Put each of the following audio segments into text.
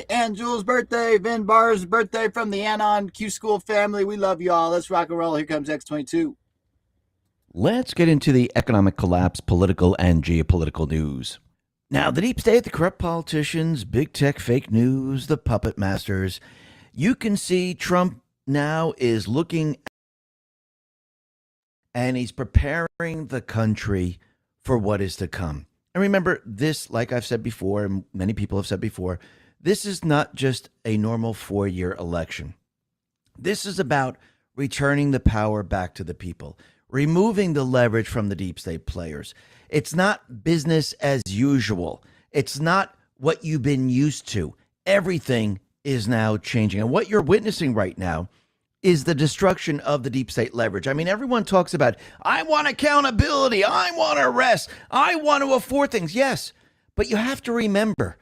birthday, and Jules' birthday, Vin Barr's birthday from the Anon Q School family. We love y'all. Let's rock and roll. Here comes X22. Let's get into the economic collapse, political and geopolitical news. Now, the deep state, the corrupt politicians, big tech, fake news, the puppet masters. You can see Trump now is looking and he's preparing the country for what is to come. And remember, this, like I've said before, and many people have said before, this is not just a normal 4-year election. This is about returning the power back to the people, removing the leverage from the deep state players. It's not business as usual. It's not what you've been used to. Everything is now changing. And what you're witnessing right now is the destruction of the deep state leverage. I mean, everyone talks about, I want accountability, I want arrest, I want to afford things. Yes, but you have to remember,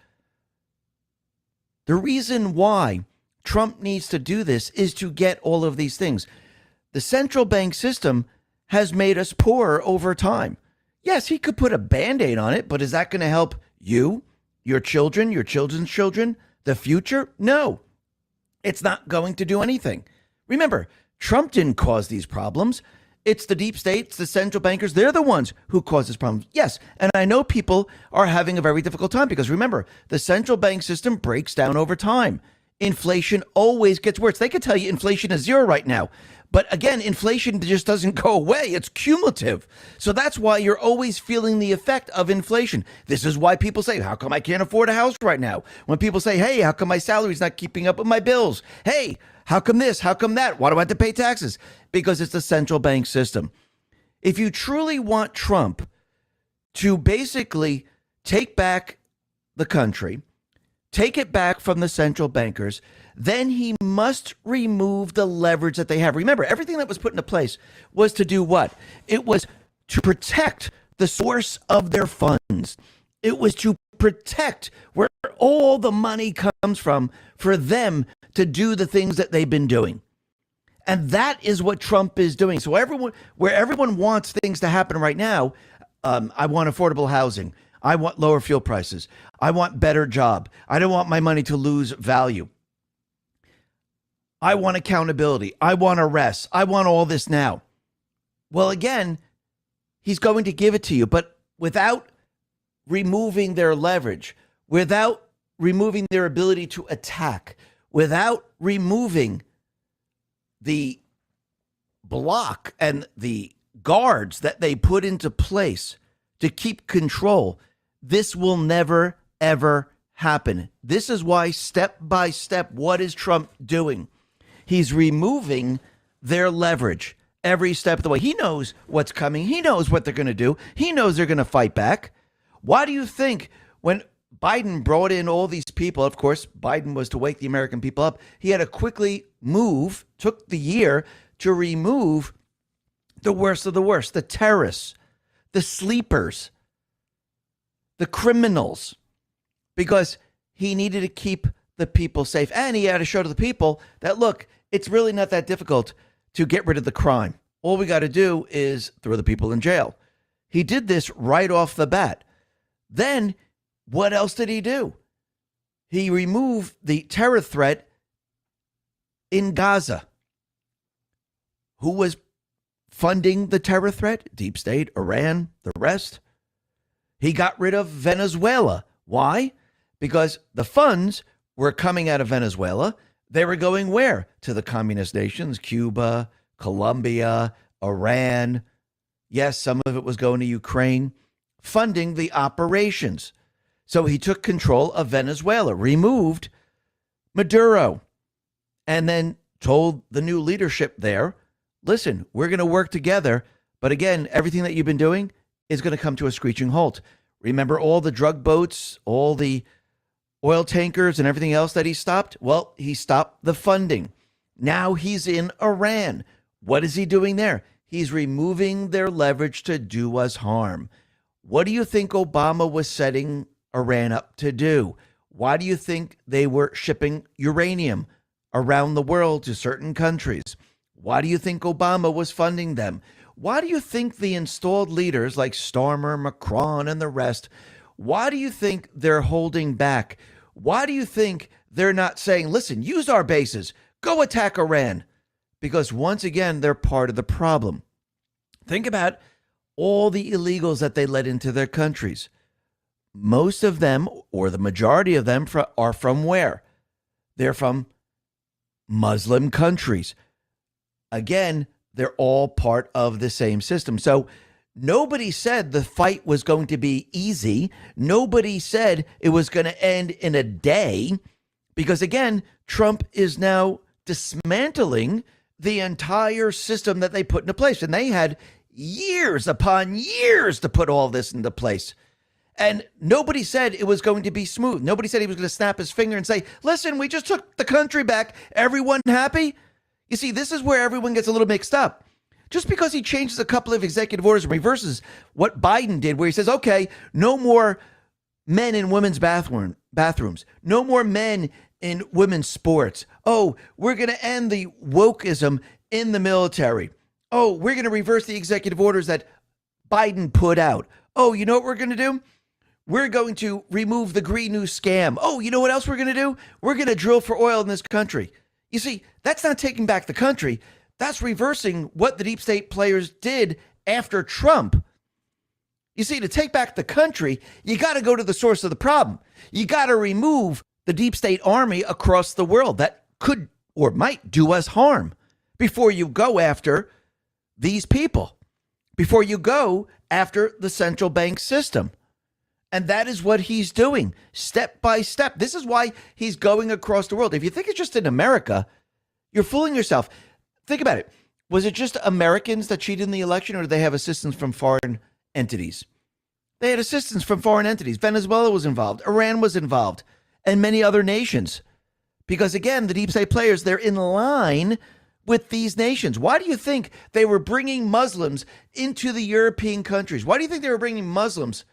the reason why Trump needs to do this is to get all of these things. The central bank system has made us poorer over time. Yes, he could put a Band-Aid on it, but is that going to help you, your children, your children's children, the future? No, it's not going to do anything. Remember, Trump didn't cause these problems. It's the deep states, the central bankers. They're the ones who cause these problems. Yes, and I know people are having a very difficult time because remember, the central bank system breaks down over time. Inflation always gets worse. They could tell you inflation is zero right now. But again, inflation just doesn't go away. It's cumulative. So that's why you're always feeling the effect of inflation. This is why people say, how come I can't afford a house right now? When people say, hey, how come my salary's not keeping up with my bills? Hey, how come this? How come that? Why do I have to pay taxes? Because it's the central bank system. If you truly want Trump to basically take back the country, take it back from the central bankers, then he must remove the leverage that they have. Remember, everything that was put into place was to do what? It was to protect the source of their funds. It was to protect where all the money comes from for them to do the things that they've been doing. And that is what Trump is doing. So where everyone wants things to happen right now, I want affordable housing. I want lower fuel prices. I want better job. I don't want my money to lose value. I want accountability. I want arrests. I want all this now. Well, again, he's going to give it to you, but without removing their leverage, without removing their ability to attack, without removing the block and the guards that they put into place to keep control, this will never, ever happen. This is why step by step, what is Trump doing? He's removing their leverage every step of the way. He knows what's coming. He knows what they're going to do. He knows they're going to fight back. Why do you think when Biden brought in all these people, of course, Biden was to wake the American people up, he had to quickly move, took the year to remove the worst of the worst, the terrorists, the sleepers, the criminals, because he needed to keep the people safe. And he had to show to the people that, look, it's really not that difficult to get rid of the crime. All we got to do is throw the people in jail. He did this right off the bat. Then what else did he do? He removed the terror threat in Gaza. Who was funding the terror threat? Deep state, Iran, the rest. He got rid of Venezuela. Why? Because the funds were coming out of Venezuela. They were going where? To the communist nations, Cuba, Colombia, Iran. Yes, some of it was going to Ukraine, funding the operations. So he took control of Venezuela, removed Maduro, and then told the new leadership there, listen, we're going to work together. But again, everything that you've been doing is going to come to a screeching halt. Remember all the drug boats, all the oil tankers and everything else that he stopped? Well, he stopped the funding. Now he's in Iran. What is he doing there? He's removing their leverage to do us harm. What do you think Obama was setting Iran up to do? Why do you think they were shipping uranium around the world to certain countries? Why do you think Obama was funding them? Why do you think the installed leaders like Starmer, Macron, and the rest, why do you think they're holding back? Why do you think they're not saying, listen, use our bases, go attack Iran, because once again, they're part of the problem. Think about all the illegals that they let into their countries. Most of them, or the majority of them, are from where? They're from Muslim countries. Again, they're all part of the same system. So nobody said the fight was going to be easy. Nobody said it was going to end in a day, because again, Trump is now dismantling the entire system that they put into place. And they had years upon years to put all this into place. And nobody said it was going to be smooth. Nobody said he was going to snap his finger and say, listen, we just took the country back. Everyone happy? You see, this is where everyone gets a little mixed up. Just because he changes a couple of executive orders and reverses what Biden did, where he says, okay, no more men in women's bathrooms, no more men in women's sports. Oh, we're going to end the wokeism in the military. Oh, we're going to reverse the executive orders that Biden put out. Oh, you know what we're going to do? We're going to remove the Green New Scam. Oh, you know what else we're going to do? We're going to drill for oil in this country. You see, that's not taking back the country. That's reversing what the deep state players did after Trump. You see, to take back the country, you got to go to the source of the problem. You got to remove the deep state army across the world that could or might do us harm before you go after these people, before you go after the central bank system. And that is what he's doing step by step. This is why he's going across the world. If you think it's just in America, you're fooling yourself. Think about it. Was it just Americans that cheated in the election, or did they have assistance from foreign entities? They had assistance from foreign entities. Venezuela was involved. Iran was involved, and many other nations. Because again, the deep state players, they're in line with these nations. Why do you think they were bringing Muslims into the European countries? Why do you think they were bringing Muslims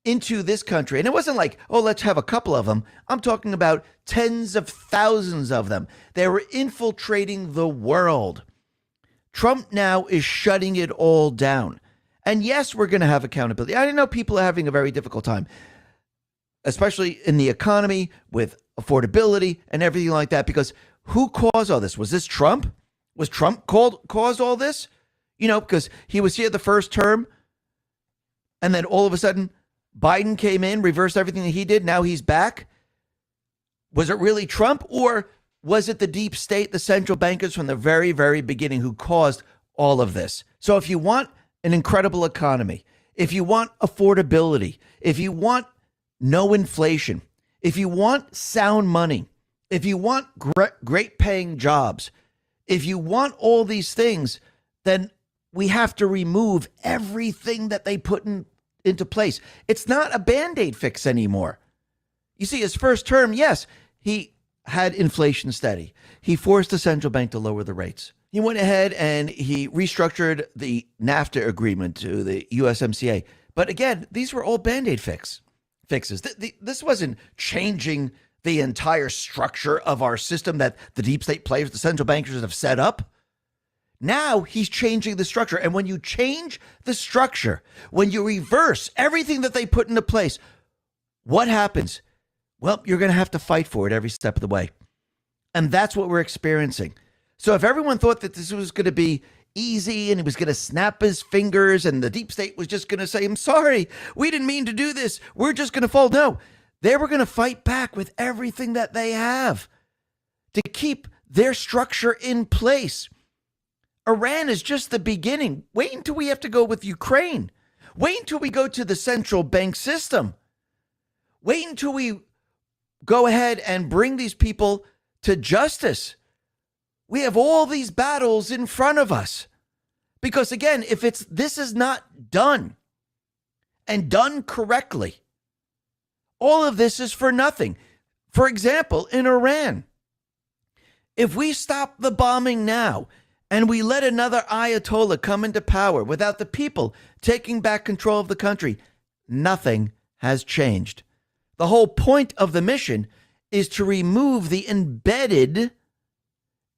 into this country? And it wasn't like, oh, let's have a couple of them. I'm talking about tens of thousands of them. They were infiltrating the world. Trump now is shutting it all down. And yes, we're going to have accountability. I know people are having a very difficult time, especially in the economy with affordability and everything like that, because who caused all this? Was this Trump? Was Trump caused all this? You know, because he was here the first term, and then all of a sudden Biden came in, reversed everything that he did. Now he's back. Was it really Trump, or was it the deep state, the central bankers from the very, very beginning who caused all of this? So if you want an incredible economy, if you want affordability, if you want no inflation, if you want sound money, if you want great paying jobs, if you want all these things, then we have to remove everything that they put into place. It's not a Band-Aid fix anymore. You see, his first term, yes, he had inflation steady. He forced the central bank to lower the rates. He went ahead and he restructured the NAFTA agreement to the USMCA. But again, these were all Band-Aid fixes. This wasn't changing the entire structure of our system that the deep state players, the central bankers have set up. Now he's changing the structure. And when you change the structure, when you reverse everything that they put into place, what happens? Well, you're going to have to fight for it every step of the way. And that's what we're experiencing. So if everyone thought that this was going to be easy and he was going to snap his fingers and the deep state was just going to say, I'm sorry, we didn't mean to do this, we're just going to fold. No, they were going to fight back with everything that they have to keep their structure in place. Iran is just the beginning. Wait until we have to go with Ukraine. Wait until we go to the central bank system. Wait until we go ahead and bring these people to justice. We have all these battles in front of us. Because again, if this is not done and done correctly, all of this is for nothing. For example, in Iran, if we stop the bombing now and we let another Ayatollah come into power without the people taking back control of the country, nothing has changed. The whole point of the mission is to remove the embedded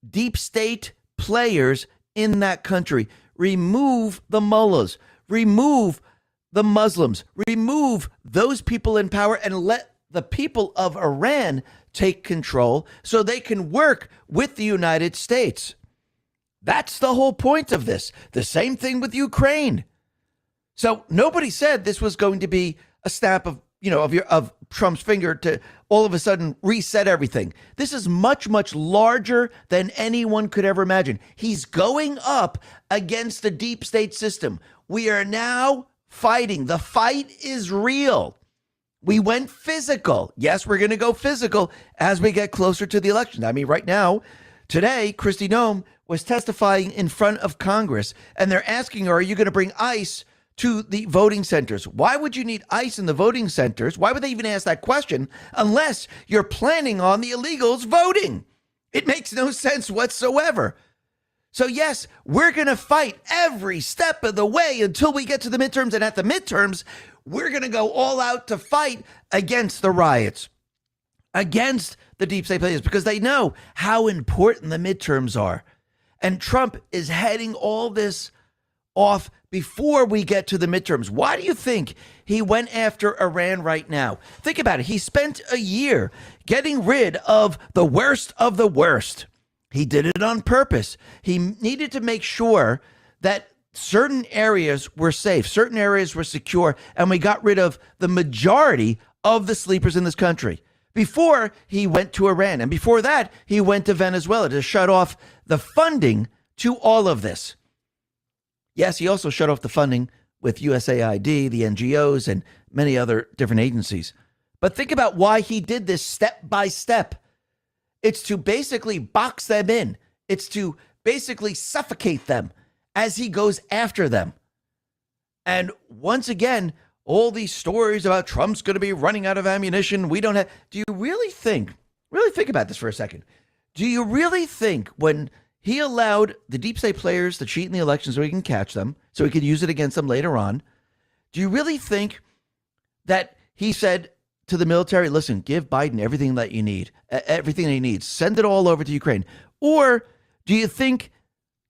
deep state players in that country. Remove the mullahs, remove the Muslims, remove those people in power, and let the people of Iran take control so they can work with the United States. That's the whole point of this. The same thing with Ukraine. So nobody said this was going to be a snap of Trump's finger to all of a sudden reset everything. This is much, much larger than anyone could ever imagine. He's going up against the deep state system. We are now fighting. The fight is real. We went physical. Yes, we're going to go physical as we get closer to the election. I mean, right now, today, Kristi Noem was testifying in front of Congress, and they're asking her, are you going to bring ICE to the voting centers? Why would you need ICE in the voting centers? Why would they even ask that question unless you're planning on the illegals voting? It makes no sense whatsoever. So yes, we're going to fight every step of the way until we get to the midterms. And at the midterms, we're going to go all out to fight against the riots, against the deep state players, because they know how important the midterms are. And Trump is heading all this off before we get to the midterms. Why do you think he went after Iran right now? Think about it. He spent a year getting rid of the worst of the worst. He did it on purpose. He needed to make sure that certain areas were safe, certain areas were secure, and we got rid of the majority of the sleepers in this country. Before he went to Iran, and before that, he went to Venezuela to shut off the funding to all of this. Yes, he also shut off the funding with USAID, the NGOs, and many other different agencies. But think about why he did this step by step. It's to basically box them in. It's to basically suffocate them as he goes after them. And once again, all these stories about Trump's going to be running out of ammunition. We don't have. Do you really think about this for a second? Do you really think when he allowed the deep state players to cheat in the election so he can catch them, so he could use it against them later on, do you really think that he said to the military, listen, give Biden everything that you need, everything that he needs, send it all over to Ukraine? Or do you think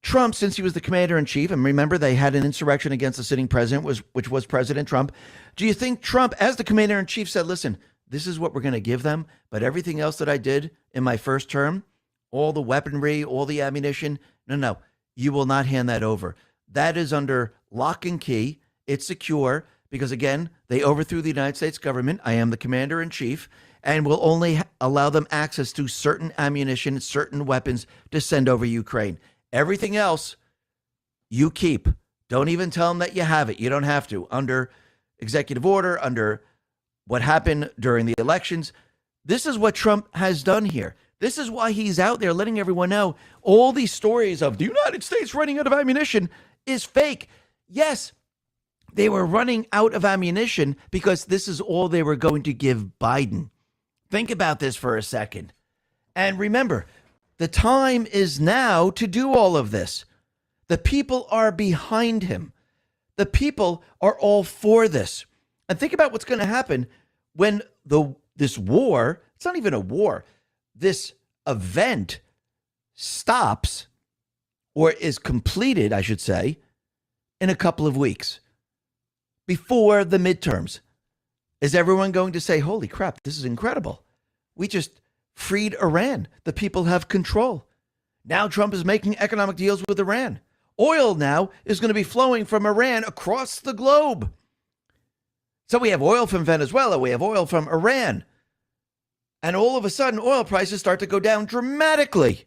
Trump, since he was the commander in chief, and remember they had an insurrection against the sitting president, which was President Trump, do you think Trump, as the commander in chief, said, listen, this is what we're going to give them, but everything else that I did in my first term, all the weaponry, all the ammunition, no, you will not hand that over. That is under lock and key. It's secure because, again, they overthrew the United States government. I am the commander in chief and will only allow them access to certain ammunition, certain weapons to send over Ukraine. Everything else, you keep. Don't even tell them that you have it. You don't have to. Under executive order, under what happened during the elections, this is what Trump has done here. This is why he's out there letting everyone know all these stories of the United States running out of ammunition is fake. Yes, they were running out of ammunition because this is all they were going to give Biden. Think about this for a second. And remember, the time is now to do all of this. The people are behind him. The people are all for this. And think about what's going to happen when this war, it's not even a war, this event stops or is completed, I should say, in a couple of weeks before the midterms. Is everyone going to say, holy crap, this is incredible? We just freed Iran. The people have control. Now Trump is making economic deals with Iran. Oil now is going to be flowing from Iran across the globe. So we have oil from Venezuela. We have oil from Iran. And all of a sudden, oil prices start to go down dramatically.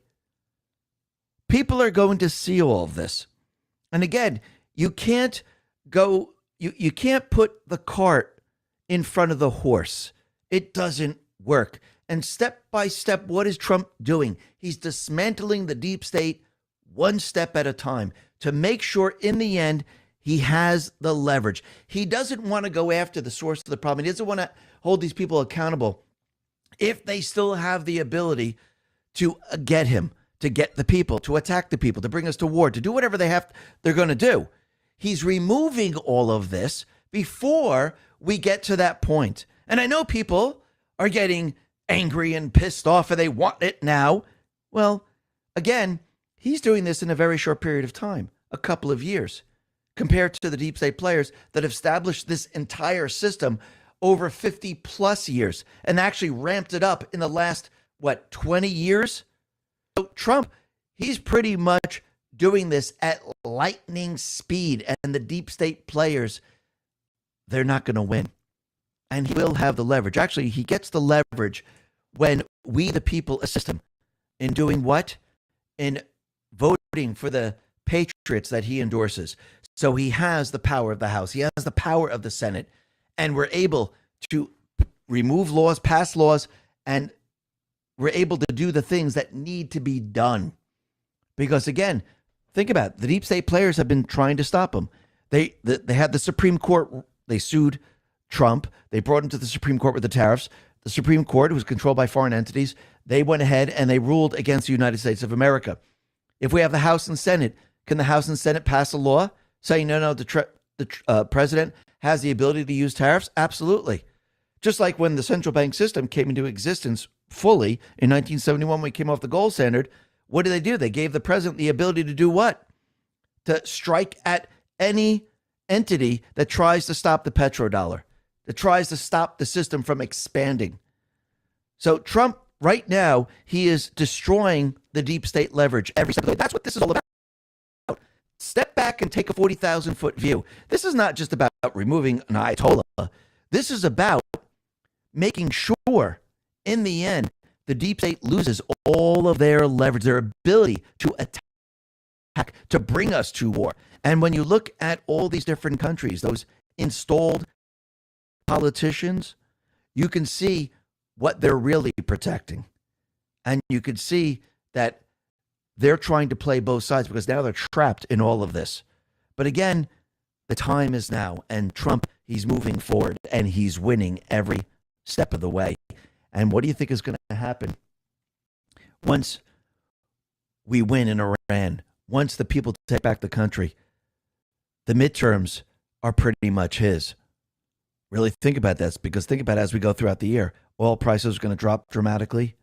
People are going to see all of this. And again, you can't go, you can't put the cart in front of the horse. It doesn't work. And step by step, what is Trump doing? He's dismantling the deep state one step at a time to make sure in the end he has the leverage. He doesn't want to go after the source of the problem. He doesn't want to hold these people accountable if they still have the ability to get him, to get the people, to attack the people, to bring us to war, to do whatever they're going to do. He's removing all of this before we get to that point. And I know people are getting angry and pissed off and they want it now. Well, again, he's doing this in a very short period of time, a couple of years, compared to the deep state players that have established this entire system over 50 plus years and actually ramped it up in the last, 20 years? So Trump, he's pretty much doing this at lightning speed, and the deep state players, they're not going to win. And he will have the leverage. Actually, he gets the leverage when we, the people, assist him in doing what? In voting for the patriots that he endorses. So he has the power of the House. He has the power of the Senate. And we're able to remove laws, pass laws, and we're able to do the things that need to be done. Because again, think about it. The deep state players have been trying to stop him. They had the Supreme Court. They sued Trump. They brought him to the Supreme Court with the tariffs. The Supreme Court, who was controlled by foreign entities, they went ahead and they ruled against the United States of America. If we have the House and Senate, can the House and Senate pass a law saying, no, the president has the ability to use tariffs? Absolutely. Just like when the central bank system came into existence fully in 1971, when we came off the gold standard, what did they do? They gave the president the ability to do what? To strike at any entity that tries to stop the petrodollar, that tries to stop the system from expanding. So Trump, right now, he is destroying the deep state leverage every step of the way. That's what this is all about. Step back and take a 40,000-foot view. This is not just about removing an Ayatollah. This is about making sure, in the end, the deep state loses all of their leverage, their ability to attack, to bring us to war. And when you look at all these different countries, those installed politicians, you can see what they're really protecting. And you can see that they're trying to play both sides because now they're trapped in all of this. But again, the time is now, and Trump, he's moving forward and he's winning every step of the way. And what do you think is going to happen once we win in Iran, once the people take back the country? The midterms are pretty much his. Really think about this, because think about it, as we go throughout the year, oil prices are going to drop dramatically.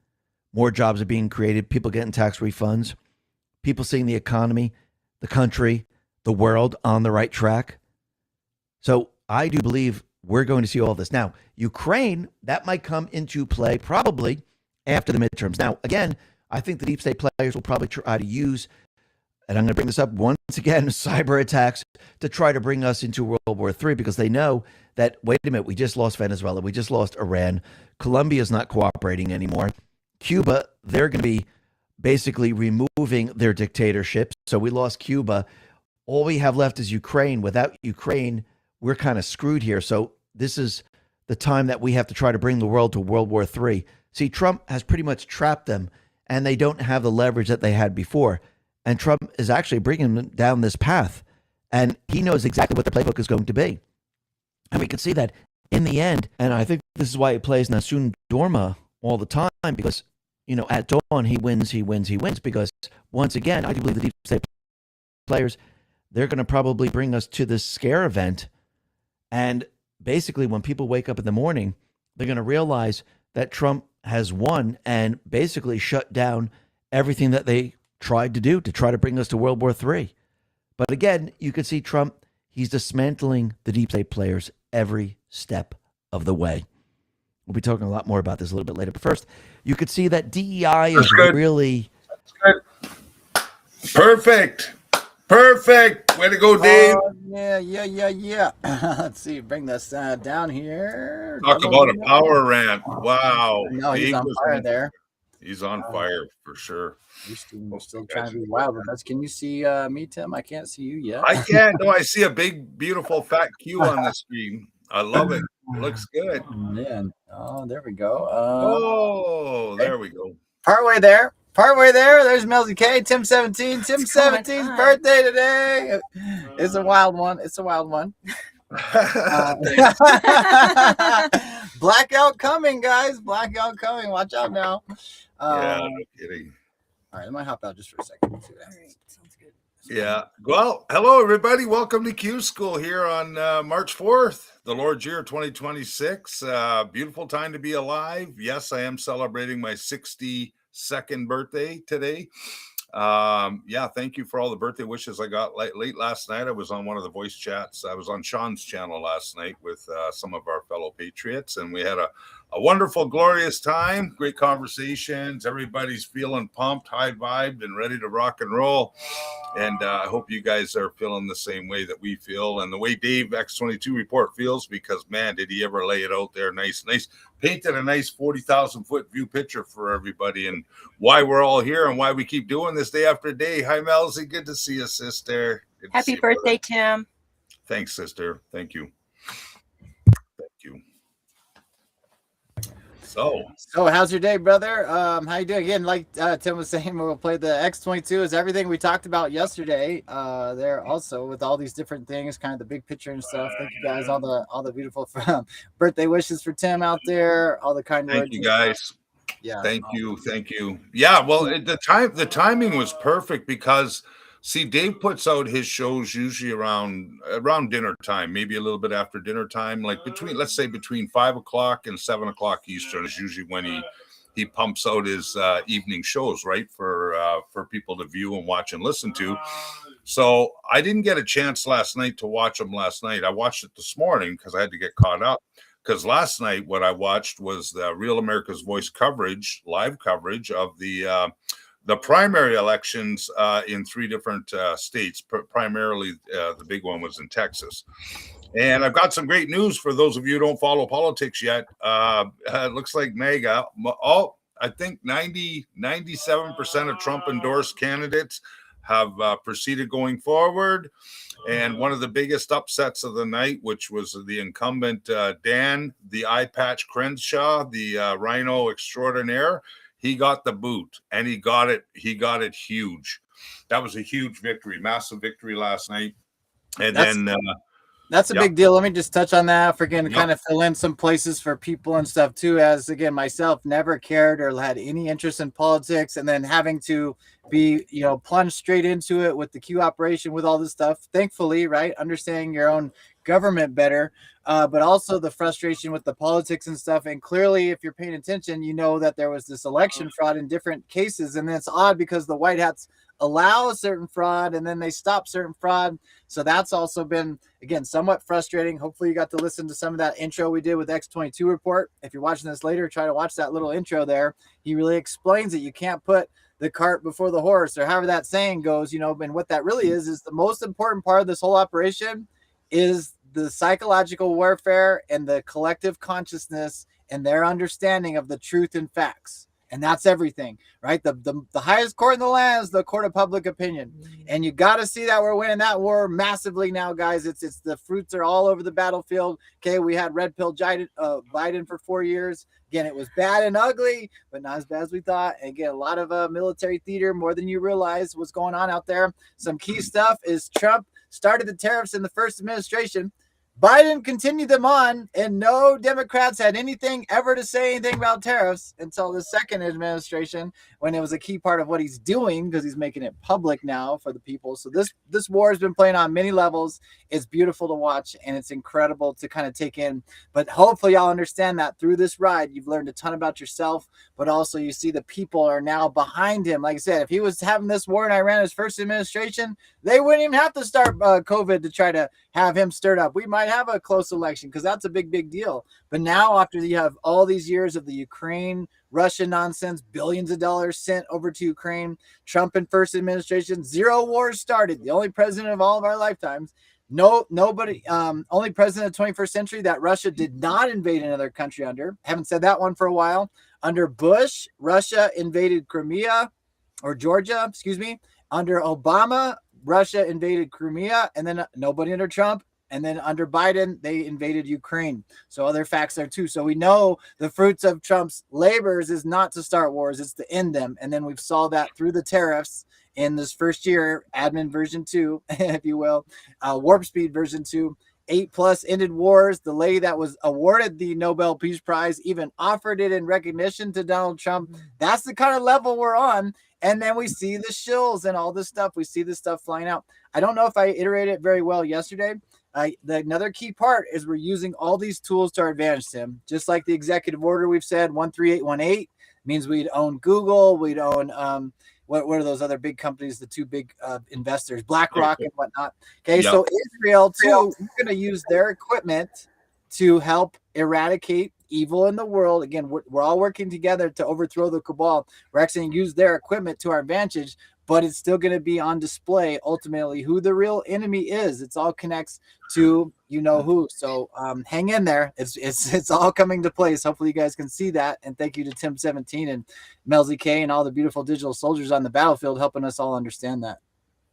More jobs are being created. People getting tax refunds. People seeing the economy, the country, the world on the right track. So I do believe we're going to see all this. Now, Ukraine, that might come into play probably after the midterms. Now, again, I think the deep state players will probably try to use, and I'm going to bring this up once again, cyber attacks to try to bring us into World War III, because they know that, wait a minute, we just lost Venezuela. We just lost Iran. Colombia is not cooperating anymore. Cuba, they're going to be basically removing their dictatorship. So we lost Cuba. All we have left is Ukraine. Without Ukraine, we're kind of screwed here. So this is the time that we have to try to bring the world to World War III. See, Trump has pretty much trapped them, and they don't have the leverage that they had before. And Trump is actually bringing them down this path. And he knows exactly what the playbook is going to be. And we can see that in the end. And I think this is why he plays Nasun Dorma all the time, because, you know, at dawn, he wins. Because once again, I do believe the deep state players, they're going to probably bring us to this scare event. And basically, when people wake up in the morning, they're going to realize that Trump has won and basically shut down everything that they tried to do to try to bring us to World War III. But again, you can see Trump, he's dismantling the deep state players every step of the way. We'll be talking a lot more about this a little bit later. But first, you could see that DEI is really... That's good. Perfect. Way to go, Dave. Yeah. Let's see. Bring this down here. Talk about a power rant. Wow. No, he's on fire there. He's on fire for sure. We're still trying to be wild with us. Can you see me, Tim? I can't see you yet. I can't. No, I see a big, beautiful, fat Q on the screen. I love it. Looks good. Man. Oh, there we go. There we go. Partway there. There's MelzieKaye. Tim 17. Tim 17's birthday today. It's a wild one. Blackout coming, guys. Blackout coming. Watch out now. Yeah, no kidding. All right, I might hop out just for a second. All right, sounds good. Yeah. Well, hello, everybody. Welcome to Q School here on March 4th, the Lord's year 2026. Beautiful time to be alive. Yes, I am celebrating my 62nd birthday today. Yeah, thank you for all the birthday wishes I got late last night. I was on one of the voice chats. I was on Sean's channel last night with some of our fellow patriots, and we had a wonderful, glorious time. Great conversations. Everybody's feeling pumped, high vibed, and ready to rock and roll. And I hope you guys are feeling the same way that we feel, and the way Dave X22 report feels, because man, did he ever lay it out there nice, painted a nice 40,000 foot view picture for everybody, and why we're all here and why we keep doing this day after day. Hi, Melzie. Good to see you, sister. Happy birthday, Tim. Thanks, sister. Thank you. Thank you. So how's your day, brother? How you doing? Again, like Tim was saying, we'll play the X22 is everything we talked about yesterday. There also with all these different things, kind of the big picture and stuff. Thank you guys, all the beautiful birthday wishes for Tim out there, all the kind words. Thank you guys. Yeah. Thank you. Yeah, well, the timing was perfect because see, Dave puts out his shows usually around dinner time, maybe a little bit after dinner time, like let's say between 5 o'clock and 7 o'clock Eastern is usually when he pumps out his evening shows, right, for people to view and watch and listen to. So I didn't get a chance last night to watch them last night. I watched it this morning because I had to get caught up. Because last night what I watched was the Real America's Voice coverage, live coverage of the primary elections in 3 different states. Primarily, the big one was in Texas. And I've got some great news for those of you who don't follow politics yet. It looks like MAGA, I think 97% of Trump endorsed candidates have proceeded going forward. And one of the biggest upsets of the night, which was the incumbent Dan, the eye patch Crenshaw, the rhino extraordinaire, he got the boot, and he got it huge. That was a huge victory, massive victory last night. And that's a big deal. Let me just touch on that for kind of fill in some places for people and stuff too. As again, myself never cared or had any interest in politics, and then having to be, plunged straight into it with the Q operation with all this stuff. Thankfully, right, understanding your own government better, but also the frustration with the politics and stuff. And clearly, if you're paying attention, you know that there was this election fraud in different cases, and it's odd because the White Hats allow a certain fraud and then they stop certain fraud. So that's also been, again, somewhat frustrating. Hopefully you got to listen to some of that intro we did with X22 report. If you're watching this later, try to watch that little intro there. He really explains it. You can't put the cart before the horse, or however that saying goes, and what that really is the most important part of this whole operation is the psychological warfare and the collective consciousness and their understanding of the truth and facts. And that's everything, right? The highest court in the land is the court of public opinion. And you got to see that we're winning that war massively now, guys. It's the fruits are all over the battlefield. Okay, we had red pill Biden for 4 years. Again, it was bad and ugly, but not as bad as we thought. And again, a lot of military theater, more than you realize what's going on out there. Some key stuff is Trump started the tariffs in the first administration. Biden continued them on, and no Democrats had anything ever to say anything about tariffs until the second administration, when it was a key part of what he's doing, because he's making it public now for the people. So this war has been playing on many levels. It's beautiful to watch, and it's incredible to kind of take in. But hopefully y'all understand that through this ride, you've learned a ton about yourself, but also you see the people are now behind him. Like I said, if he was having this war in Iran his first administration, they wouldn't even have to start COVID to try to have him stirred up. We might have a close election because that's a big deal. But now, after you have all these years of the Ukraine Russia nonsense, billions of dollars sent over to Ukraine, Trump in first administration, 0 wars started. The only president of all of our lifetimes. Nobody, only president of the 21st century that Russia did not invade another country under. Haven't said that one for a while. Under Bush, Russia invaded Crimea, or Georgia, excuse me. Under Obama, Russia invaded Crimea, and then nobody under Trump. And then under Biden, they invaded Ukraine. So other facts there too. So we know the fruits of Trump's labors is not to start wars, it's to end them. And then we saw that through the tariffs in this first year, admin version 2, if you will, warp speed version 2, 8+ ended wars. The lady that was awarded the Nobel Peace Prize even offered it in recognition to Donald Trump. That's the kind of level we're on. And then we see the shills and all this stuff. We see this stuff flying out. I don't know if I iterated it very well yesterday. Another key part is we're using all these tools to our advantage, Tim. Just like the executive order we've said, 13818, means we'd own Google, we'd own what are those other big companies, the two big investors, BlackRock and whatnot. Okay, Yep. so Israel too, we're going to use their equipment to help eradicate evil in the world. Again, we're all working together to overthrow the cabal. We're actually going to use their equipment to our advantage, but it's still going to be on display ultimately who the real enemy is. It's all connects to you know who. So hang in there. It's all coming to place. Hopefully you guys can see that. And thank you to Tim 17 and MelzieKaye and all the beautiful digital soldiers on the battlefield helping us all understand that.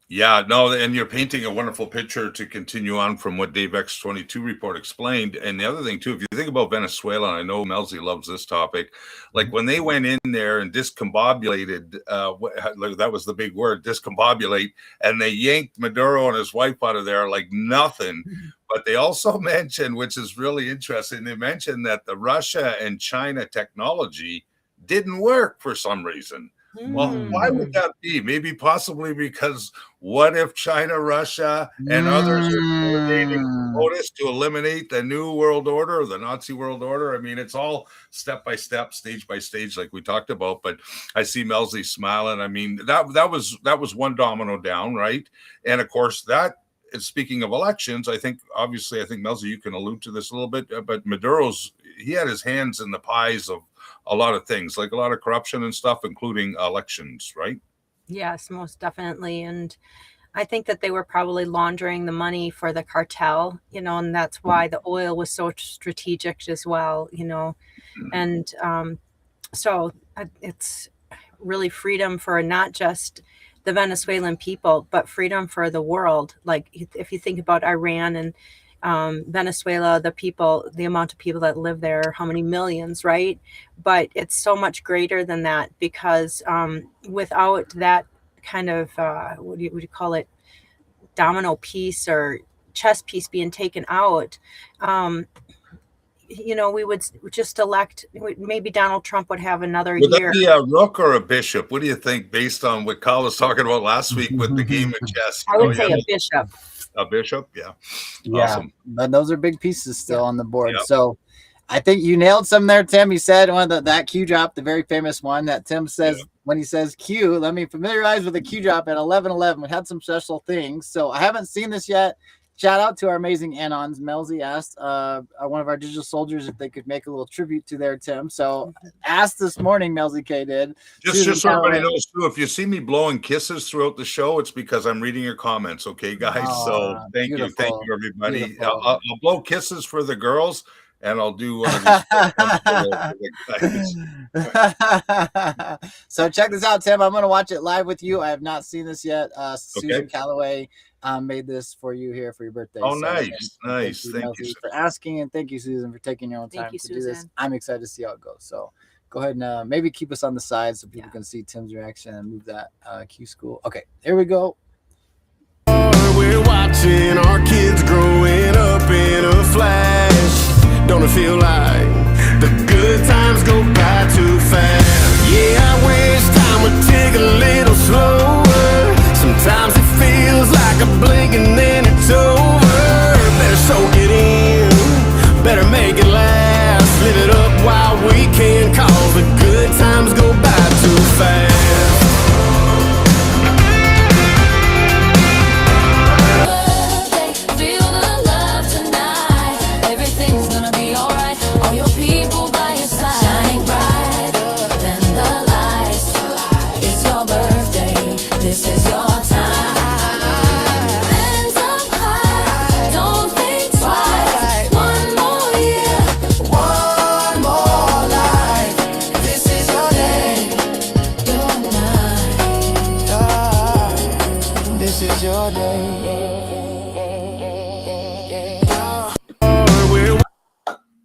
Yeah, no, and you're painting a wonderful picture to continue on from what Dave X22 report explained. And the other thing too, if you think about Venezuela, and I know Melzie loves this topic, like when they went in there and discombobulated, that was the big word, discombobulate, and they yanked Maduro and his wife out of there like nothing. But they also mentioned, which is really interesting, they mentioned that the Russia and China technology didn't work for some reason. Well, why would that be? Maybe possibly because what if China, Russia, and others are coordinating notice to eliminate the new world order, or the Nazi world order? I mean, it's all step by step, stage by stage, like we talked about. But I see Melzie smiling. I mean, that was one domino down, right? And of course, that is speaking of elections. I think Melzie, you can allude to this a little bit, but he had his hands in the pies of a lot of things, like a lot of corruption and stuff, including elections, right? Yes, most definitely. And I think that they were probably laundering the money for the cartel, and that's why the oil was so strategic as well, and so it's really freedom for not just the Venezuelan people, but freedom for the world. Like if you think about Iran and Venezuela, the amount of people that live there, how many millions, right? But it's so much greater than that, because without that kind of, what do you call it, domino piece or chess piece being taken out, we would just elect, maybe Donald Trump would have another year. Would that be a rook or a bishop? What do you think, based on what Kyle was talking about last week with the game of chess? I would say a bishop. A bishop, yeah. Awesome. But those are big pieces still on the board. Yep. So I think you nailed some there, Tim. You said that Q drop, the very famous one that Tim says when he says Q, let me familiarize with the Q drop at 11:11. We had some special things. So I haven't seen this yet. Shout out to our amazing Anons. Melzie asked one of our digital soldiers if they could make a little tribute to their Tim. So asked this morning, MelzieKaye did. Just so everybody knows too, if you see me blowing kisses throughout the show, it's because I'm reading your comments. Okay, guys. So thank you, everybody. I'll blow kisses for the girls, and I'll do one of these. So check this out, Tim. I'm going to watch it live with you. I have not seen this yet. Susan Calloway made this for you here for your birthday. Oh, so, nice. Thank you for asking, and thank you, Susan, for taking your own time to do this. I'm excited to see how it goes. So go ahead and maybe keep us on the side so people can see Tim's reaction and move that Q school. Okay, here we go. We're watching our kids growing up in a flash. Don't it feel like the good times go by too fast? Yeah, I wish time would take a little slower. Sometimes it feels like a blink and then it's over. Better soak it in, better make it last. Live it up while we can, cause the good times go by too fast.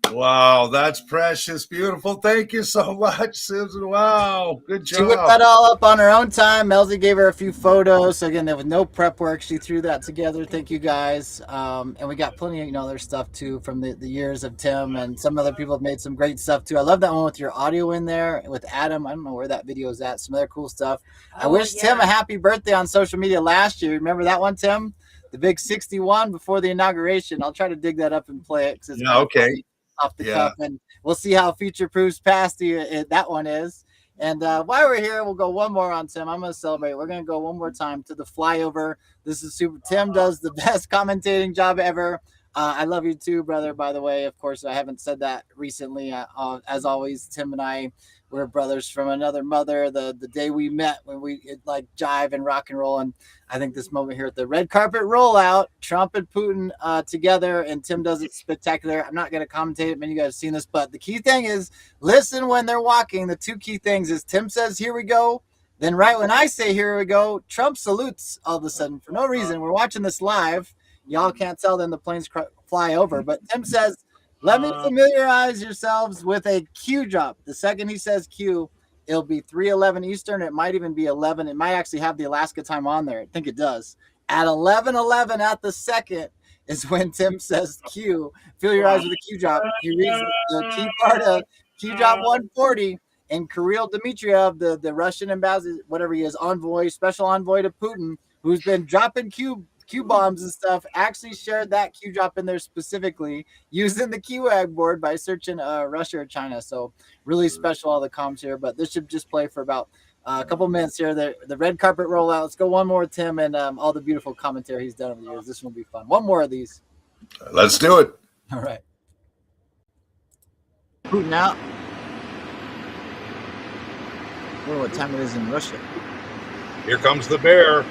Wow, that's precious, beautiful. Thank you so much, Susan. Wow, good job. She whipped that all up on her own time. Melzie gave her a few photos. So again, there was no prep work. She threw that together. Thank you, guys. And we got plenty of other stuff too from the years of Tim, and some other people have made some great stuff too. I love that one with your audio in there with Adam. I don't know where that video is at. Some other cool stuff. I wish Tim a happy birthday on social media last year. Remember that one, Tim? The big 61 before the inauguration. I'll try to dig that up and play it. Okay. Off the cuff, and we'll see how future proofs past that one is. And while we're here, we'll go one more on Tim. I'm going to celebrate. We're going to go one more time to the flyover. This is super. Tim does the best commentating job ever. I love you too, brother, by the way. Of course, I haven't said that recently. As always, Tim and I, we're brothers from another mother. The day we met, when we like jive and rock and roll. And I think this moment here at the red carpet rollout, Trump and Putin together, and Tim does it spectacular. I'm not going to commentate it. Many of you guys have seen this, but the key thing is listen when they're walking. The two key things is Tim says, "Here we go." Then right when I say, "Here we go," Trump salutes all of a sudden for no reason. We're watching this live. Y'all can't tell then the planes fly over. But Tim says, "Let me familiarize yourselves with a Q drop." The second he says Q, it'll be 3:11 Eastern. It might even be 11. It might actually have the Alaska time on there. I think it does. At 11:11 at the second is when Tim says Q. Familiarize with the Q drop. He reads the key part of Q drop 140. And Kirill Dmitriev, the Russian ambassador, whatever he is, envoy, special envoy to Putin, who's been dropping Q bombs and stuff, actually shared that Q drop in there specifically using the QAG board by searching Russia or China. So really special, all the comms here. But this should just play for about a couple minutes here. The red carpet rollout. Let's go one more with Tim and all the beautiful commentary he's done over the years. This one will be fun. One more of these. Let's do it. All right. Putin out. I wonder what time it is in Russia. Here comes the bear.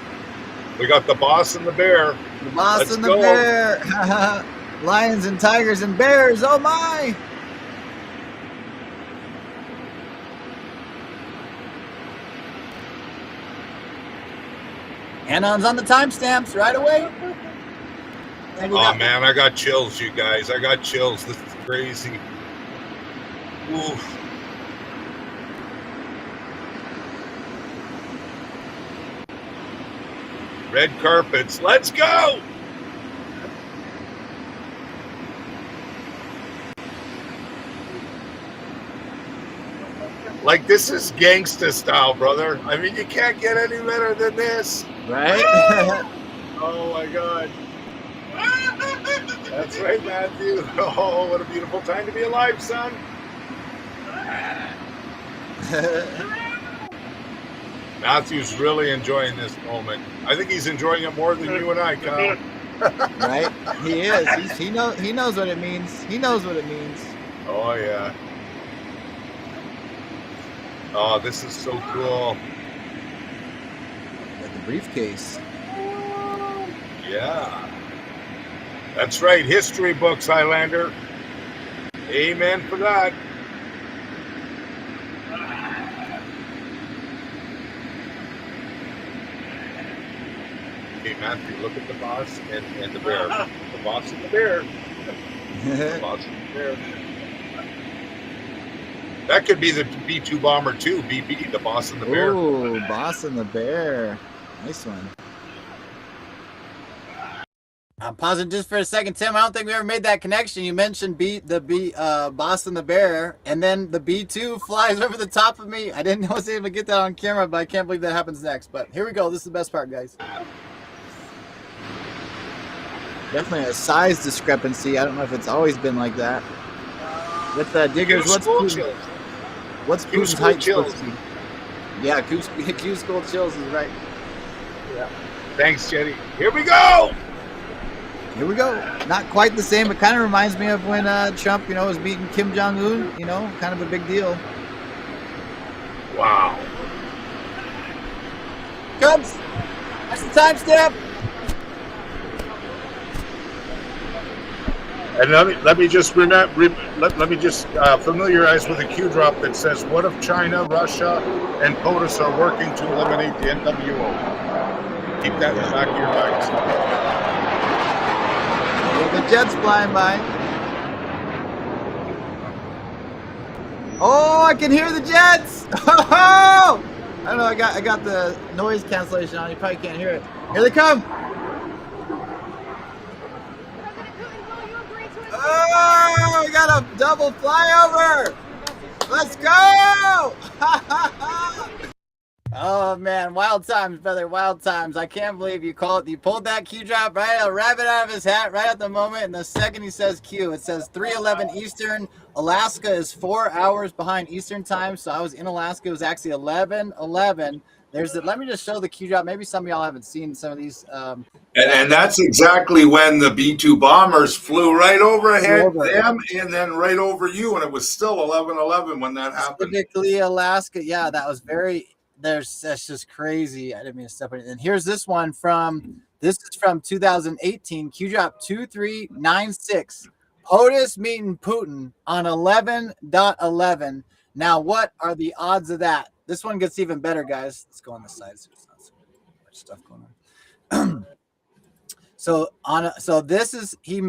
We got the boss and the bear. The boss and the bear. Lions and tigers and bears. Oh my. Anon's on the timestamps right away. Oh man, I got chills, you guys. I got chills. This is crazy. Oof. Red carpets. Let's go. Like, this is gangsta style, brother. I mean, you can't get any better than this. Right? Oh, my God. That's right, Matthew. Oh, what a beautiful time to be alive, son. Matthew's really enjoying this moment. I think he's enjoying it more than you and I, Kyle. Right? He is. He knows what it means. He knows what it means. Oh, yeah. Oh, this is so cool. Got the briefcase. Yeah. That's right. History books, Highlander. Amen for that. Okay, Matthew, look at the boss and the bear. The boss and the bear. The boss and the bear. That could be the B-2 bomber too. BB, the boss and the bear. Ooh, boss and the bear. Nice one. I'm pausing just for a second, Tim. I don't think we ever made that connection. You mentioned boss and the bear, and then the B-2 flies over the top of me. I didn't know I was able to get that on camera, but I can't believe that happens next. But here we go. This is the best part, guys. Definitely a size discrepancy. I don't know if it's always been like that. With Diggers, what's Putin's height supposed to be? Yeah, Q school chills is right. Yeah. Thanks, Jetty. Here we go. Here we go. Not quite the same. It kind of reminds me of when Trump, was beating Kim Jong-un. Kind of a big deal. Wow. Comes. That's the timestamp. And let me just familiarize with a Q drop that says, "What if China, Russia, and POTUS are working to eliminate the NWO?" Keep that in the back of your minds. The jets flying by. Oh, I can hear the jets. Oh! I don't know. I got the noise cancellation on. You probably can't hear it. Here they come. Oh, we got a double flyover. Let's go. Oh man, wild times, brother, wild times. I can't believe you pulled that Q drop right, a rabbit out of his hat right at the moment. And the second he says Q, it says 3:11 Eastern. Alaska is 4 hours behind Eastern time. So I was in Alaska. It was actually 11:11. Let me just show the Q drop. Maybe some of y'all haven't seen some of these. And that's exactly when the B-2 bombers flew right overhead them and then right over you. And it was still 11:11 when that happened. Specifically Alaska. Yeah, that was that's just crazy. I didn't mean to step on it. And here's this one this is from 2018. Q drop 2396. POTUS meeting Putin on 11:11. Now, what are the odds of that? This one gets even better, guys. Let's go on the side. So there's not so much stuff going on. He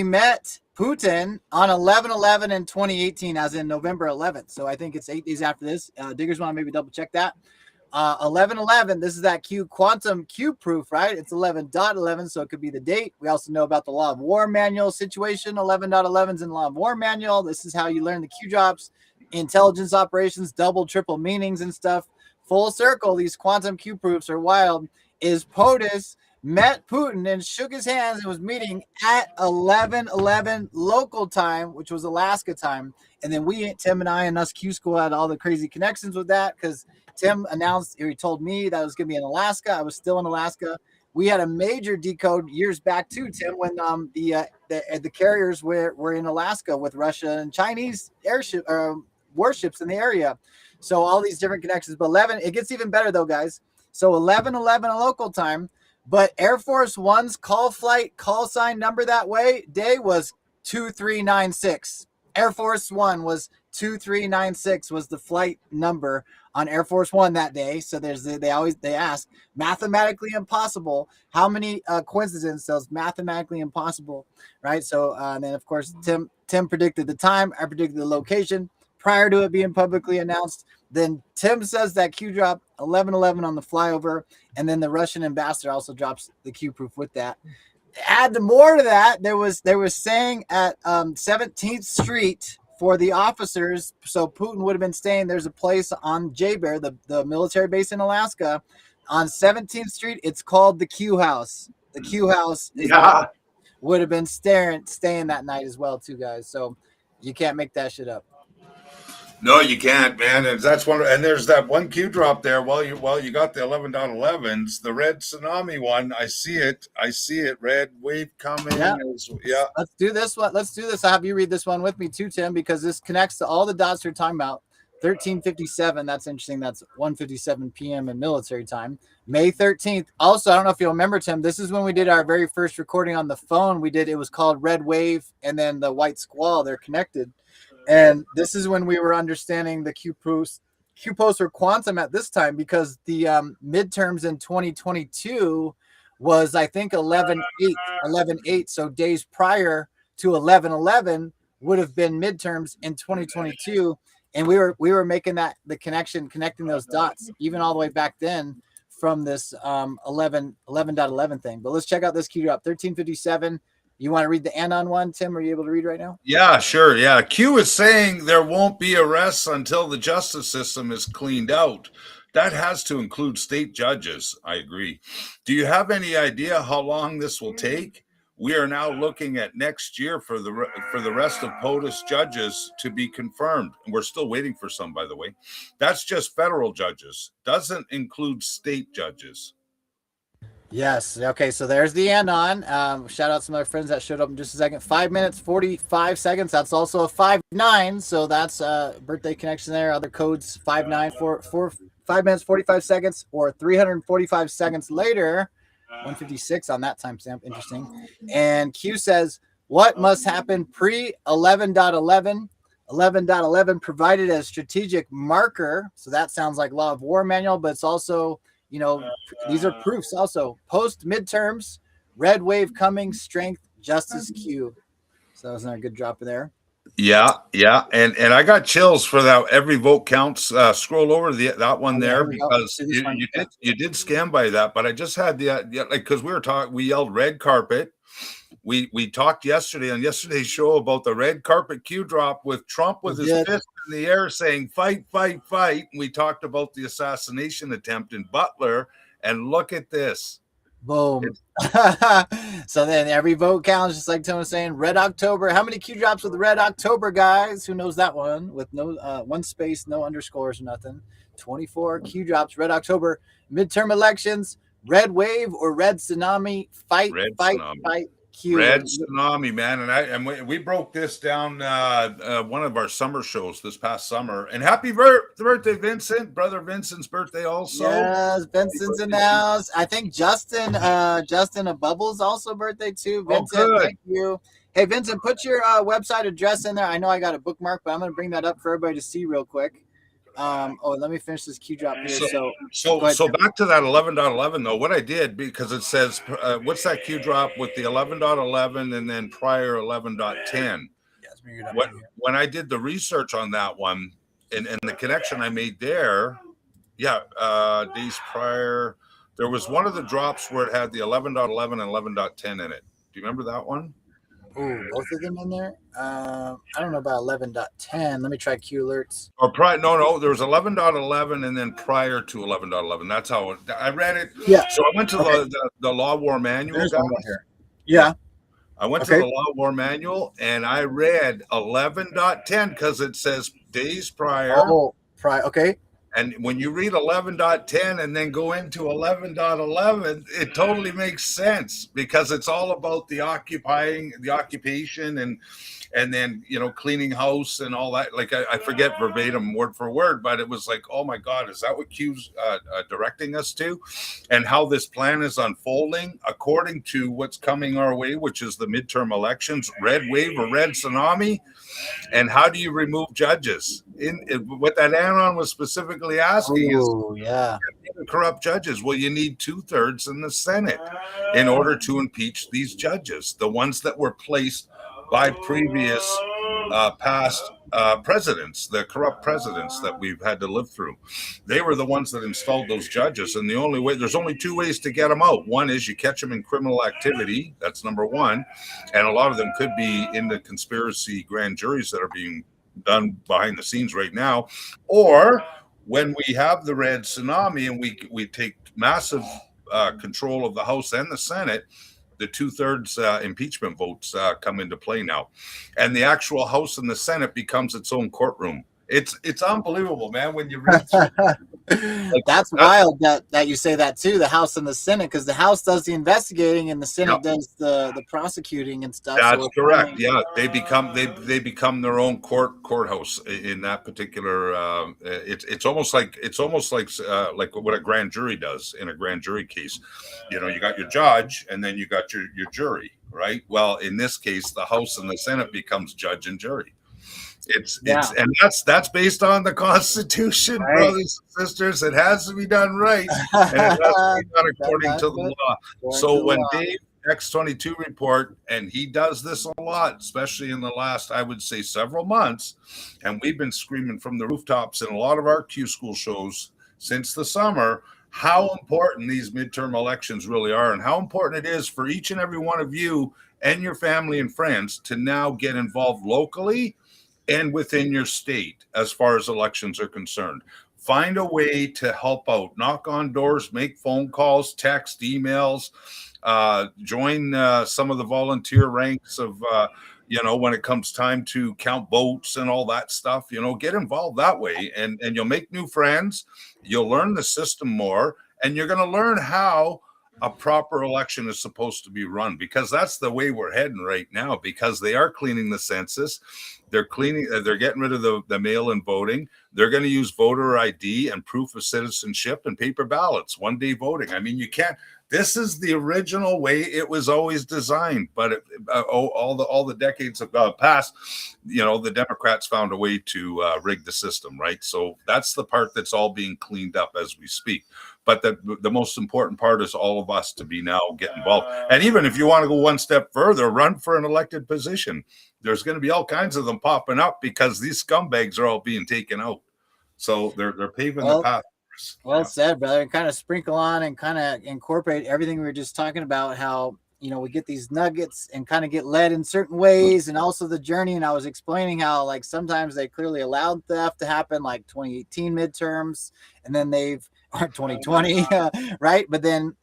met Putin on 11/11 in 2018, as in November 11th. So I think it's 8 days after this. Diggers want to maybe double check that. 11/11, this is that quantum Q proof, right? It's 11.11, so it could be the date. We also know about the law of war manual situation. 11.11's in law of war manual. This is how you learn the Q drops, intelligence operations, double, triple meanings and stuff. Full circle, these quantum Q proofs are wild. Is POTUS met Putin and shook his hands and was meeting at 11:11 local time, which was Alaska time. And then Tim and I and us Q School had all the crazy connections with that because Tim he told me that it was going to be in Alaska. I was still in Alaska. We had a major decode years back too, Tim, when the carriers were in Alaska with Russia and Chinese warships in the area. So all these different connections. But 11, it gets even better though, guys. So 11:11 local time. But Air Force One's call sign number that day was 2396. Air Force One was 2396 was the flight number on Air Force One that day. So they ask mathematically impossible. How many coincidences? Mathematically impossible, right? So and then of course Tim predicted the time. I predicted the location prior to it being publicly announced. Then Tim says that Q drop 11:11 on the flyover, and then the Russian ambassador also drops the Q proof with that. Add more to that, there was saying at 17th Street for the officers. So Putin would have been staying. There's a place on J-Bear, the military base in Alaska, on 17th Street. It's called the Q House. The Q House would have been staying that night as well, too, guys. So you can't make that shit up. No, you can't, man. And that's one. And there's that one Q drop there. You got the 11.11s, the red tsunami one. I see it. Red wave coming. Yeah. Let's do this one. I'll have you read this one with me too, Tim, because this connects to all the dots you're talking about. 13:57. That's interesting. That's 1:57 p.m. in military time. May 13th. Also, I don't know if you'll remember, Tim. This is when we did our very first recording on the phone. It was called Red Wave and then the White Squall. They're connected. And this is when we were understanding the Q posts were quantum at this time because the midterms in 2022 was, I think, 11/8. So days prior to 11/11 would have been midterms in 2022. And we were making the connecting those dots, even all the way back then from this 11.11 thing. But let's check out this Q drop, 13:57. You want to read the anon one, Tim? Are you able to read right now? Yeah, sure. Yeah. Q is saying there won't be arrests until the justice system is cleaned out. That has to include state judges. I agree. Do you have any idea how long this will take? We are now looking at next year for the rest of POTUS judges to be confirmed. And we're still waiting for some, by the way. That's just federal judges. Doesn't include state judges. Yes. Okay. So there's the anon. Shout out some other friends that showed up in just a second. 5 minutes, 45 seconds. That's also a 5-9. So that's birthday connection there. Other codes 5-9 for 5 minutes, 45 seconds, or 345 seconds later. 156 on that timestamp. Interesting. And Q says, what must happen pre 11.11? 11.11 provided as strategic marker. So that sounds like law of war manual, but it's also, these are proofs also. Post midterms, red wave coming, strength, justice Q. So that was another good drop there. Yeah. And I got chills for that. Every vote counts. Scroll over that one there because you did scan by that, but I just had because we yelled red carpet. we talked yesterday on yesterday's show about the red carpet Q drop with Trump with his fist in the air saying fight, fight, fight. We talked about the assassination attempt in Butler, and look at this. Boom. So then every vote counts, just like Tim was saying. Red October. How many Q drops with Red October, guys? Who knows that one? With no one space, no underscores, nothing. 24 Q drops. Red October. Midterm elections. Red wave or red tsunami? Fight, Red fight, tsunami. fight. Q. Red tsunami, man, and we broke this down one of our summer shows this past summer. And happy birthday, Vincent, brother Vincent's birthday also. Yes, Vincent's in the house. I think Justin of Bubbles also birthday too. Vincent, thank you. Hey Vincent, put your website address in there. I know I got a bookmark, but I'm gonna bring that up for everybody to see real quick. Let me finish this Q drop here. So back to that 11.11 though. What I did, because it says what's that Q drop with the 11.11 and then prior 11.10. When I did the research on that one and the connection I made there, days prior, there was one of the drops where it had the 11.11 and 11.10 in it. Do you remember that one? Oh, both of them in there. I don't know about 11.10. Let me try Q alerts. Or no, there was 11.11 and then prior to 11.11. That's how I read it. Yeah. So I went to the Law War Manual. There's one right here. Yeah. I went to the Law War Manual and I read 11.10 because it says days prior. Oh, prior. Okay. And when you read 11.10 and then go into 11.11, it totally makes sense because it's all about the occupation and then, cleaning house and all that. Like I forget verbatim word for word, but it was like, oh my God, is that what Q's directing us to? And how this plan is unfolding according to what's coming our way, which is the midterm elections, red wave or red tsunami. And how do you remove judges? What that Anon was specifically asking is corrupt judges. Well, you need 2/3 in the Senate in order to impeach these judges, the ones that were placed by previous past presidents, the corrupt presidents that we've had to live through. They were the ones that installed those judges. And there's only two ways to get them out. One is you catch them in criminal activity. That's number one. And a lot of them could be in the conspiracy grand juries that are being done behind the scenes right now. Or when we have the red tsunami and we take massive control of the House and the Senate, the 2/3 impeachment votes come into play now, and the actual House and the Senate becomes its own courtroom. It's unbelievable, man. When you read through, that's wild that you say that too. The House and the Senate, because the House does the investigating and the Senate does the prosecuting and stuff. That's correct. Yeah, they become their own courthouse in that particular. It's almost like what a grand jury does in a grand jury case. You got your judge and then you got your jury, right? Well, in this case, the House and the Senate becomes judge and jury. And that's based on the Constitution, right, brothers and sisters. It has to be done right, and it has to be done according to the law. So when Dave X22 report, and he does this a lot, especially in the last, I would say, several months, and we've been screaming from the rooftops in a lot of our Q School shows since the summer how important these midterm elections really are, and how important it is for each and every one of you and your family and friends to now get involved locally and within your state as far as elections are concerned. Find a way to help out. Knock on doors, make phone calls, text, emails, join some of the volunteer ranks of, when it comes time to count votes and all that stuff, get involved that way. And you'll make new friends. You'll learn the system more, and you're going to learn how a proper election is supposed to be run, because that's the way we're heading right now, because they are cleaning the census. They're getting rid of the mail-in voting. They're going to use voter ID and proof of citizenship and paper ballots, one-day voting. I mean, you can't. This is the original way it was always designed, but all the decades have passed. The Democrats found a way to rig the system, right? So that's the part that's all being cleaned up as we speak. But the most important part is all of us to be now get involved. And even if you want to go one step further, run for an elected position. There's going to be all kinds of them popping up because these scumbags are all being taken out. So they're paving the path. Well said, brother. And kind of sprinkle on and kind of incorporate everything we were just talking about, how we get these nuggets and kind of get led in certain ways, and also the journey. And I was explaining how like sometimes they clearly allowed theft to happen, like 2018 midterms, and then they've or 2020, right? But then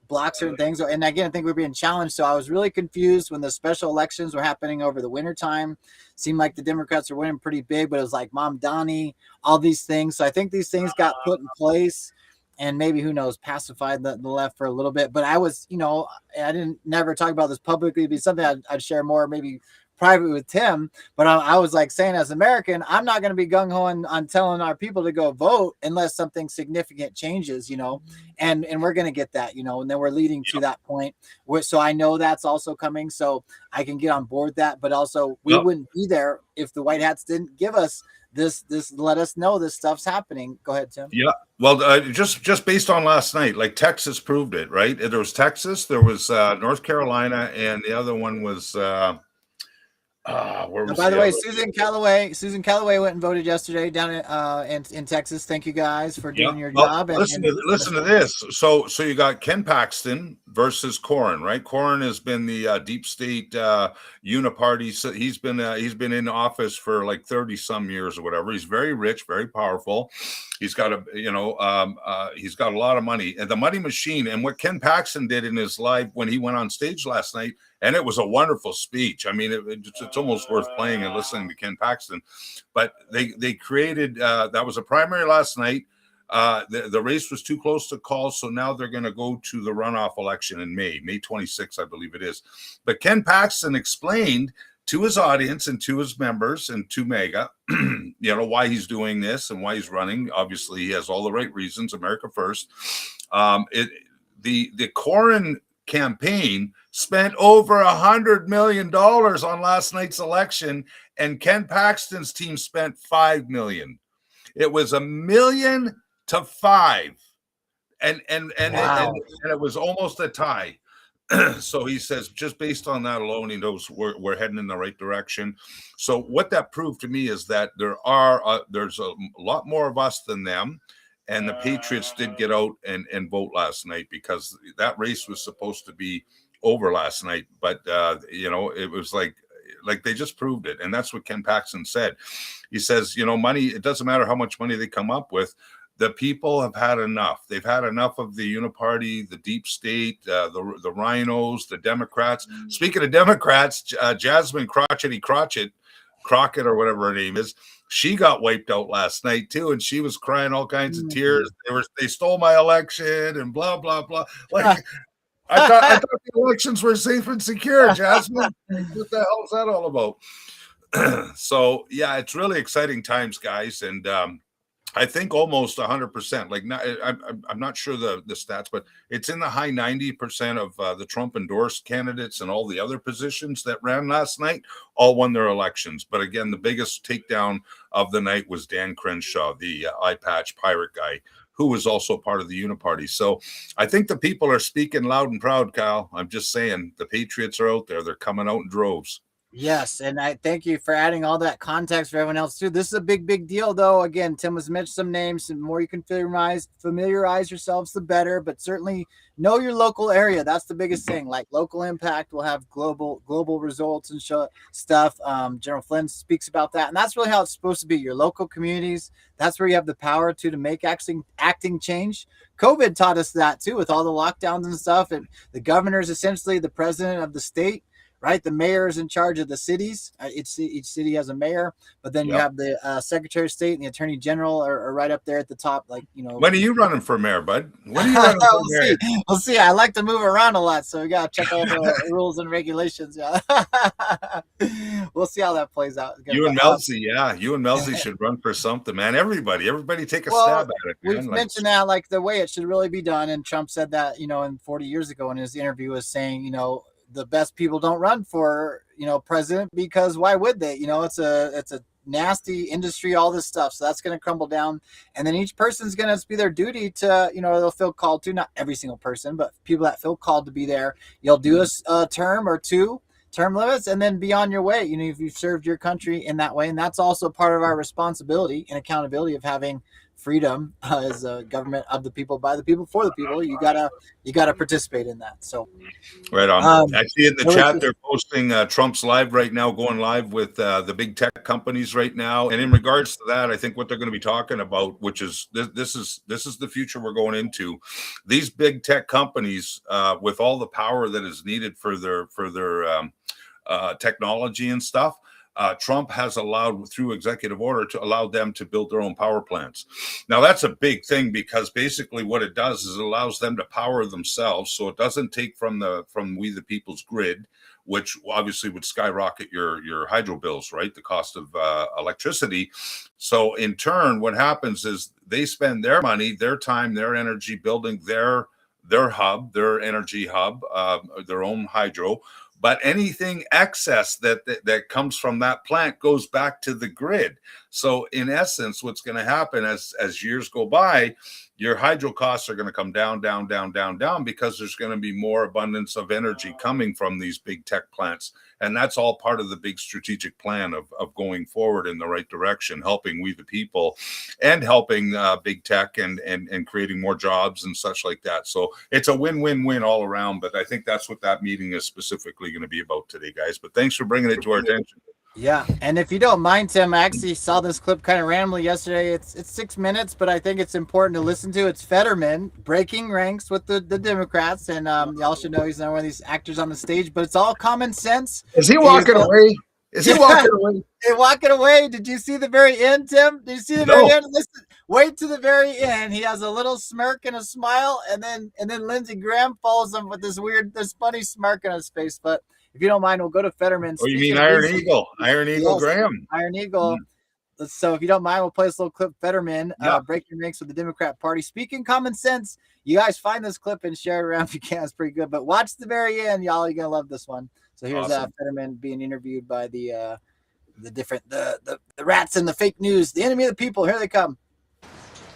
block certain things. And again, I think we're being challenged. So I was really confused when the special elections were happening over the winter time. Seemed like the Democrats were winning pretty big, but it was like Mom Donnie, all these things. So I think these things got put in place, and maybe, who knows, pacified the left for a little bit. But I was, I didn't never talk about this publicly. It'd be something I'd share more maybe private with Tim. But I was like saying, as an American, I'm not going to be gung-ho on telling our people to go vote unless something significant changes, and we're going to get that, and then we're leading to that point. So I know that's also coming, so I can get on board that. But also, we wouldn't be there if the White Hats didn't give us this let us know this stuff's happening. Go ahead, Tim. Yeah, well, just based on last night, like Texas proved it, right? There was Texas, there was North Carolina, and the other one was where was by the way, other? Susan Calloway went and voted yesterday down in Texas. Thank you guys for doing your job. Listen to this. So you got Ken Paxton versus Cornyn, right? Cornyn has been the deep state uniparty. So he's been in office for like 30 some years or whatever. He's very rich, very powerful. He's got he's got a lot of money, and the money machine. And what Ken Paxton did in his live when he went on stage last night, and it was a wonderful speech. I mean, it's almost worth playing and listening to Ken Paxton. But they created that was a primary last night. The race was too close to call, so now they're going to go to the runoff election in May 26th, I believe it is. But Ken Paxton explained to his audience and to his members and to MEGA, why he's doing this and why he's running. Obviously, he has all the right reasons. America first. The Cornyn campaign spent over $100 million on last night's election, and Ken Paxton's team spent $5 million. It was $1 million to $5 million, and it was almost a tie. So he says, just based on that alone, he knows we're heading in the right direction. So what that proved to me is that there's a lot more of us than them. And the Patriots did get out and vote last night, because that race was supposed to be over last night. But, it was like they just proved it. And that's what Ken Paxton said. He says, money, it doesn't matter how much money they come up with. The people have had enough. They've had enough of the uniparty, the deep state, the rhinos, the Democrats. Speaking of Democrats, Jasmine Crockett, or whatever her name is, she got wiped out last night too, and she was crying all kinds of tears. They stole my election and blah blah blah. Like I thought the elections were safe and secure, Jasmine. What the hell is that all about? So yeah, it's really exciting times, guys, and I think almost 100%. Like, I'm not sure the stats, but it's in the high 90% of the Trump endorsed candidates and all the other positions that ran last night all won their elections. But again, the biggest takedown of the night was Dan Crenshaw, the eye patch pirate guy, who was also part of the uniparty. So I think the people are speaking loud and proud, Kyle. I'm just saying, the Patriots are out there. They're coming out in droves. Yes, and I thank you for adding all that context for everyone else too. This is a big deal, though. Again, Tim has mentioned some names. The more you can familiarize yourselves, the better. But certainly know your local area. That's the biggest thing. Like, local impact will have global results and stuff. General Flynn speaks about that, and that's really how it's supposed to be. Your local communities. That's where you have the power to make acting change. COVID taught us that too, with all the lockdowns and stuff. And the governor is essentially the president of the state. Right, the mayor is in charge of the cities. Each city has a mayor, but then you have the Secretary of State and the Attorney General are right up there at the top. Like, when are you running for mayor, bud? When are you running for mayor? We'll see. I like to move around a lot, so we gotta check all the rules and regulations. Yeah, we'll see how that plays out. You and Melzie should run for something, man. Everybody take a stab at it. Man. We've mentioned that, like, the way it should really be done, and Trump said that, in 40 years ago in his interview, was saying, the best people don't run for, president, because why would they? It's a nasty industry, all this stuff. So that's going to crumble down. And then each person's going to be their duty to, they'll feel called to, not every single person, but people that feel called to be there. You'll do a term or two term limits and then be on your way. If you've served your country in that way. And that's also part of our responsibility and accountability of having freedom as a government of the people, by the people, for the people, you gotta participate in that. So right on. I see in the really chat cool. they're posting Trump's live right now, going live with the big tech companies right now. And in regards to that, I think what they're going to be talking about, which is this is the future we're going into. These big tech companies, with all the power that is needed for their technology and stuff. Trump has allowed, through executive order, to allow them to build their own power plants. Now, that's a big thing, because basically what it does is it allows them to power themselves, so it doesn't take from we the people's grid, which obviously would skyrocket your hydro bills, right? The cost of electricity. So in turn, what happens is they spend their money, their time, their energy building their hub, their energy hub, their own hydro. But anything excess that comes from that plant goes back to the grid. So in essence, what's going to happen as years go by, your hydro costs are going to come down, because there's going to be more abundance of energy coming from these big tech plants. And that's all part of the big strategic plan of going forward in the right direction, helping we the people, and helping big tech and creating more jobs and such like that. So it's a win-win-win all around. But I think that's what that meeting is specifically going to be about today, guys. But thanks for bringing it to our attention. Yeah, and if you don't mind, Tim, I actually saw this clip kind of randomly yesterday. It's 6 minutes, but I think it's important to listen to. It's Fetterman breaking ranks with the Democrats, and y'all should know he's not one of these actors on the stage, but it's all common sense. Is he walking away? Is he walking away? Hey, walking away. Did you see the very end, Tim? Did you see the very end? Listen, wait to the very end. He has a little smirk and a smile, and then Lindsey Graham follows him with this funny smirk on his face. But if you don't mind, we'll go to Fetterman. Oh, you mean Iron Eagle? Iron Eagle, yes, Graham. Iron Eagle. So if you don't mind, we'll play this little clip. Fetterman breaking ranks with the Democrat Party, speaking common sense. You guys find this clip and share it around if you can. It's pretty good. But watch the very end, y'all. You're gonna love this one. So here's awesome. Fetterman being interviewed by the rats and the fake news, the enemy of the people. Here they come.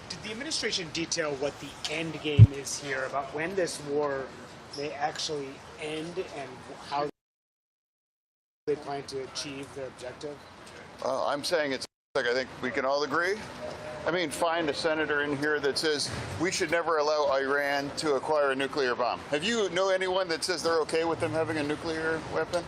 Did the administration detail what the end game is here, about when this war may actually end and how they plan to achieve their objective? I'm saying it's like, I think we can all agree. I mean, find a senator in here that says we should never allow Iran to acquire a nuclear bomb. Have you know anyone that says they're okay with them having a nuclear weapon?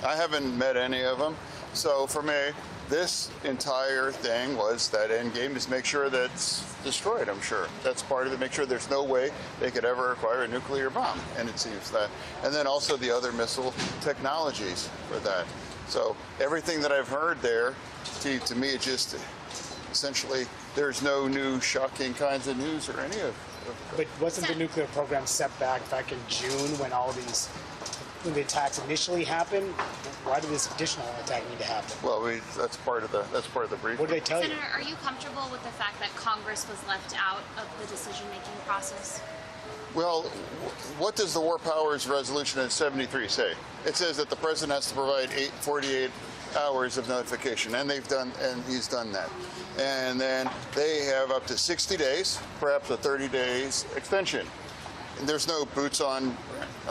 I haven't met any of them. So for me, this entire thing was that end game is make sure that's destroyed, I'm sure. That's part of it, make sure there's no way they could ever acquire a nuclear bomb. And it seems that. And then also the other missile technologies for that. So everything that I've heard there, to me, it just essentially, there's no new shocking kinds of news or any of But wasn't the nuclear program set back in June when when the attacks initially happened? Why did this additional attack need to happen? Well, that's part of the brief. What did they tell Senator, are you comfortable with the fact that Congress was left out of the decision-making process? Well, what does the War Powers Resolution in 73 say? It says that the president has to provide 48 hours of notification, and he's done that. And then they have up to 60 days, perhaps a 30 days extension. And there's no boots on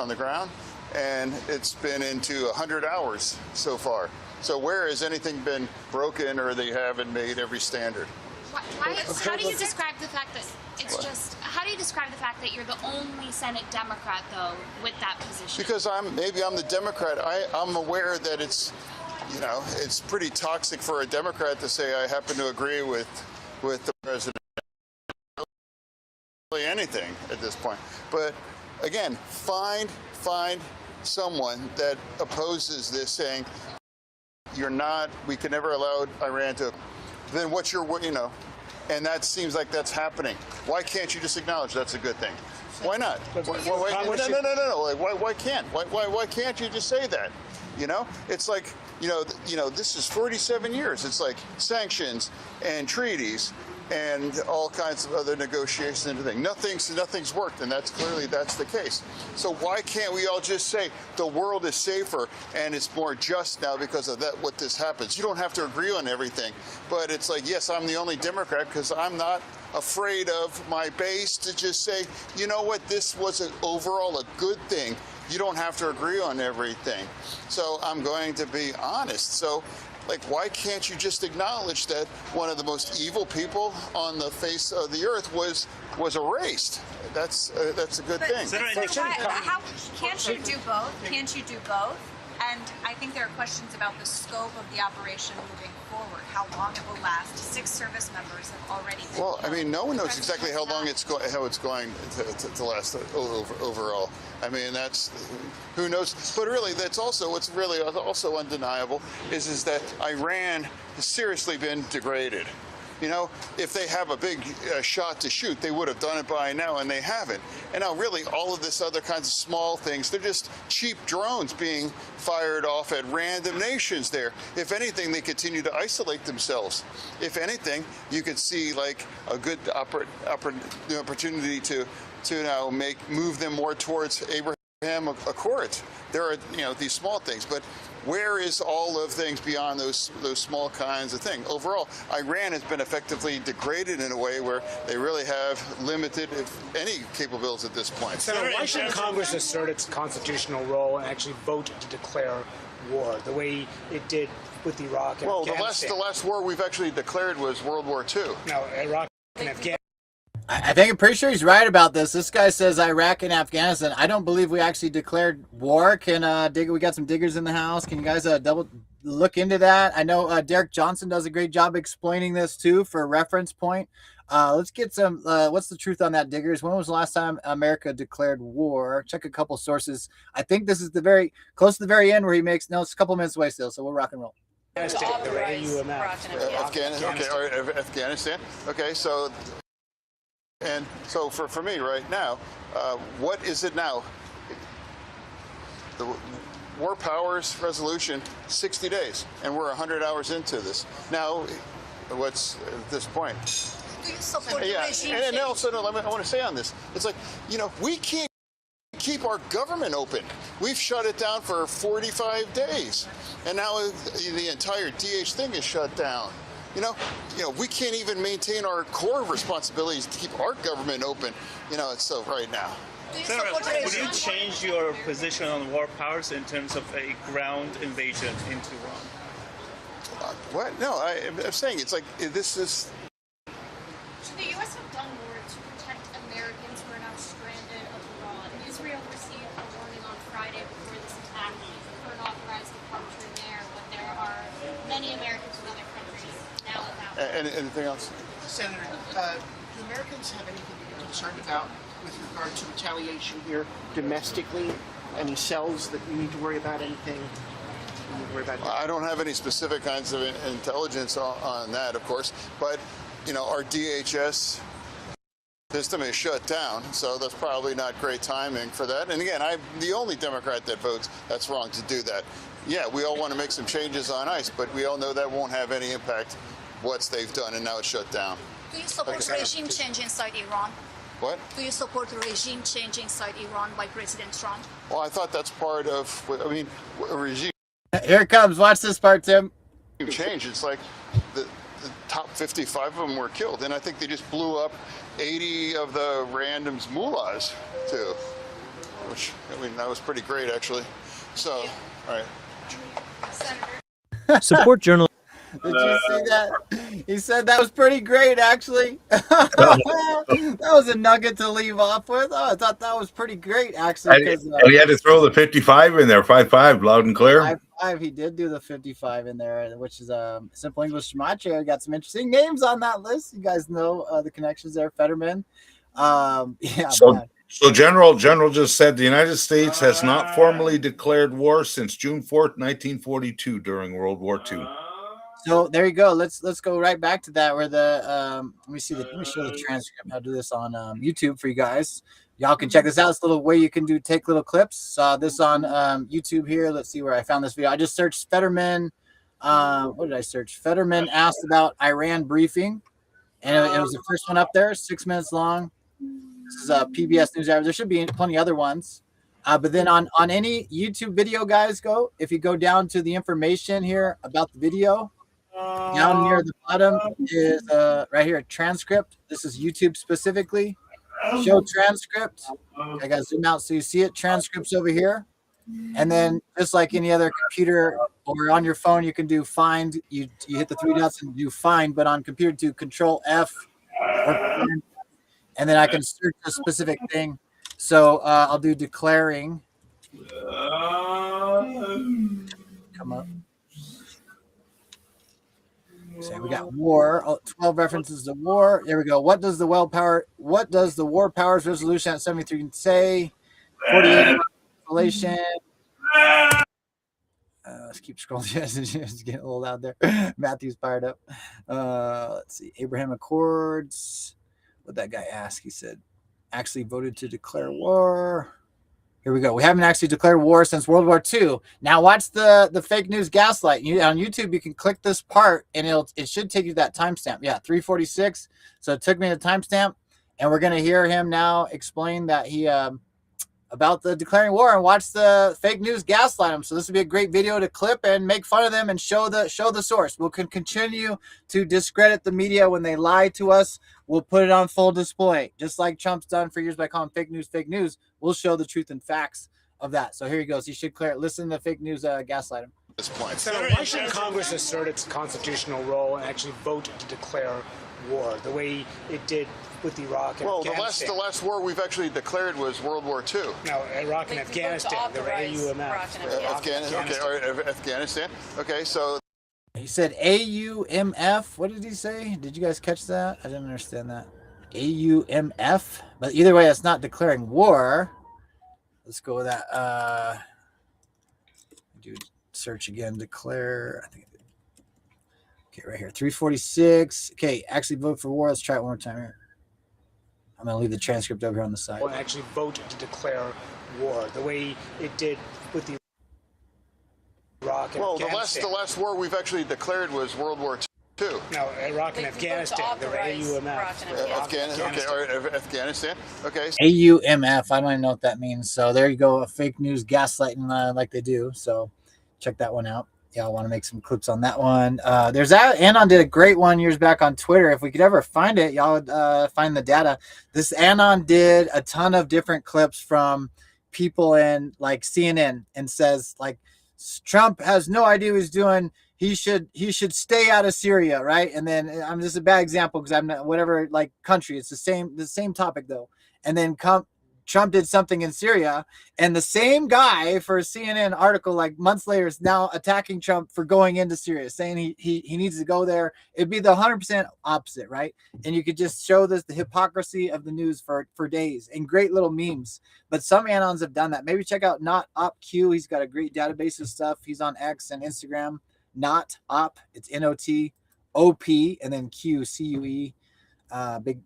the ground, and it's been into 100 hours so far. So where has anything been broken, or they haven't made every standard? How do you describe the fact that how do you describe the fact that you're the only Senate Democrat, though, with that position? Because I'm the Democrat. I'm aware that it's pretty toxic for a Democrat to say I happen to agree with the president. Really anything at this point. But again, find someone that opposes this, saying we can never allow Iran to. Then what's your, and that seems like that's happening. Why can't you just acknowledge that's a good thing? Why not? No. Like, why can't? Why can't you just say that? It's like, this is 47 years. It's like sanctions and treaties and all kinds of other negotiations and everything. Nothing's worked, and that's the case. So why can't we all just say the world is safer and it's more just now because of that, what this happens? You don't have to agree on everything, but it's like, yes, I'm the only Democrat because I'm not afraid of my base to just say, you know what, this was overall a good thing. You don't have to agree on everything. So I'm going to be honest. So Like, why can't you just acknowledge that one of the most evil people on the face of the earth was erased? That's a good thing. How can't you do both? Can't you do both? And I think there are questions about the scope of the operation moving forward, how long it will last. 6 service members have already been Well, killed. I mean, no one knows exactly how long it's going to last overall. I mean, that's who knows. But really, that's also what's really also undeniable is that Iran has seriously been degraded. You know, if they have a big shot to shoot, they would have done it by now, and they haven't. And now, really, all of this other kinds of small things, they're just cheap drones being fired off at random nations there. If anything, they continue to isolate themselves. If anything, you could see like a good opportunity to now move them more towards Abraham Accords. There are, you know, these small things, but where is all of things beyond those small kinds of things? Overall, Iran has been effectively degraded in a way where they really have limited, if any, capabilities at this point. Senator, why should Congress assert its constitutional role and actually vote to declare war the way it did with Iraq and Afghanistan? The last war we've actually declared was World War II. No, Iraq and Afghanistan. I think I'm pretty sure he's right about this. This guy says Iraq and Afghanistan. I don't believe we actually declared war. Can we got some diggers in the house. Can you guys double look into that? I know Derek Johnson does a great job explaining this too for a reference point. Let's get some. What's the truth on that, diggers? When was the last time America declared war? Check a couple sources. I think this is the very close to the very end where he makes. No, it's a couple minutes away still, so we'll rock and roll. Afghanistan. Okay, all right, Afghanistan. Okay, so. And so for me right now, what is it now? The War Powers Resolution, 60 days, and we're 100 hours into this. Now, what's at this point? Do you support the regime? And also, I want to say on this, it's like, you know, we can't keep our government open. We've shut it down for 45 days, and now the entire DH thing is shut down. You know, we can't even maintain our core responsibilities to keep our government open. You know, it's so right now. Senator, would you change your position on war powers in terms of a ground invasion into Iran? What? No, I'm saying it's like this is. So the U.S. have done more to protect Americans who are now stranded abroad. Israel received a warning on Friday before this attack for an authorized departure there, but there are many Americans in other countries now about. Anything else? Senator, do Americans have anything to be concerned about with regard to retaliation here domestically? Any cells that we need to worry about? Anything? I don't have any specific kinds of intelligence on that, of course, but you know, our DHS system is shut down, so that's probably not great timing for that. And again, I'm the only Democrat that votes that's wrong to do that. Yeah, we all want to make some changes on ICE, but we all know that won't have any impact what they've done, and now it's shut down. Do you support regime change inside Iran? What? Do you support the regime change inside Iran by President Trump? Well, I thought that's part of, I mean, a regime Here it comes. Watch this part, Tim. change. It's like the top 55 of them were killed, and I think they just blew up 80 of the randoms mullahs too, which, I mean, that was pretty great actually. So, all right. Support journalism. Did you see that? He said that was pretty great, actually. That was a nugget to leave off with. Oh, I thought that was pretty great, actually. And he had to throw the 55 in there, 5-5, loud and clear. 5-5. He did do the 55 in there, which is Simple English Macho. Got some interesting names on that list. You guys know the connections there, Fetterman. Yeah. So General just said the United States has not formally declared war since June 4th, 1942, during World War II. So there you go. Let's go right back to that. Where the let me show the transcript. I'll do this on YouTube for you guys. Y'all can check this out. It's a little way you can take little clips. Saw this on YouTube here. Let's see where I found this video. I just searched Fetterman. What did I search? Fetterman asked about Iran briefing, and it was the first one up there, 6 minutes long. This is PBS NewsHour. There should be plenty other ones. But then on any YouTube video, guys, if you go down to the information here about the video, down near the bottom is right here a transcript. This is YouTube specifically. Show transcript. I got to zoom out so you see it. Transcripts over here. And then just like any other computer or on your phone, you can do find. You hit the three dots and do find, but on computer do Control F or find, and then I can search a specific thing. So I'll do declaring. Come up. So we got war. 12 references to war. There we go. What does the War Powers Resolution at 73 say? 48 relation. Let's keep scrolling. It's getting a little loud there. Matthew's fired up. Let's see. Abraham Accords. What that guy asked? He said, actually voted to declare war. Here we go. We haven't actually declared war since World War II. Now watch the fake news gaslight. On YouTube, you can click this part, and it should take you to that timestamp. Yeah, 346. So it took me to the timestamp, and we're going to hear him now explain that he about the declaring war, and watch the fake news gaslight him. So this would be a great video to clip and make fun of them and show the source. We'll continue to discredit the media when they lie to us. We'll put it on full display, just like Trump's done for years by calling fake news fake news. We'll show the truth and facts of that. So here he goes. He should listen to the fake news gaslight him. This point. Senator, why should Congress assert its constitutional role and actually vote to declare war the way it did with Iraq and Afghanistan? The last war we've actually declared was World War II. No, Iraq and Afghanistan. There were AUMF. Afghanistan. Okay, so he said AUMF. What did he say? Did you guys catch that? I didn't understand that. AUMF. But either way, it's not declaring war. Let's go with that. Do search again. Declare. I think. Okay, right here. 346. Okay, actually vote for war. Let's try it one more time here. I'm going to leave the transcript over here on the side. And actually vote to declare war the way it did with the Iraq and Afghanistan. The last war we've actually declared was World War II. No, Iraq and Afghanistan. There were AUMF. Afghanistan. Okay. AUMF. I don't even know what that means. So there you go. A fake news gaslighting like they do. So check that one out. Yeah, I want to make some clips on that one. There's that. Anon did a great one years back on Twitter. If we could ever find it, y'all would find the data. This Anon did a ton of different clips from people in like CNN and says like Trump has no idea what he's doing. He should stay out of Syria, right? And then I'm just a bad example because I'm not whatever like country. It's the same topic though. And then Trump did something in Syria, and the same guy for a CNN article like months later is now attacking Trump for going into Syria, saying he needs to go there. It'd be the 100% opposite, right? And you could just show the hypocrisy of the news for days and great little memes. But some Anons have done that. Maybe check out Not Op Q. He's got a great database of stuff. He's on X and Instagram. Not Op. It's NOTOP and then QCUE. Big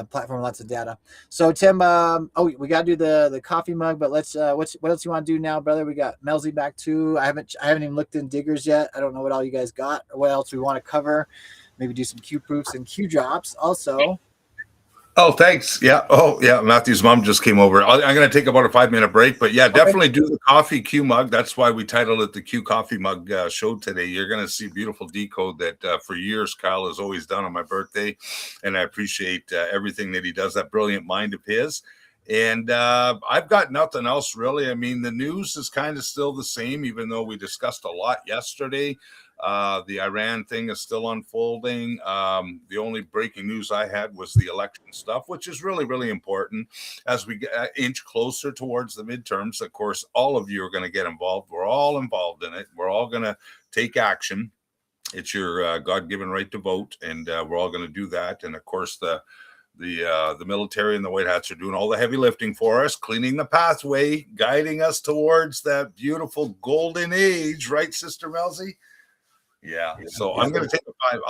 platform, lots of data. So Tim, we got to do the coffee mug, but let's what else you want to do now, brother? We got Melzie back too. I haven't even looked in diggers yet. I don't know what all you guys got or what else we want to cover. Maybe do some Q proofs and Q drops also. Oh, thanks. Yeah. Oh, yeah. Matthew's mom just came over. I'm going to take about a 5-minute break, but yeah, definitely do the coffee Q mug. That's why we titled it the Q Coffee Mug show today. You're going to see beautiful decode that for years Kyle has always done on my birthday, and I appreciate everything that he does. That brilliant mind of his. And I've got nothing else really. I mean, the news is kind of still the same, even though we discussed a lot yesterday. The Iran thing is still unfolding. The only breaking news I had was the election stuff, which is really, really important as we inch closer towards the midterms. Of course, all of you are going to get involved. We're all involved in it. We're all going to take action. It's your God-given right to vote, and we're all going to do that. And of course, the military and the White Hats are doing all the heavy lifting for us, cleaning the pathway, guiding us towards that beautiful golden age, right, Sister Melzie? Yeah. So I'm going to take a 5.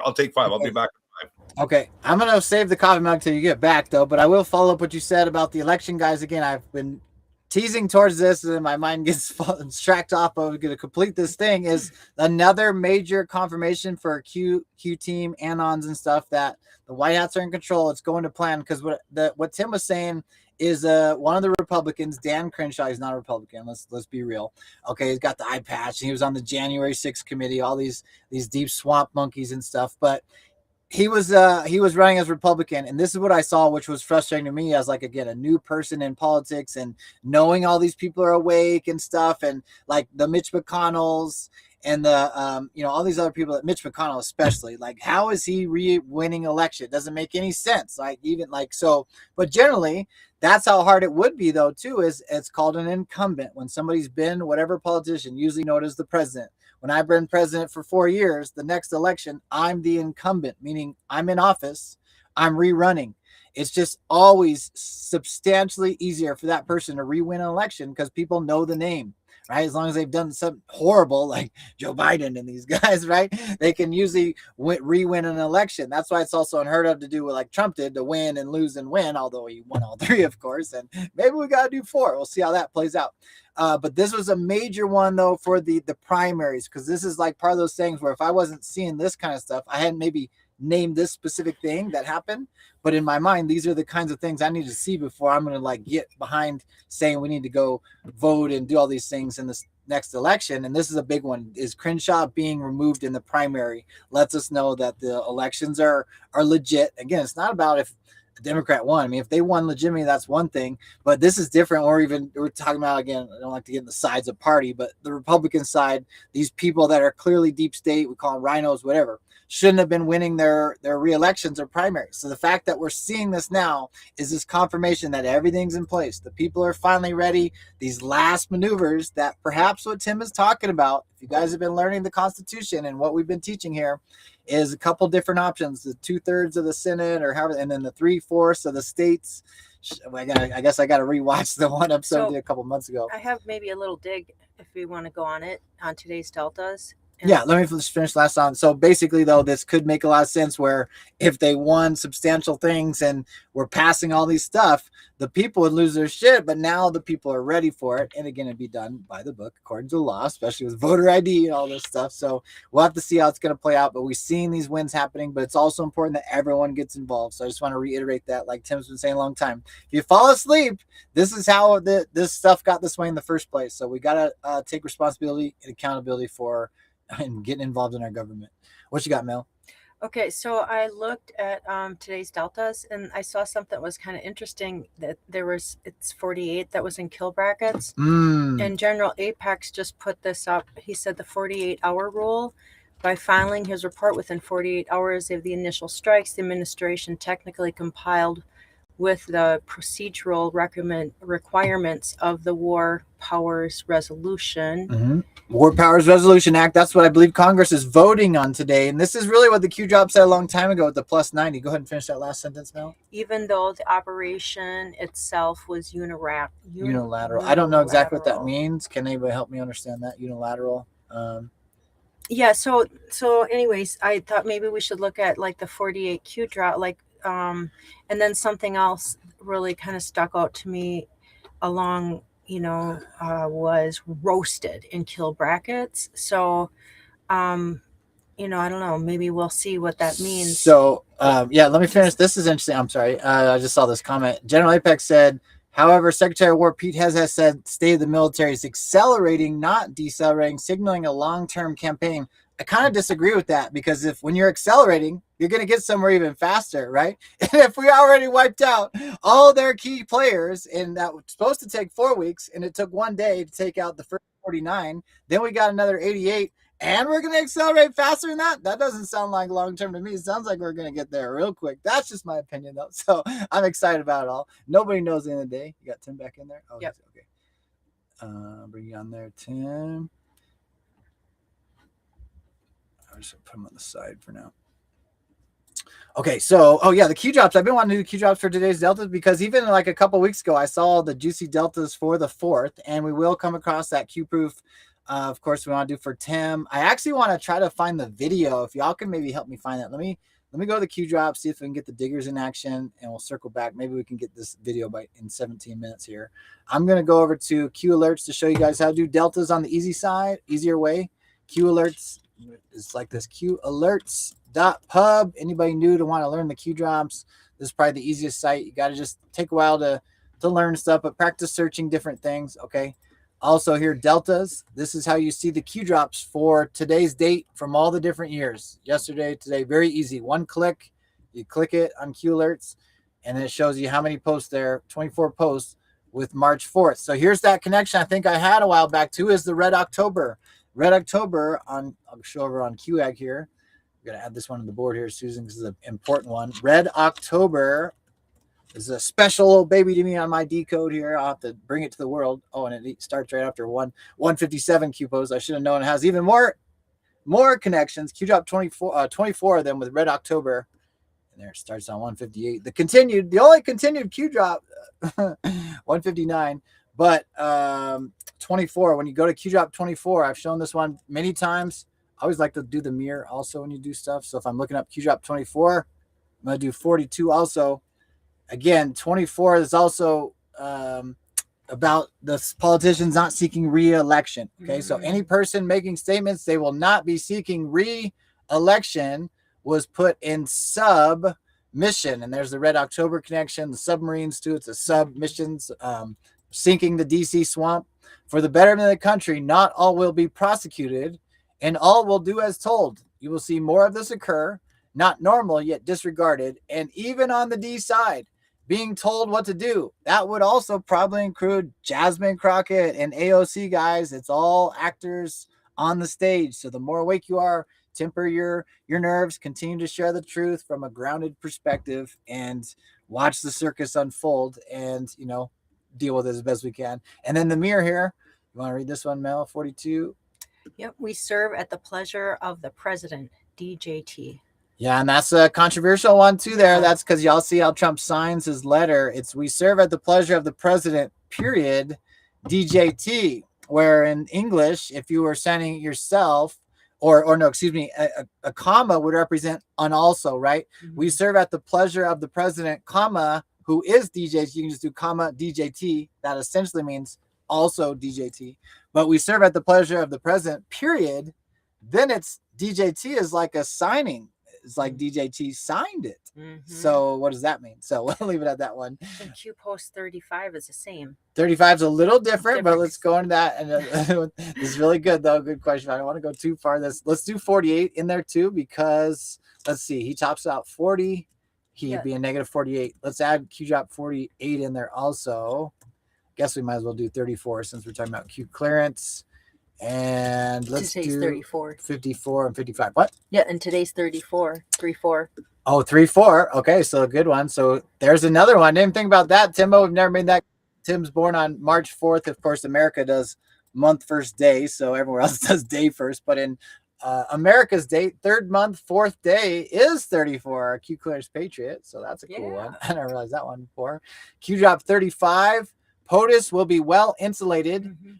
I'll take 5. I'll be back at 5. Okay. I'm going to save the coffee mug till you get back, though. But I will follow up what you said about the election guys. Again, I've been teasing towards this, and my mind gets distracted off of going to complete this thing. Is another major confirmation for Q team, Anons and stuff that the White Hats are in control. It's going to plan because what Tim was saying is one of the Republicans, Dan Crenshaw. He's not a Republican. Let's be real. Okay, he's got the eye patch, and he was on the January 6th committee. All these deep swamp monkeys and stuff. But he was running as Republican, and this is what I saw, which was frustrating to me as like again a new person in politics and knowing all these people are awake and stuff, and like the Mitch McConnells and the all these other people, Mitch McConnell especially, like how is he winning election? It doesn't make any sense. Like even like so, but generally that's how hard it would be though too. Is it's called an incumbent when somebody's been whatever politician, usually known as the president. When I've been president for 4 years, the next election, I'm the incumbent, meaning I'm in office, I'm rerunning. It's just always substantially easier for that person to re-win an election because people know the name, right? As long as they've done something horrible like Joe Biden and these guys, right? They can usually re-win an election. That's why it's also unheard of to do what like Trump did, to win and lose and win, although he won all three, of course. And maybe we got to do 4. We'll see how that plays out. But this was a major one, though, for the primaries, because this is like part of those things where if I wasn't seeing this kind of stuff, I hadn't maybe named this specific thing that happened. But in my mind, these are the kinds of things I need to see before I'm going to like get behind saying we need to go vote and do all these things in this next election. And this is a big one. Is Crenshaw being removed in the primary lets us know that the elections are legit. Again, it's not about if a Democrat won. I mean, if they won legitimately, that's one thing. But this is different. Or even we're talking about, again, I don't like to get in the sides of party, but the Republican side, these people that are clearly deep state, we call them rhinos, whatever, shouldn't have been winning their re-elections or primaries. So the fact that we're seeing this now is this confirmation that everything's in place. The people are finally ready. These last maneuvers that perhaps what Tim is talking about, if you guys have been learning the Constitution and what we've been teaching here, is a couple different options: the 2/3 of the Senate, or however, and then the 3/4 of the states. I guess I got to rewatch the one episode I did a couple months ago. I have maybe a little dig if we want to go on it on today's deltas. Yeah, let me just finish last on. So basically, though, this could make a lot of sense where if they won substantial things and were passing all these stuff, the people would lose their shit. But now the people are ready for it. And again, it'd be done by the book, according to the law, especially with voter ID and all this stuff. So we'll have to see how it's going to play out. But we've seen these wins happening. But it's also important that everyone gets involved. So I just want to reiterate that, like Tim's been saying a long time. If you fall asleep, this is how this stuff got this way in the first place. So we got to take responsibility and accountability for and getting involved in our government. What you got, Mel? Okay, so I looked at today's deltas, and I saw something that was kind of interesting. That it's 48 that was in kill brackets, and General Apex just put this up. He said the 48-hour rule. By filing his report within 48 hours of the initial strikes, the administration technically compiled with the procedural requirements of the War Powers Resolution. War Powers Resolution Act. That's what I believe Congress is voting on today. And this is really what the Q drop said a long time ago with the +90. Go ahead and finish that last sentence, Mel. Even though the operation itself was unilateral. I don't know exactly what that means. Can anybody help me understand that? Unilateral. Yeah. So anyways, I thought maybe we should look at like the 48 Q drop, and then something else really kind of stuck out to me along, was roasted in kill brackets. So, I don't know, maybe we'll see what that means. So, let me finish. This is interesting. I'm sorry. I just saw this comment. General Apex said, however, Secretary of War Pete has said state of the military is accelerating, not decelerating, signaling a long-term campaign. I kind of disagree with that, because when you're accelerating, you're going to get somewhere even faster, right? And if we already wiped out all their key players, and that was supposed to take 4 weeks, and it took 1 day to take out the first 49, then we got another 88, and we're going to accelerate faster than that? That doesn't sound like long-term to me. It sounds like we're going to get there real quick. That's just my opinion, though. So I'm excited about it all. Nobody knows the end of the day. You got Tim back in there? Oh, yep. Okay. Bring you on there, Tim. I'll just put them on the side for now. Okay, so the Q drops. I've been wanting to do Q drops for today's deltas because even like a couple weeks ago, I saw the juicy deltas for the 4th, and we will come across that Q proof. Of course, we want to do for Tim. I actually want to try to find the video. If y'all can maybe help me find that. Let me go to the Q drop, see if we can get the diggers in action, and we'll circle back. Maybe we can get this video in 17 minutes here. I'm gonna go over to Q alerts to show you guys how to do deltas on the easier way. Q alerts. It's like this QAlerts.pub. Anybody new to want to learn the Q drops, this is probably the easiest site. You got to just take a while to learn stuff, but practice searching different things. Okay. Also here, deltas. This is how you see the Q drops for today's date from all the different years. Yesterday, today, very easy. One click, you click it on Q alerts, and then it shows you how many posts there, 24 posts with March 4th. So here's that connection I think I had a while back too, is the Red October. Red October on, I'll show over on QAG here. I'm going to add this one on the board here, Susan, because it's an important one. Red October is a special little baby to me on my decode here. I'll have to bring it to the world. Oh, and it starts right after 157 Q posts. I should have known it has even more connections. Q drop 24 of them with Red October. And there it starts on 158. The only continued Q drop, 159. But 24, when you go to Q drop 24, I've shown this one many times. I always like to do the mirror also when you do stuff. So if I'm looking up Q drop 24, I'm going to do 42 also. Again, 24 is also about the politicians not seeking re-election. Okay, so any person making statements they will not be seeking re-election was put in submission. And there's the Red October connection, the submarines too. It's a submissions, sinking the DC swamp. For the betterment of the country, not all will be prosecuted, and all will do as told. You will see more of this occur, not normal yet disregarded, and even on the D side, being told what to do. That would also probably include Jasmine Crockett and AOC guys. It's all actors on the stage. So the more awake you are, temper your nerves, continue to share the truth from a grounded perspective, and watch the circus unfold, and deal with it as best we can. And then the mirror here. You want to read this one, Mel? 42. Yep. We serve at the pleasure of the president, DJT. Yeah, and that's a controversial one too there. That's because y'all see how Trump signs his letter. It's we serve at the pleasure of the president, period, DJT, where in English, if you were sending yourself, or no, excuse me, a comma would represent an also, right? Mm-hmm. We serve at the pleasure of the president, comma, who is DJT. You can just do comma DJT. That essentially means also DJT. But we serve at the pleasure of the president, period. Then it's DJT is like a signing. It's like DJT signed it. Mm-hmm. So what does that mean? So we'll leave it at that one. And Q post 35 is the same. 35 is a little different, but let's go into that. And this is really good, though. Good question. I don't want to go too far. Let's do 48 in there, too, because let's see. He tops out 40. He'd be a negative 48. Let's add Q drop 48 in there also. Guess we might as well do 34 since we're talking about Q clearance. And let's do 34. 54 and 55. What? Yeah, and today's 34. 34. Oh, 34. Okay, so a good one. So there's another one. Didn't think about that, Timbo. We've never made that. Tim's born on March 4th. Of course, America does month first day, so everywhere else does day first. But in America's date, third month, fourth day is 34. Our Q clearance patriot. So that's a cool one. I didn't realize that one before. Q drop 35. POTUS will be well insulated. Mm-hmm.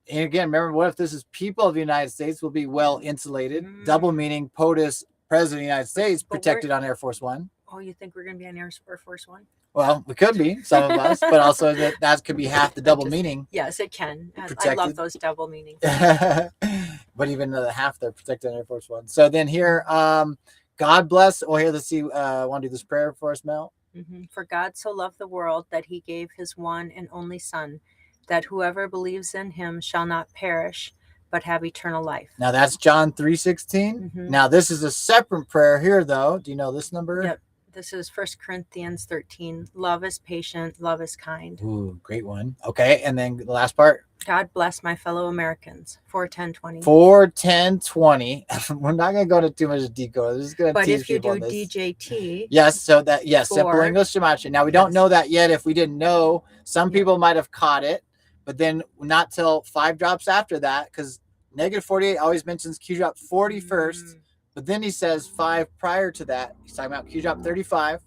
And again, remember, what if this is people of the United States will be well insulated? Double meaning POTUS, President of the United States, protected on Air Force One. Oh, you think we're going to be on Air Force One? Well, we could be, some of us, but also that could be half the double meaning. Yes, it can. I love those double meanings. But even the half, they're protected on Air Force One. So then here, God bless. Oh, here, let's see. Want to do this prayer for us, Mel? Mm-hmm. For God so loved the world that he gave his one and only Son, that whoever believes in him shall not perish, but have eternal life. Now that's John 3:16. Mm-hmm. Now this is a separate prayer here, though. Do you know this number? Yep. This is 1 Corinthians 13. Love is patient. Love is kind. Ooh, great one. Okay, and then the last part. God bless my fellow Americans. 4:10:20. 4:10:20. We're not going to go to too much decode. This is going to But teach if you people do this. DJT. Yes, so that, simple English gematria. Now we don't know that yet. If we didn't know, some people might have caught it. But then not till 5 drops after that, because negative 48 always mentions Q drop 40 first, but then he says 5 prior to that. He's talking about Q drop 35.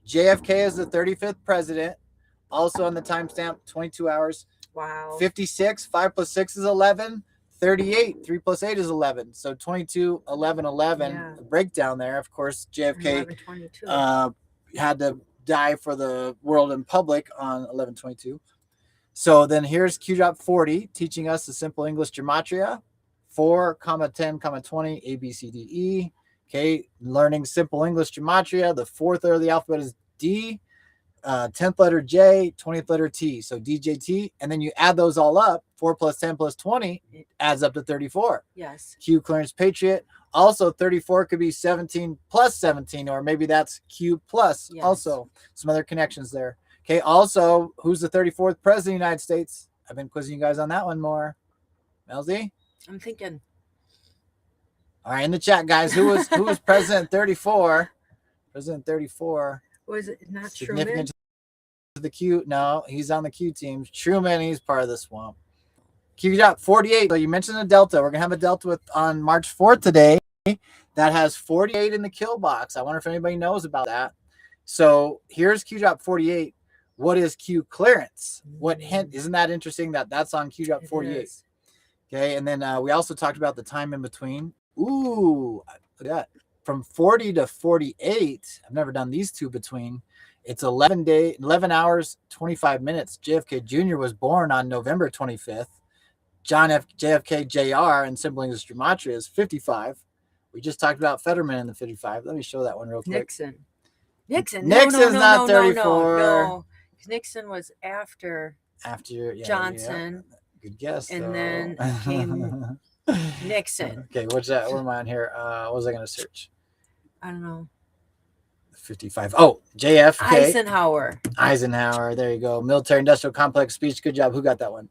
JFK is the 35th president, also on the timestamp, 22 hours. Wow. 56, 5 plus 6 is 11. 38, 3 plus 8 is 11. So 22, 11, 11. Yeah. The breakdown there. Of course, JFK had to die for the world in public on 11/22. So then here's Q drop 40, teaching us the simple English gematria, 4, 10, 20, A, B, C, D, E. Okay, learning simple English gematria. The fourth letter of the alphabet is D. 10th letter J, 20th letter T. So DJT. And then you add those all up. 4 plus 10 plus 20 adds up to 34. Yes. Q clearance Patriot. Also, 34 could be 17 plus 17, or maybe that's Q plus. Yes. Also, some other connections there. Okay. Also, who's the 34th president of the United States? I've been quizzing you guys on that one more. Melzie? I'm thinking. All right, in the chat, guys, who was president 34? President 34. Was it not Significant Truman? to the Q? No, he's on the Q team. Truman, he's part of the swamp. Q drop 48. So you mentioned a Delta. We're gonna have a Delta on March 4th today that has 48 in the kill box. I wonder if anybody knows about that. So here's Q drop 48. What is Q clearance? What hint? Isn't that interesting that that's on Q drop 48? Okay, and then we also talked about the time in between. Ooh, look at that. From 40 to 48, I've never done these two between. It's 11 hours, 25 minutes. JFK Jr. was born on November 25th. JFK Jr. in simple English gematria is 55. We just talked about Fetterman in the 55. Let me show that one real quick. Nixon's not 34. No. Nixon was after Johnson. Yeah. Good guess. And though. then came Nixon. Okay, what's that? Where am I on here? What was I going to search? I don't know. 55. Oh, JFK. Eisenhower. There you go. Military industrial complex speech. Good job. Who got that one?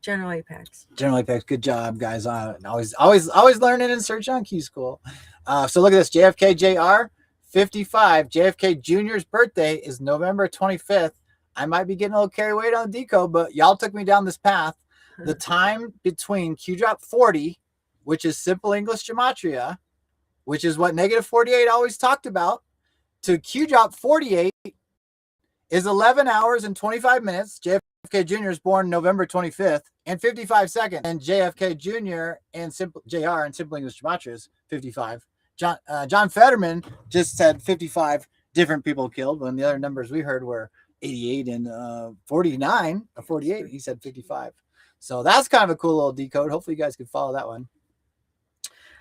General Apex. Good job, guys. Always learning and search on Q School. So look at this. JFK Jr. 55. JFK Jr.'s birthday is November 25th. I might be getting a little carried away on decode, but y'all took me down this path. The time between Q drop 40, which is simple English gematria, which is what negative 48 always talked about, to Q drop 48 is 11 hours and 25 minutes. JFK Jr. is born November 25th and 55 seconds. And JFK Jr. and simple JR and simple English gematria is 55. John Fetterman just said 55 different people killed when the other numbers we heard were 88 and 49 or 48. He said 55. So that's kind of a cool little decode. Hopefully you guys can follow that one.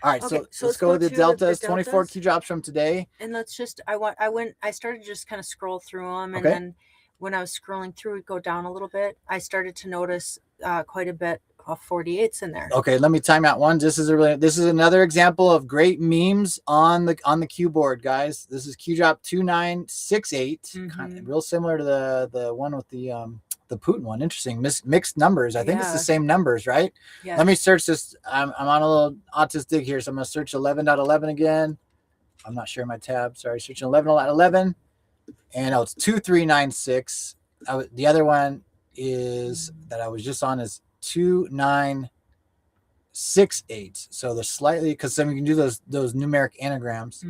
All right, Okay, so let's go with the deltas. 24 deltas. key drops from today. And let's just I started to just kind of scroll through them, and Okay. then when I was scrolling through it go down a little bit, I started to notice quite a bit of 48s in there. Okay, let me time out one. This is another example of great memes on the Q board, guys. This is Q drop 2968, kind of real similar to the one with the Putin one. Interesting, mixed numbers. I think it's the same numbers, right? Yeah. Let me search this. I'm on a little autistic here, so I'm gonna search 11.11 again. I'm not sharing my tab. Sorry, searching 11.11, and it's 2396. The other one is that I was just on is 2968. So they're slightly, because then we can do those numeric anagrams.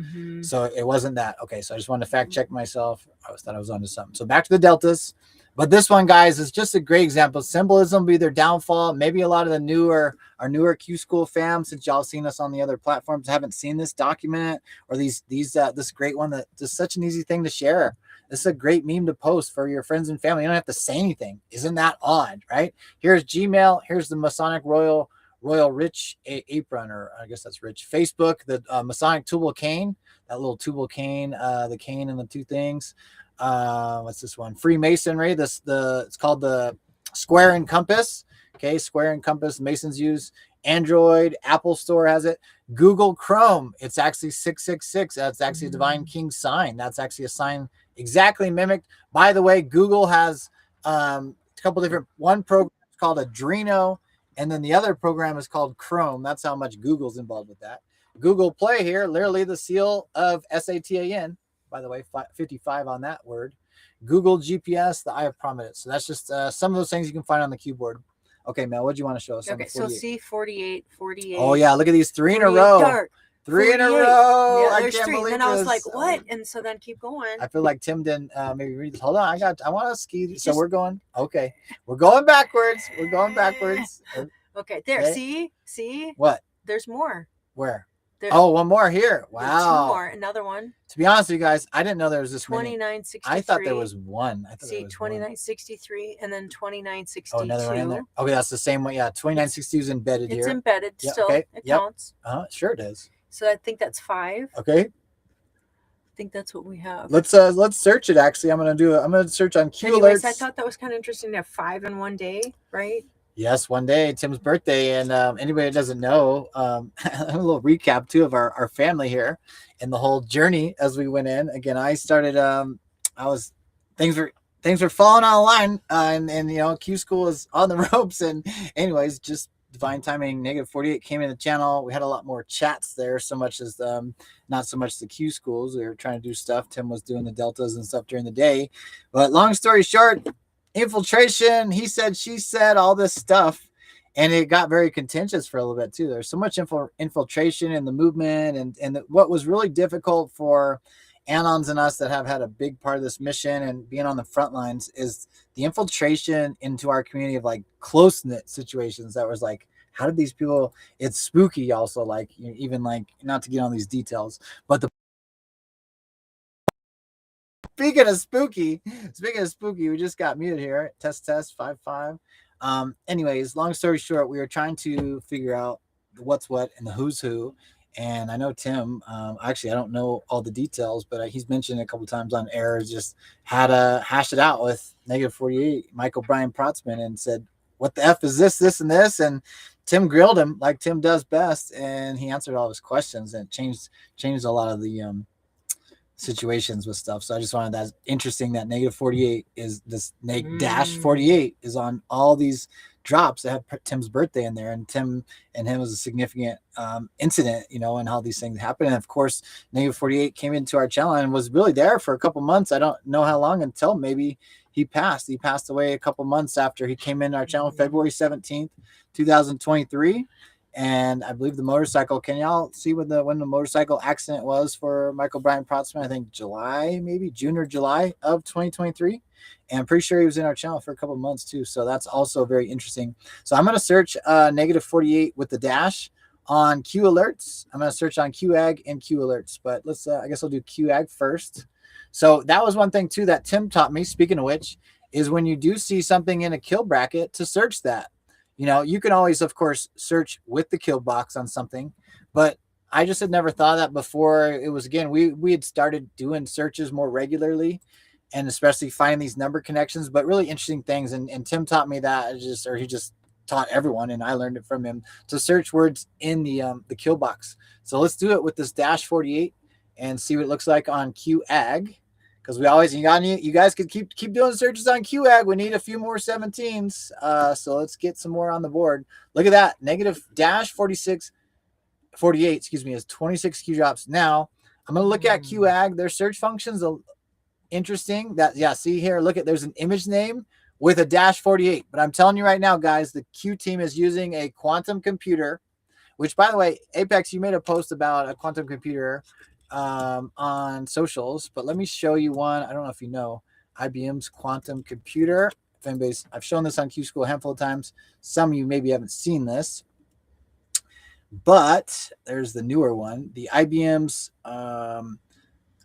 So it wasn't that. Okay, so I just wanted to fact check myself. I thought I was onto something. So back to the deltas. But this one, guys, is just a great example. Symbolism will be their downfall. Maybe a lot of the newer Q School fam, since y'all seen us on the other platforms, haven't seen this document or this great one that is such an easy thing to share. This is a great meme to post for your friends and family. You don't have to say anything. Isn't that odd, right? Here's Gmail. Here's the Masonic Royal Rich apron, or I guess that's Rich. Facebook, the Masonic tubal cane, that little tubal cane, the cane and the two things. What's this one? Freemasonry. It's called the Square and Compass. Okay, Square and Compass Masons use. Android, Apple Store has it. Google Chrome, it's actually 666. That's actually a Divine King sign. That's actually a sign exactly mimicked. By the way, Google has a couple different. One program is called Adreno, and then the other program is called Chrome. That's how much Google's involved with that. Google Play here, literally the seal of SATAN. By the way, 55 on that word. Google GPS, the Eye of Prominence. So that's just some of those things you can find on the keyboard. Okay, Mel, what do you want to show us? Okay, so see 48. Oh, yeah, look at these 3 in a row. Dark, 3 in a row. Yeah, I there's can't 3. believe And then I was this. like, what? And so then keep going. I feel like Tim didn't maybe read this. Hold on, I want to ski. So we're going. Okay, we're going backwards. Okay, there. Okay. See? What? There's more. Where? There, one more here. Wow. There's 2 more. Another one. To be honest with you guys, I didn't know there was this many. 2963. I thought there was one. See, 2963 and then 2962. Oh, another one in there. Okay, that's the same one. Yeah, 2962 is embedded here. It's embedded still. Okay. It counts. Sure it is. So I think that's 5. Okay. think that's what we have. Let's search it. Actually, I'm gonna search on Q Anyways, alerts. I thought that was kind of interesting to have 5 in one day, right? Yes, one day, Tim's birthday. And anybody that doesn't know, a little recap too of our family here and the whole journey as we went in. Again, I started, things were falling online, and you know, Q School is on the ropes. And anyways, just divine timing, -48 came in the channel. We had a lot more chats there, so much as not so much the Q schools. We were trying to do stuff. Tim was doing the deltas and stuff during the day. But long story short, infiltration, he said, she said, all this stuff, and it got very contentious for a little bit too. There's so much infiltration in the movement, and what was really difficult for Anons and us that have had a big part of this mission and being on the front lines is the infiltration into our community of like close-knit situations that was like, how did these people, it's spooky also, like, you know, even like, not to get on these details, but Speaking of spooky, we just got muted here. Test 5-5. Anyways, long story short, we were trying to figure out what's what and the who's who. And I know Tim, actually, I don't know all the details, but he's mentioned a couple times on air, just had to hash it out with -48, Michael Brian Protzman, and said, what the F is this, and this? And Tim grilled him like Tim does best. And he answered all his questions, and changed a lot of the situations with stuff. So I just wanted that interesting that -48 is this -48 is on all these drops that have Tim's birthday in there, and Tim and him was a significant incident, you know, and how these things happen. And of course, -48 came into our channel and was really there for a couple months. I don't know how long, until maybe he passed. He passed away a couple months after he came in our channel, February 17th, 2023. And I believe the motorcycle, can y'all see when the motorcycle accident was for Michael Brian Protzman? I think June or July of 2023. And I'm pretty sure he was in our channel for a couple of months too. So that's also very interesting. So I'm going to search -48 with the dash on Q alerts. I'm going to search on QAG and Q alerts, but let's, I guess I'll do QAG first. So that was one thing too that Tim taught me, speaking of which, is when you do see something in a kill bracket, to search that. You know, you can always, of course, search with the kill box on something, but I just had never thought of that before. It was, again, we had started doing searches more regularly, and especially finding these number connections, but really interesting things. And Tim taught me that, he just taught everyone, and I learned it from him, to search words in the kill box. So let's do it with this -48 and see what it looks like on QAG. Because we always, you guys could keep doing searches on QAG. We need a few more 17s. So let's get some more on the board. Look at that. -48, is 26 Q drops. Now, I'm going to look at QAG. Their search functions are interesting. See here, look at, there's an image name with a -48. But I'm telling you right now, guys, the Q team is using a quantum computer, which, by the way, Apex, you made a post about a quantum computer on socials, but let me show you one. I don't know if you know IBM's quantum computer. If anybody's, I've shown this on Q School a handful of times. Some of you maybe haven't seen this, but there's the newer one, the IBM's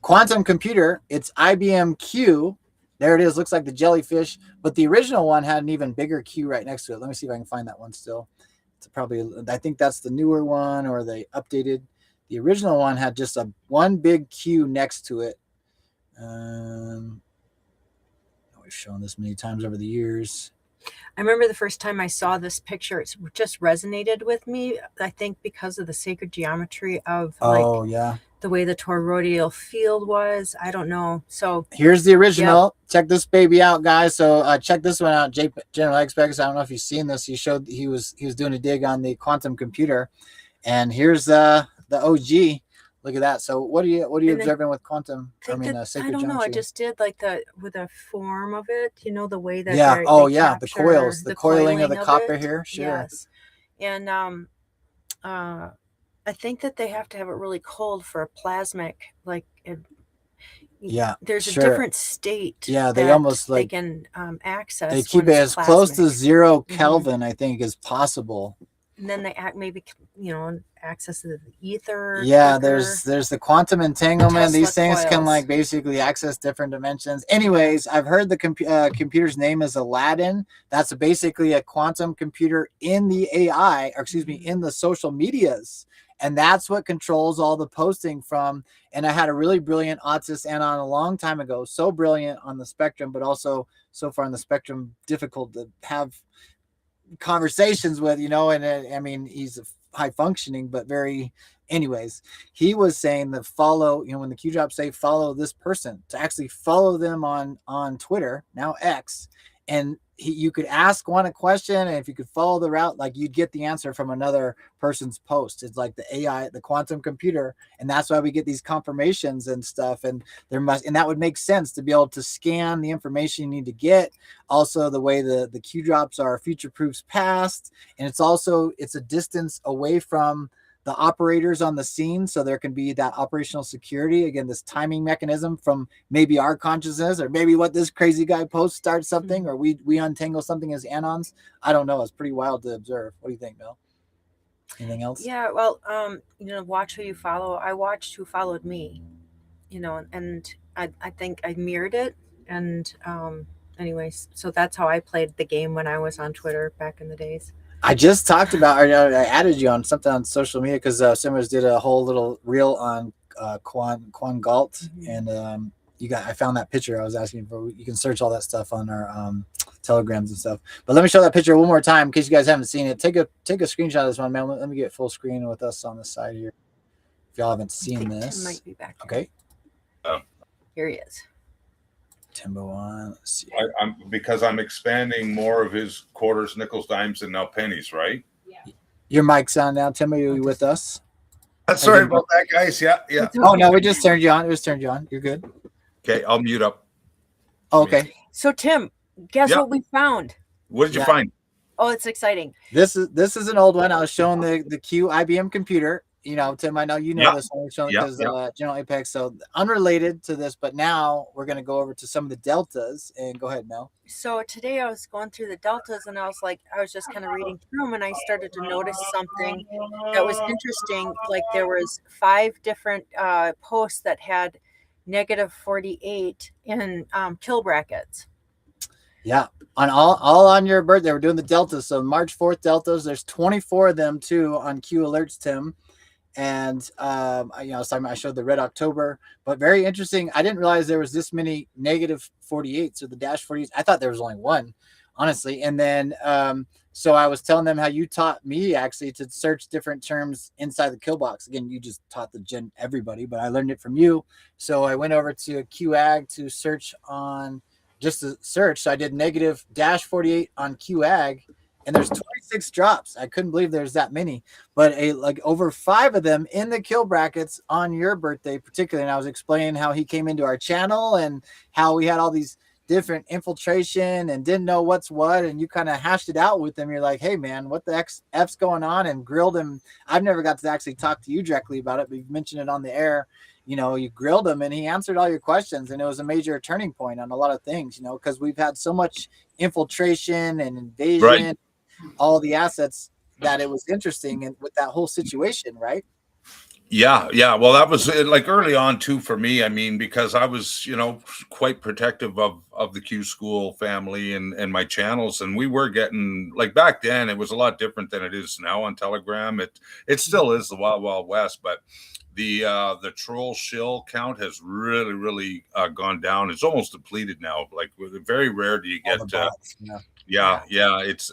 quantum computer. It's IBM Q. There it is. Looks like the jellyfish, but the original one had an even bigger Q right next to it. Let me see if I can find that one still. It's probably, I think that's the newer one, or they updated. The original one had just one big Q next to it. We've shown this many times over the years. I remember the first time I saw this picture, it just resonated with me. I think because of the sacred geometry of the way the toroidal field was. I don't know. So here's the original. Yep. Check this baby out, guys. So check this one out. General X-Bex, I don't know if you've seen this. He was doing a dig on the quantum computer, and here's the OG. Look at that. So what are you observing with quantum? I don't geometry? know. I just did like with the form of it, you know, the way that the coils, the coiling of the copper here. Sure. Yes. And I think that they have to have it really cold for a plasmic, like there's a different state. Yeah, they almost they can access. They keep it as close to 0 Kelvin, I think, as possible. And then they maybe, you know, access the ether. Yeah, there's the quantum entanglement. These things coils can like basically access different dimensions. Anyways, I've heard the computer's name is Aladdin. That's basically a quantum computer in the AI, or excuse me, in the social medias. And that's what controls all the posting from. And I had a really brilliant autist anon a long time ago, so brilliant on the spectrum, but also so far on the spectrum, difficult to have conversations with, you know. And I mean, he's high functioning, but very, anyways, he was saying that follow, you know, when the Q drops say follow this person, to actually follow them on Twitter, now X, and you could ask one a question, and if you could follow the route, like, you'd get the answer from another person's post. It's like the AI, the quantum computer, and that's why we get these confirmations and stuff. And that would make sense to be able to scan the information you need to get. Also, the way the Q drops are future proofs past, and it's a distance away from the operators on the scene, so there can be that operational security. Again, this timing mechanism from maybe our consciousness, or maybe what this crazy guy posts starts something, or we untangle something as anons. I don't know. It's pretty wild to observe. What do you think, Mel? Anything else? Yeah, well, you know, watch who you follow. I watched who followed me, you know, and I think I mirrored it. And anyways, so that's how I played the game when I was on Twitter back in the days. I just talked about, or I added you on something on social media, because Simmers did a whole little reel on Quan Galt, and I found that picture I was asking for. You can search all that stuff on our telegrams and stuff. But let me show that picture one more time in case you guys haven't seen it. Take a screenshot of this one, man. Let me get full screen with us on the side here. If y'all haven't seen this, Tim might be back here. Okay. Here he is. Timbo on. Let's see. Because I'm expanding more of his quarters, nickels, dimes, and now pennies, right? Yeah. Your mic's on now, Timbo. Are you with us? Sorry about that, guys. Yeah. Oh no, we just turned you on. It was turned you on. You're good. Okay, I'll mute up. Oh, okay. So Tim, guess what we found? What did you find? Oh, it's exciting. This is an old one. I was showing the Q IBM computer. You know, Tim, I know you know this one. We're showing because General Apex. So unrelated to this, but now we're going to go over to some of the deltas. And go ahead, Mel. So today I was going through the deltas, and I was just kind of reading through them, and I started to notice something that was interesting. Like, there was 5 different posts that had -48 in kill brackets. Yeah, on all on your birthday. We're doing the deltas. So March 4th deltas. There's 24 of them too on Q alerts, Tim. And I showed the red October, but very interesting. I didn't realize there was this many -48s or the -48s. I thought there was only one, honestly. And then so I was telling them how you taught me actually to search different terms inside the kill box. Again, you just taught everybody, but I learned it from you. So I went over to QAG to search on just to search. So I did -48 on QAG. And there's 26 drops. I couldn't believe there's that many, but over 5 of them in the kill brackets on your birthday, particularly. And I was explaining how he came into our channel and how we had all these different infiltration and didn't know what's what. And you kind of hashed it out with him. You're like, hey man, what the F's going on? And grilled him. I've never got to actually talk to you directly about it, but you've mentioned it on the air. You know, you grilled him and he answered all your questions, and it was a major turning point on a lot of things, you know, because we've had so much infiltration and invasion. Right. All the assets, that it was interesting, and with that whole situation, right? Yeah. Well, that was like early on too for me. I mean, because I was, you know, quite protective of the Q School family and my channels, and we were getting, like, back then it was a lot different than it is now on Telegram. It still is the wild, wild west, but the troll shill count has really gone down. It's almost depleted now. Like, very rare do you get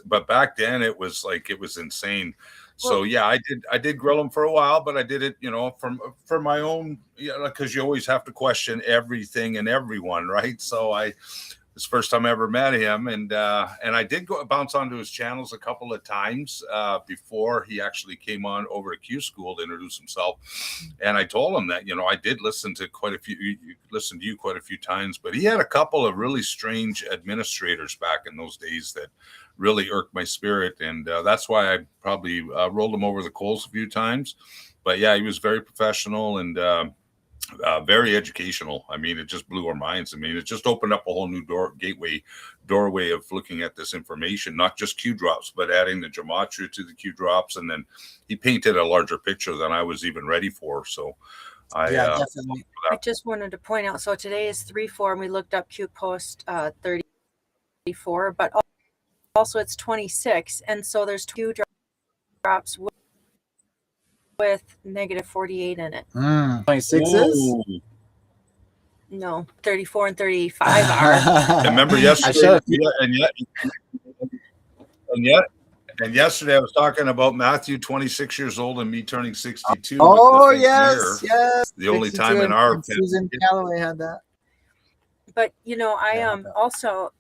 but back then it was insane. So I did grill him for a while, but I did it, you know, for my own, because you always have to question everything and everyone, right? So this first time I ever met him, and I did bounce onto his channels a couple of times before he actually came on over to Q School to introduce himself. And I told him that, you know, I did listen to you quite a few times, but he had a couple of really strange administrators back in those days that really irked my spirit, and that's why I probably rolled him over the coals a few times. But yeah, he was very professional and very educational. I mean, it just blew our minds. I mean, it just opened up a whole new doorway of looking at this information, not just Q drops, but adding the gematria to the Q drops. And then he painted a larger picture than I was even ready for. So definitely. I just wanted to point out, so today is 3/4, and we looked up Q post 34, but also it's 26. And so there's 2 drops with negative 48 in it. 26s? No, 34 and 35 are. Remember yesterday? And yesterday I was talking about Matthew, 26 years old, and me turning 62. Oh, yes, yes. The only time in our Susan Calloway had that. But I also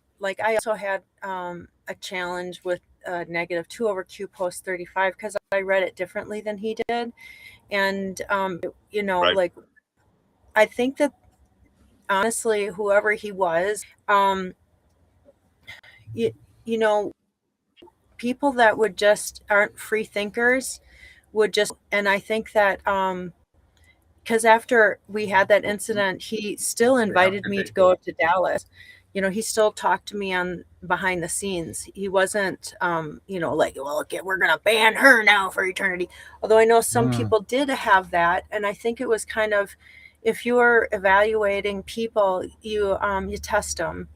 had a challenge with negative 2 over Q post 35 because I read it differently than he did, and Right. like I think that honestly, whoever he was, people that would just aren't free thinkers would just, and I think that because after we had that incident, he still invited me to go to Dallas. He still talked to me on behind the scenes. He wasn't, like, well, okay, we're going to ban her now for eternity. Although I know some people did have that. And I think it was kind of, if you were evaluating people, you test them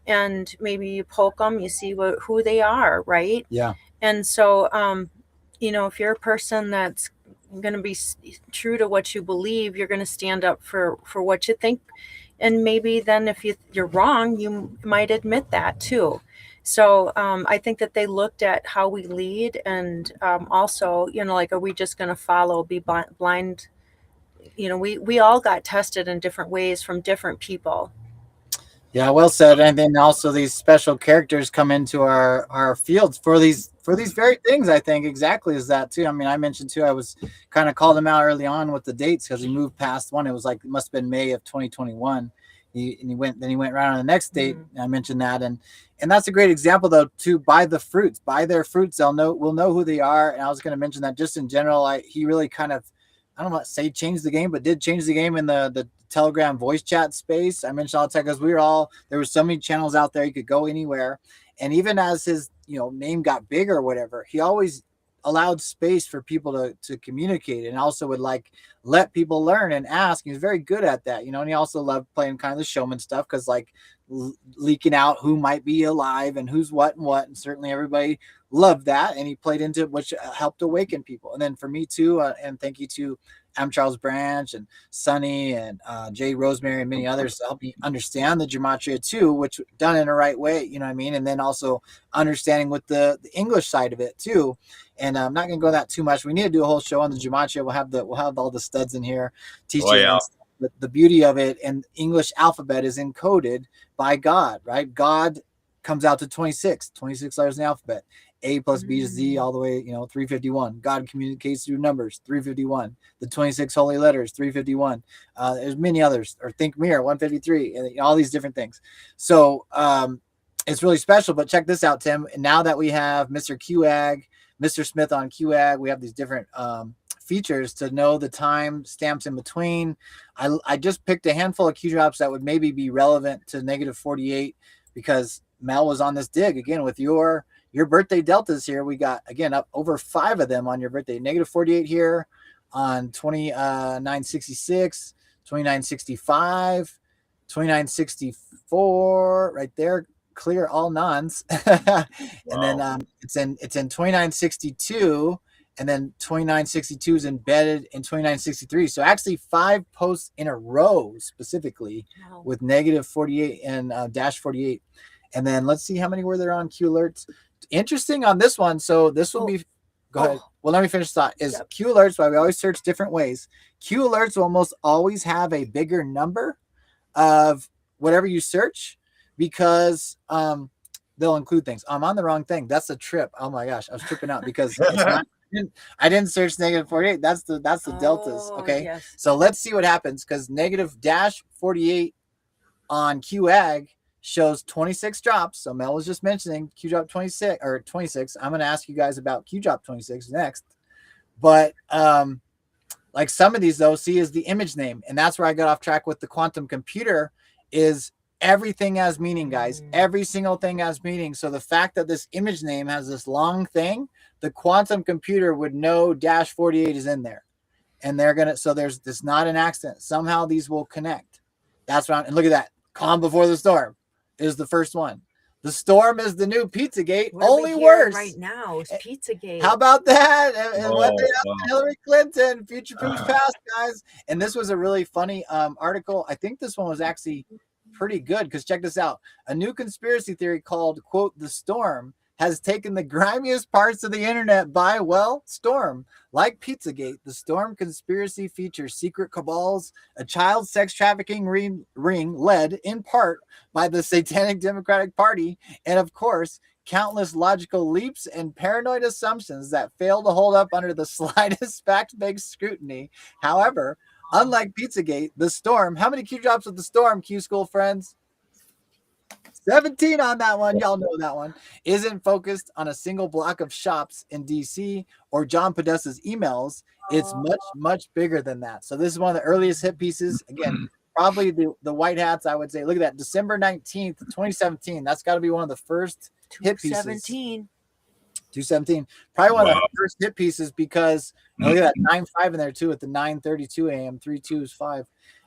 and maybe you poke them, you see who they are, right? Yeah. And so, if you're a person that's going to be true to what you believe, you're going to stand up for what you think, and maybe then if you're wrong, you might admit that too. So I think that they looked at how we lead, and also like, are we just going to follow, be blind? We all got tested in different ways from different people. Yeah, well said. And then also these special characters come into our fields for these very things. I think exactly is that too. I mean, I mentioned too, I was kind of called him out early on with the dates because he moved past one. It was like, it must have been May of 2021. He went right on the next date. I mentioned that, and that's a great example though, to buy their fruits. We'll know who they are. And I was going to mention that just in general, he really kind of, I don't want to say changed the game, but did change the game in the Telegram voice chat space. I mentioned all the time because there were so many channels out there, you could go anywhere. And even as his, name got bigger or whatever, he always allowed space for people to communicate, and also would like let people learn and ask. He was very good at that, and he also loved playing kind of the showman stuff, because like leaking out who might be alive and who's what and what. And certainly everybody loved that. And he played into it, which helped awaken people. And then for me too, and thank you to M. Charles Branch and Sonny and Jay Rosemary and many others to help me understand the gematria too, which done in the right way, you know what I mean? And then also understanding with the English side of it too. And I'm not going to go that too much. We need to do a whole show on the gematria. We'll have all the studs in here teaching. But the beauty of it, and English alphabet is encoded by God, right? God comes out to 26 letters in the alphabet. A plus B to Z all the way, 351. God communicates through numbers, 351. The 26 holy letters, 351. There's many others, or Think Mirror, 153, and all these different things. So it's really special. But check this out, Tim. And now that we have Mr. QAG, Mr. Smith on QAG, we have these different features to know the time stamps in between. I just picked a handful of Q drops that would maybe be relevant to negative 48, because Mel was on this dig again with your birthday deltas here. We got, again, up over 5 of them on your birthday. Negative 48 here on 2966, 2965, 2964 right there. Clear all nons. Wow. And then it's in 2962, and then 2962 is embedded in 2963. So actually 5 posts in a row specifically with negative 48 and dash 48. And then let's see how many were there on Q alerts. Interesting on this one. So this will be, go ahead. Well, let me finish the thought. Is Q alerts, why we always search different ways. Q alerts will almost always have a bigger number of whatever you search, because they'll include things. I'm on the wrong thing. That's a trip. Oh my gosh, I was tripping out because I didn't search negative 48. That's the deltas. Okay. Yes. So let's see what happens, because negative dash 48 on QAG shows 26 drops. So Mel was just mentioning Q drop 26 or 26. I'm going to ask you guys about Q drop 26 next. But like some of these though, C is the image name. And that's where I got off track with the quantum computer. Is everything has meaning, guys. Every single thing has meaning. So the fact that this image name has this long thing, the quantum computer would know dash 48 is in there. And they're going to, so there's this, not an accident. Somehow these will connect. That's what and look at that. Calm before the storm is the first one. The storm is the new Pizzagate, What are we only hearing worse. right now is Pizzagate. How about that? And what Oh, they wow. Hillary Clinton, future proofs past, guys. And this was a really funny article. I think this one was actually pretty good because check this out. A new conspiracy theory called, quote, the storm has taken the grimiest parts of the internet by, well, storm. Like Pizzagate, the storm conspiracy features secret cabals, a child sex trafficking ring led in part by the Satanic Democratic Party, and of course, countless logical leaps and paranoid assumptions that fail to hold up under the slightest fact-based scrutiny. However, unlike Pizzagate, the storm, how many Q drops with the storm, Q school friends? 17 on that one. Y'all know that one. Isn't focused on a single block of shops in DC or John Podesta's emails. It's much, much bigger than that. So this is one of the earliest hit pieces. Again, probably the white hats, I would say. Look at that. December 19th, 2017. That's got to be one of the first hit pieces. 217. Probably one of the first hit pieces because look at that 9-5 in there too at the 9:32 a.m. 3-2-5.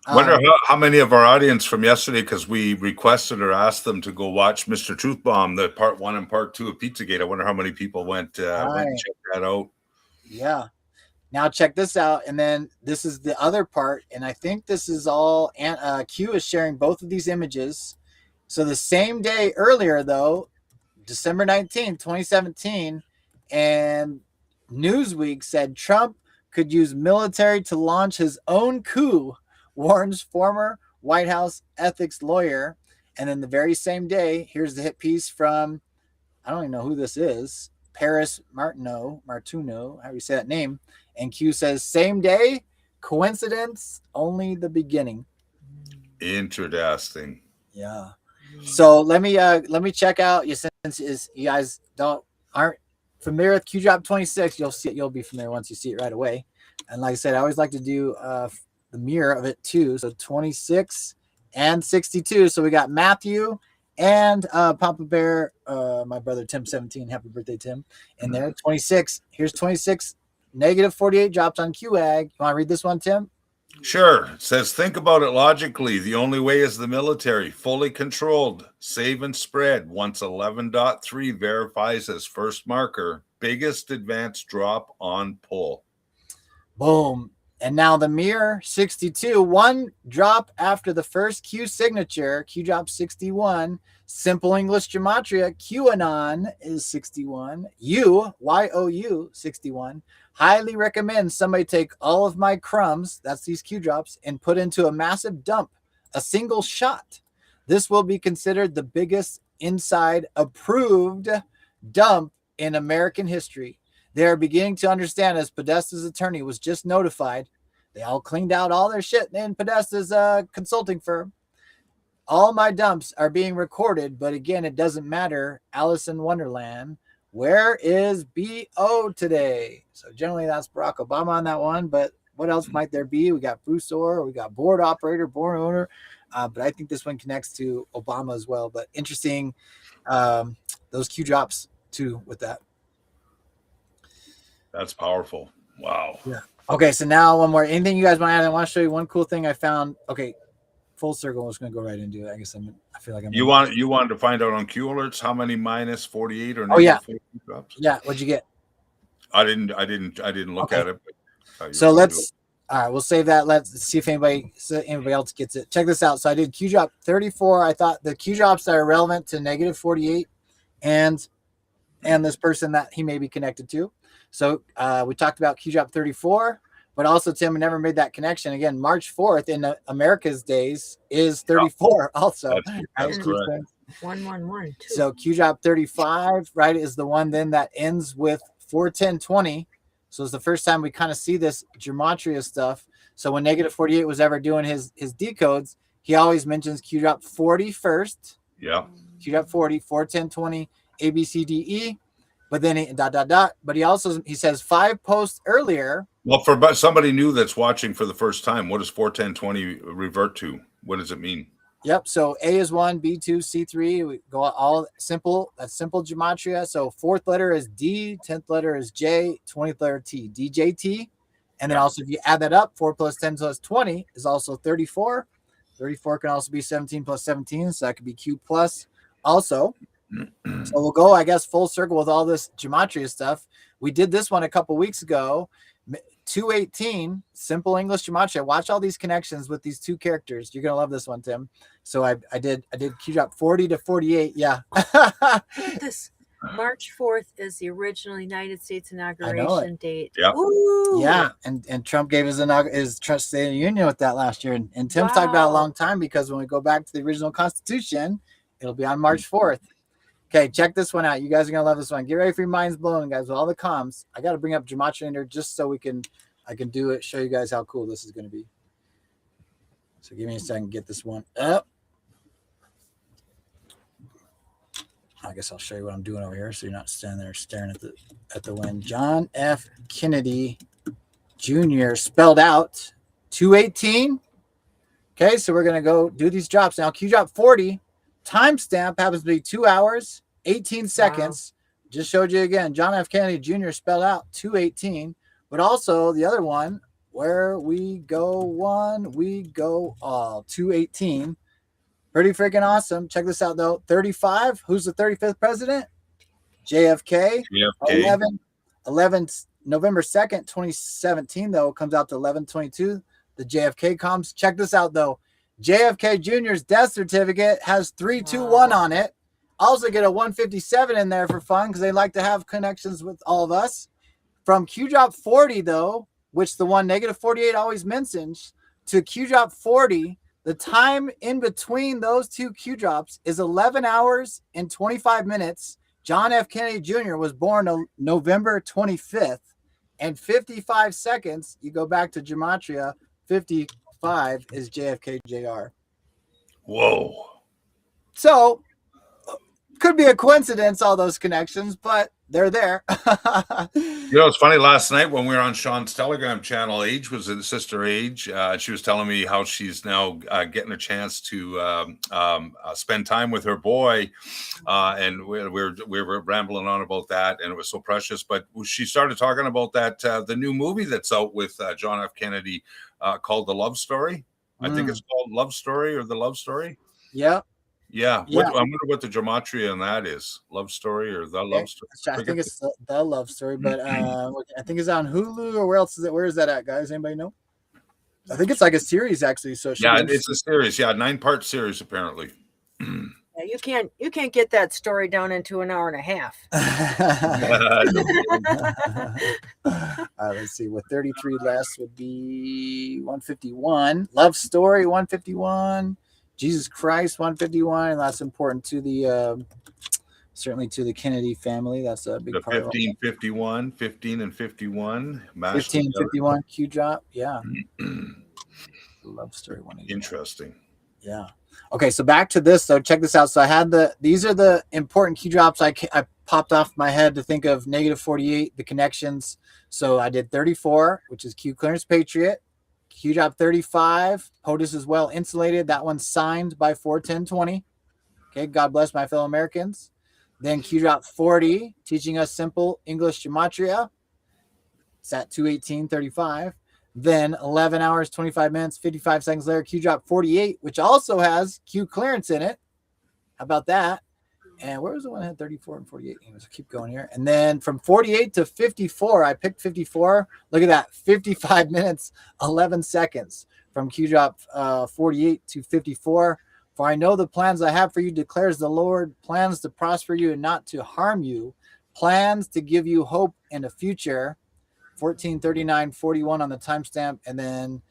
Wonder how many of our audience from yesterday, because we requested or asked them to go watch Mr. Truth Bomb, the part 1 and part 2 of Pizzagate. I wonder how many people went and checked that out. Yeah. Now check this out, and then this is the other part, and I think this is all. Q is sharing both of these images. So the same day earlier, though, December 19th, 2017, and Newsweek said Trump could use military to launch his own coup, warns former White House ethics lawyer. And then the very same day, here's the hit piece from, I don't even know who this is, Paris Martineau, how do you say that name? And Q says, same day, coincidence, only the beginning. Interesting. Yeah. So let me check out. Since you guys aren't familiar with Q Drop 26, you'll be familiar once you see it right away. And like I said, I always like to do the mirror of it too. So 26 and 62. So we got Matthew and Papa Bear, my brother Tim 17. Happy birthday, Tim. And there 26. Here's 26. Negative 48 dropped on QAG. You want to read this one, Tim? Sure. It says, think about it logically. The only way is the military, fully controlled, save and spread. Once 11.3 verifies as first marker, biggest advance drop on pull. Boom. And now the mirror 62, one drop after the first Q signature, Q drop 61. Simple English gematria, QAnon is 61. YOU 61. Highly recommend somebody take all of my crumbs, that's these Q drops, and put into a massive dump, a single shot. This will be considered the biggest inside approved dump in American history. They are beginning to understand, as Podesta's attorney was just notified. They all cleaned out all their shit in Podesta's consulting firm. All my dumps are being recorded, but again, it doesn't matter. Alice in Wonderland. Where is BO today? So generally that's Barack Obama on that one, but what else might there be? We got Bruce Orr, we got board operator, board owner, but I think this one connects to Obama as well. But interesting, those Q drops too with that. That's powerful. Wow. Yeah. Okay, so now one more. Anything you guys want to add? I want to show you one cool thing I found. Okay, full circle. I'm just going to go right into it. I guess I feel like I'm. You wanted to find out on Q alerts how many minus 48 or negative 48 drops? Yeah. What'd you get? I didn't look at it. So let's. All right, we'll save that. Let's see if anybody else gets it. Check this out. So I did Q drop 34. I thought the Q drops that are relevant to negative 48, and this person that he may be connected to. So we talked about Q drop 34, but also Tim never made that connection. Again, March 4th in America's days is 34 also. That's correct. 111. So Q drop 35, right, is the one then that ends with 41020. So it's the first time we kind of see this gematria stuff. So when negative 48 was ever doing his decodes, he always mentions Q drop 40 first. Yeah. Q drop 40, 41020, A, B, C, D, E. But then he But he says 5 posts earlier. Well, for somebody new that's watching for the first time, what does 41020 revert to? What does it mean? Yep. So A is 1, B2, C3. We go all simple. That's simple gematria. So 4th letter is D, 10th letter is J, 20th letter T, DJT. And then also if you add that up, 4 plus 10 plus 20 is also 34. 34 can also be 17 plus 17. So that could be Q plus. Also, So we'll go, I guess, full circle with all this gematria stuff. We did this one a couple weeks ago. 218, simple English gematria. Watch all these connections with these two characters. You're gonna love this one, Tim. So I did Q drop 40 to 48. Yeah. This March 4th is the original United States I know inauguration it. date. Yeah. Ooh. Yeah, and Trump gave his Trust State of the Union with that last year, and Tim's talked about a long time because when we go back to the original Constitution, it'll be on March 4th. Okay, check this one out. You guys are gonna love this one. Get ready for your minds blown, guys. With all the comms, I got to bring up gematria in here just so I can do it. Show you guys how cool this is gonna be. So give me a second. Get this one up. I guess I'll show you what I'm doing over here, so you're not standing there staring at the wind. John F. Kennedy Jr. spelled out 218. Okay, so we're gonna go do these drops now. Q drop 40. Timestamp happens to be 2 hours, 18 seconds. Wow. Just showed you again. John F. Kennedy Jr. spelled out 218, but also the other one, where we go one, we go all. 218. Pretty freaking awesome. Check this out though. 35. Who's the 35th president? JFK. JFK. 11 November 2nd, 2017 though comes out to 11/22. The JFK comes. Check this out though. JFK Jr.'s death certificate has 321 on it. Also get a 157 in there for fun because they like to have connections with all of us. From Q drop 40 though, which the one negative 48 always mentions, to Q drop 40, the time in between those two Q drops is 11 hours and 25 minutes. John F. Kennedy Jr. was born on November 25th, and 55 seconds, you go back to gematria, 55 is JFK Jr. Whoa. So, could be a coincidence, all those connections, but they're there. It's funny. Last night when we were on Sean's Telegram channel, Age was in Sister Age. She was telling me how she's now getting a chance to spend time with her boy, and we were rambling on about that, and it was so precious. But she started talking about that the new movie that's out with John F. Kennedy called The Love Story. I think it's called Love Story or The Love Story. Yeah. Yeah. I wonder what the gematria on that is. Love Story or The Love Story? I think it's the Love Story, but I think it's on Hulu, or where else is it? Where is that at, guys? Anybody know? I think it's like a series actually. So it's a series. Yeah, 9-part series apparently. Yeah, you can't get that story down into an hour and a half. Let's see. With 33 less would be 151. Love Story 151. Jesus Christ 151, and that's important to the certainly to the Kennedy family. That's a big part. 1551, 15 and 51. 1551 Q drop. Yeah. Love Story 1. Interesting. Yeah. Okay, so back to this. So check this out. So I had these are the important Q drops I popped off my head to think of negative 48, the connections. So I did 34, which is Q Clearance Patriot. Q drop 35. POTUS is well insulated. That one's signed by 41020. Okay, God bless my fellow Americans. Then Q drop 40, teaching us simple English gematria. It's at 218.35. Then 11 hours, 25 minutes, 55 seconds later, Q drop 48, which also has Q clearance in it. How about that? And where was the one that had 34 and 48? Let's keep going here. And then from 48 to 54, I picked 54. Look at that, 55 minutes, 11 seconds from Q drop 48 to 54. For I know the plans I have for you, declares the Lord, plans to prosper you and not to harm you, plans to give you hope in a future. 14:39:41 on the timestamp, and then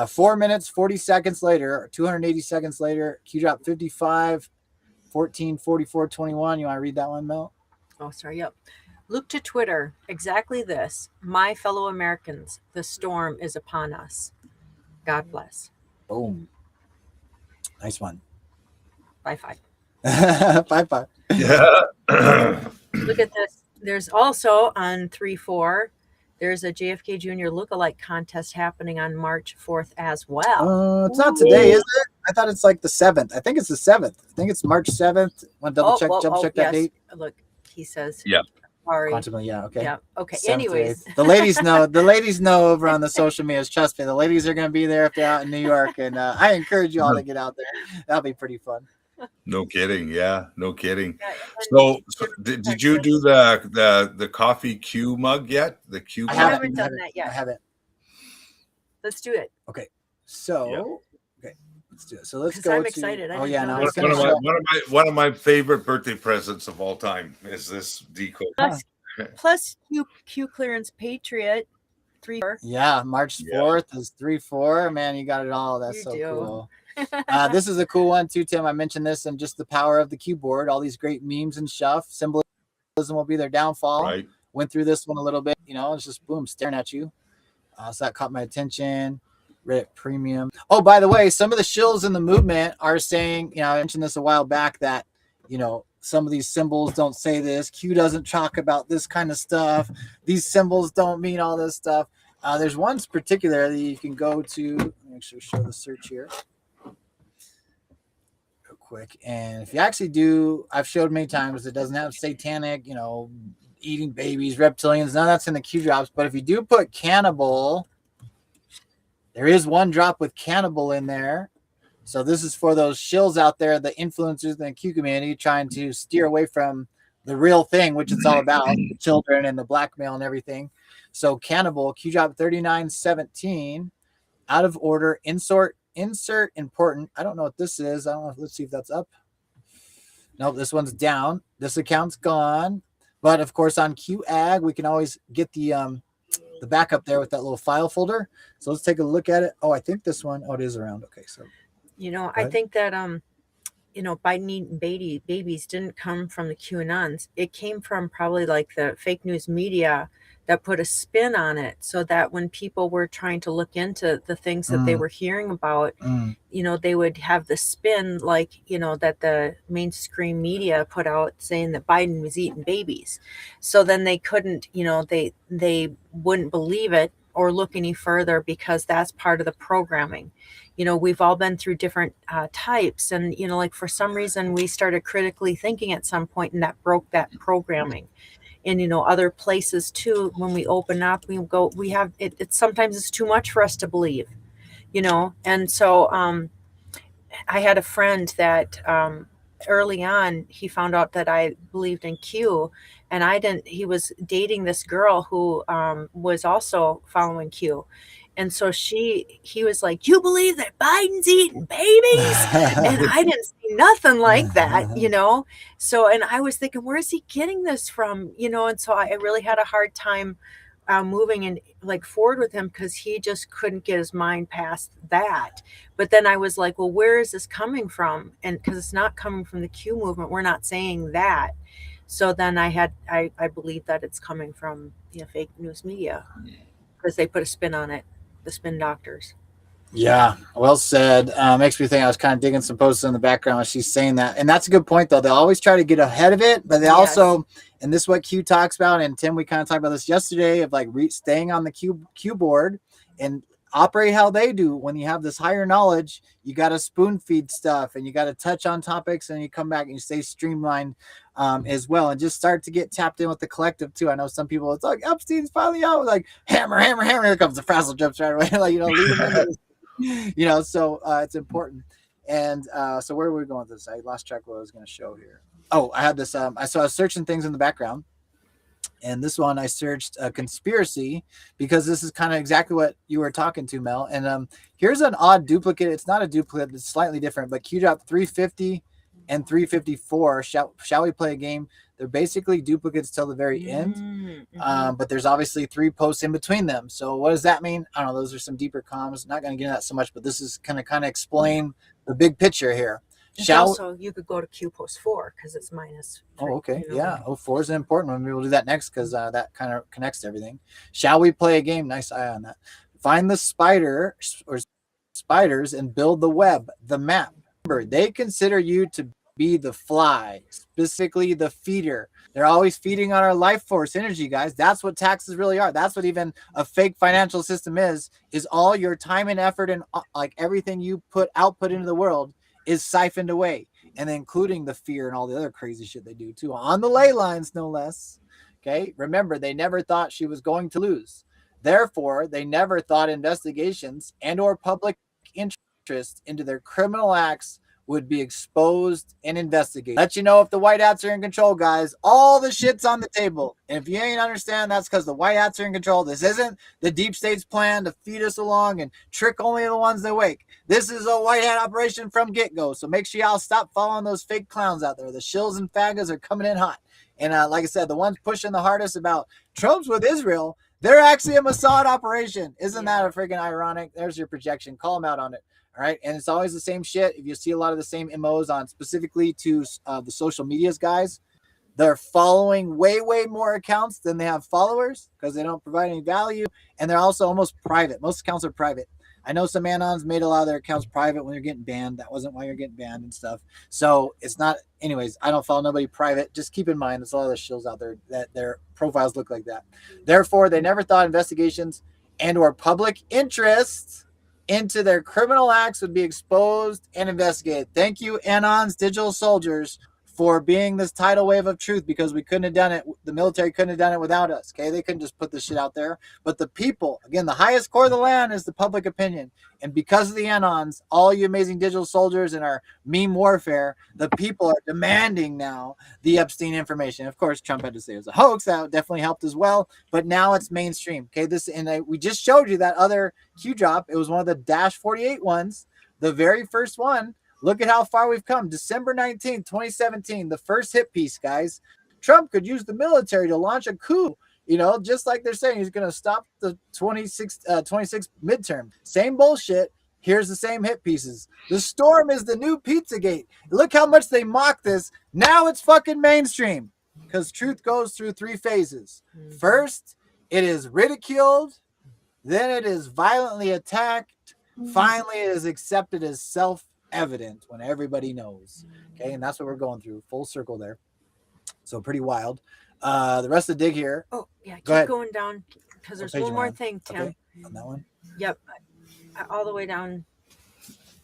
4 minutes 40 seconds later, 280 seconds later, Q drop 55, 14:44:21. You want to read that one, Mel? Oh, sorry. Yep. Look to Twitter. Exactly this. My fellow Americans, the storm is upon us. God bless. Boom. Nice one. 5-5. 5-5. Yeah. Look at this. There's also on 3-4. There's a JFK Jr. lookalike contest happening on March 4th as well. It's not today, is it? I thought it's like the 7th. I think it's the 7th. I think it's March 7th. Want to double check that date? Look, he says. Yeah. Sorry. Quantumly, yeah. Okay. Yeah. Okay. 7th, Anyways, the ladies know. The ladies know over on the social medias. Trust me, the ladies are going to be there if they're out in New York, and I encourage you all to get out there. That'll be pretty fun. No kidding. Yeah, no kidding. Yeah, So did you do the coffee Q mug yet? The Q I mug? haven't done that yet. I haven't. Let's do it. Okay. So, okay, let's do it. So let's 'Cause go I'm to. excited. I Oh didn't yeah, know no, this it's gonna was show. One of my favorite birthday presents of all time is this deco. Plus Q Clearance Patriot 3-4. Yeah, March 4th is 3-4. Man, you got it all. That's You so do. cool. This is a cool one too, Tim. I mentioned this and just the power of the keyboard, all these great memes and stuff. Symbolism will be their downfall. Right. Went through this one a little bit, it's just boom, staring at you. So that caught my attention. Reddit Premium. Oh, by the way, some of the shills in the movement are saying, I mentioned this a while back that, some of these symbols don't say this. Q doesn't talk about this kind of stuff. These symbols don't mean all this stuff. There's one particular that you can go to. Let me actually show the search here real quick. And if you actually do, I've showed many times, it doesn't have satanic, eating babies, reptilians. None of that's in the Q drops. But if you do put cannibal, there is one drop with cannibal in there. So this is for those shills out there, the influencers in the Q community trying to steer away from the real thing, which it's all about, the children and the blackmail and everything. So cannibal, Q drop 3917, out of order, insert important. I don't know what this is. I don't know. Let's see if that's up. Nope, this one's down. This account's gone. But of course on QAG, we can always get the backup there with that little file folder. So let's take a look at it. Oh, I think this one. Oh, it is around. Okay, so I think that Biden eating babies didn't come from the QAnons. It came from probably like the fake news media that put a spin on it, so that when people were trying to look into the things that they were hearing about, they would have the spin, like, that the mainstream media put out saying that Biden was eating babies. So then they couldn't, they wouldn't believe it or look any further, because that's part of the programming. We've all been through different types, and like for some reason we started critically thinking at some point, and that broke that programming. And other places too, when we open up, we have it sometimes it's too much for us to believe, and so I had a friend that early on, he found out that I believed in Q, and I didn't. He was dating this girl who was also following Q. And so he was like, "You believe that Biden's eating babies?" And I didn't see nothing like that, So, and I was thinking, where is he getting this from? And so I really had a hard time moving and like forward with him, because he just couldn't get his mind past that. But then I was like, well, where is this coming from? And because it's not coming from the Q movement, we're not saying that. So then I believe that it's coming from fake news media, because they put a spin on it. The spin doctors. Yeah, well said. Makes me think. I was kind of digging some posts in the background as she's saying that, and that's a good point though. They always try to get ahead of it, but they also, and this is what Q talks about, and Tim, we kind of talked about this yesterday, of like staying on the Q board and operate how they do. When you have this higher knowledge, you got to spoon feed stuff, and you got to touch on topics, and you come back and you stay streamlined as well, and just start to get tapped in with the collective too. I know some people, it's like Epstein's finally out, like hammer, here comes the frazzle jumps right away, like lead them into this, so it's important. And so where were we going with this? I lost track of what I was going to show here. Oh, I had this. I was searching things in the background. And this one I searched a conspiracy, because this is kind of exactly what you were talking to, Mel. And here's an odd duplicate. It's not a duplicate. It's slightly different. But Q drop 350 and 354. Shall we play a game? They're basically duplicates till the very end. But there's obviously 3 posts in between them. So what does that mean? I don't know. Those are some deeper comms. Not going to get into that so much, but this is going to kind of explain the big picture here. Also, you could go to Q post 4, because it's minus 3. Oh, okay. Yeah. 4 is an important one. Maybe we'll do that next, because that kind of connects to everything. Shall we play a game? Nice eye on that. Find the spider or spiders and build the web, the map. Remember, they consider you to be the fly, specifically the feeder. They're always feeding on our life force energy, guys. That's what taxes really are. That's what even a fake financial system is all your time and effort, and like everything you output into the world is siphoned away, and including the fear and all the other crazy shit they do too, on the ley lines, no less. Okay. Remember, they never thought she was going to lose. Therefore, they never thought investigations and or public interest into their criminal acts would be exposed and investigated. Let you know if the white hats are in control, guys. All the shit's on the table. And if you ain't understand, that's because the white hats are in control. This isn't the deep state's plan to feed us along and trick only the ones they wake. This is a white hat operation from get-go. So make sure y'all stop following those fake clowns out there. The shills and faggots are coming in hot. And like I said, the ones pushing the hardest about Trump's with Israel, they're actually a Mossad operation. Isn't that a freaking ironic? There's your projection. Call them out on it. All right. And it's always the same shit. If you see a lot of the same MOs on specifically to the social medias guys, they're following way, way more accounts than they have followers because they don't provide any value. And they're also almost private. Most accounts are private. I know some Anons made a lot of their accounts private when they're getting banned. That wasn't why you're getting banned and stuff. So it's not, anyways, I don't follow nobody private. Just keep in mind, there's a lot of the shills out there that their profiles look like that. Therefore, they never thought investigations and or public interest into their criminal acts would be exposed and investigated. Thank you, Anons, digital soldiers, for being this tidal wave of truth, because we couldn't have done it. The military couldn't have done it without us. Okay. They couldn't just put this shit out there, but the people, again, the highest core of the land is the public opinion. And because of the Anons, all you amazing digital soldiers in our meme warfare, the people are demanding now the Epstein information. Of course, Trump had to say it was a hoax. That definitely helped as well, but now it's mainstream. Okay. We just showed you that other Q drop. It was one of the -48 ones, the very first one. Look at how far we've come. December 19th, 2017, the first hit piece, guys. Trump could use the military to launch a coup, just like they're saying he's going to stop the 26 midterm. Same bullshit. Here's the same hit pieces. The storm is the new Pizzagate. Look how much they mock this. Now it's fucking mainstream because truth goes through 3 phases. First, it is ridiculed. Then it is violently attacked. Finally, it is accepted as self-evident when everybody knows. Okay, and that's what we're going through. Full circle there. So pretty wild. The rest of the dig here. Oh, yeah, keep going down because there's one more thing, Tim. Okay. On that one? Yep. All the way down.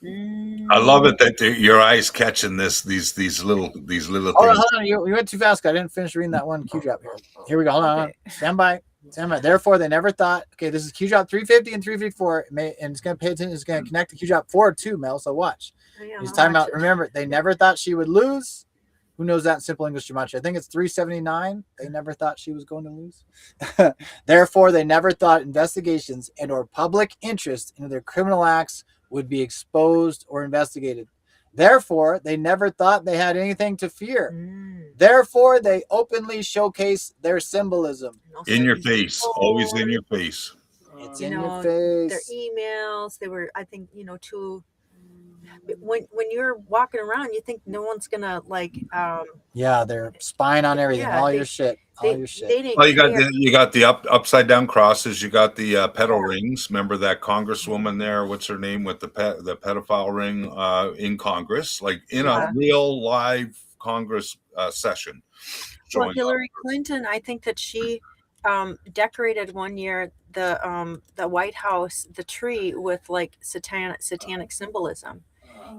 I love it that your eyes catching these little things. Hold on. You went too fast. I didn't finish reading that one Q drop here. Here we go. Hold on. Stand by. Therefore, they never thought. Okay, this is Q drop 350 and 354, and it's going to pay attention. It's going to connect to Q drop 4 too, Mel. So watch. He's talking about. Remember, they never thought she would lose. Who knows that in simple English too much? I think it's 379. They never thought she was going to lose. Therefore, they never thought investigations and or public interest into their criminal acts would be exposed or investigated. Therefore, they never thought they had anything to fear. Therefore, they openly showcase their symbolism. In your face, always in your face. It's in your face. Their emails, they were, I think, too. When you're walking around, you think no one's gonna they're spying on everything, your shit. Well, you got the upside down crosses. You got the pedal rings. Remember that congresswoman there? What's her name with the pedophile ring in Congress, like in a real live Congress session. Well, Hillary Clinton, I think that she decorated one year the White House, the tree with like satanic symbolism,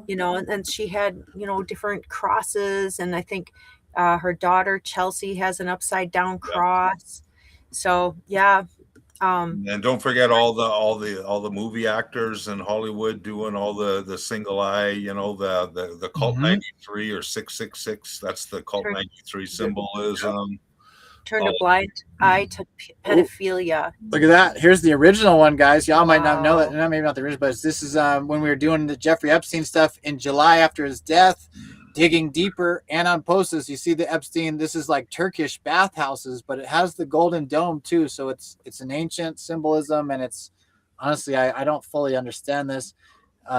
and she had different crosses, and I think her daughter Chelsea has an upside down cross. So and don't forget all the movie actors in Hollywood doing all the single eye, the Cult 93 or 666. That's the Cult 93 symbolism. Turned a blind eye to pedophilia. Look at that. Here's the original one, guys. Y'all might not know it. Maybe not the original, but this is when we were doing the Jeffrey Epstein stuff in July after his death, digging deeper. And on Postus, you see the Epstein. This is like Turkish bathhouses, but it has the golden dome too. So it's an ancient symbolism, and it's honestly, I don't fully understand this.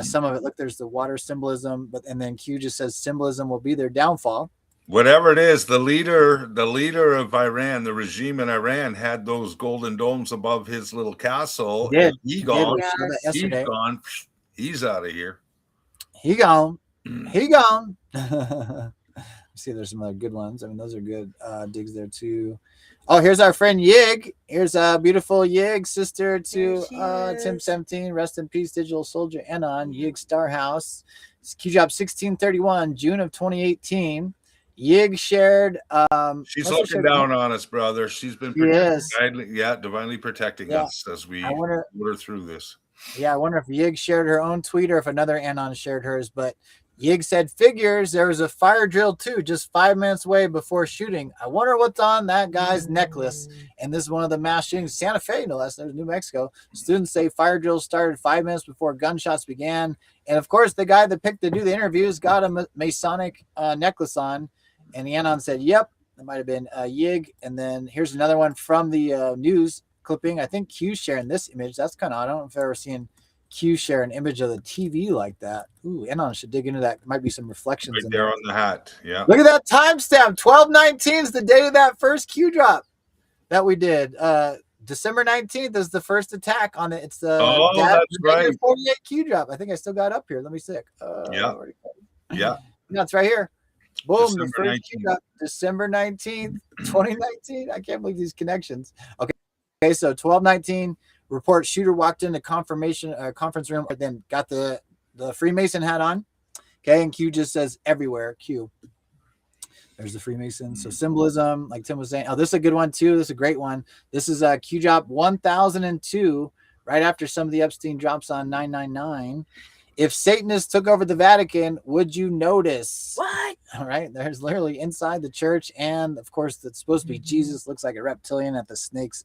Some of it, look, there's the water symbolism, and then Q just says symbolism will be their downfall. Whatever it is, the leader of Iran, the regime in Iran, had those golden domes above his little castle. He's gone. He's out of here. He gone. See, there's some other good ones. I mean, those are good digs there too. Oh, here's our friend Yig. Here's a beautiful Yig, sister to Tim 17. Rest in peace, digital soldier Anon. Yig Starhouse. It's Q Job 1631, June of 2018. Yig shared. She's looking down on us, brother. She's been divinely protecting us as we water through this. Yeah, I wonder if Yig shared her own tweet or if another Anon shared hers. But Yig said, figures, there was a fire drill too, just 5 minutes away before shooting. I wonder what's on that guy's necklace. And this is one of the mass shootings. Santa Fe, no less, there's New Mexico. Students say fire drills started 5 minutes before gunshots began. And of course, the guy that picked to do the interviews got a Masonic necklace on. And the Anon said, yep, that might have been Yig. And then here's another one from the news clipping. I think Q's sharing this image. That's kind of, I don't know if I've ever seen Q share an image of the TV like that. Ooh, Anon should dig into that. Might be some reflections Right in there on the hat. Yeah. Look at that timestamp. 12/19 is the day of that first Q drop that we did. December 19th is the first attack on it. It's the that's right. 48 Q drop. I think I still got it up here. Let me see. Yeah. No, it's right here. Boom. December The first Q drop, December 19th, 2019. I can't believe these connections. Okay, so 12/19. Report shooter walked into conference room, or then got the Freemason hat on. Okay, and Q just says everywhere. Q. There's the Freemason. So symbolism, like Tim was saying. Oh, this is a good one too. This is a great one. This is Q drop 1002, right after some of the Epstein drops on 999. If Satanists took over the Vatican, would you notice? What? All right. There's literally inside the church. And of course, that's supposed to be Jesus. Looks like a reptilian at the snakes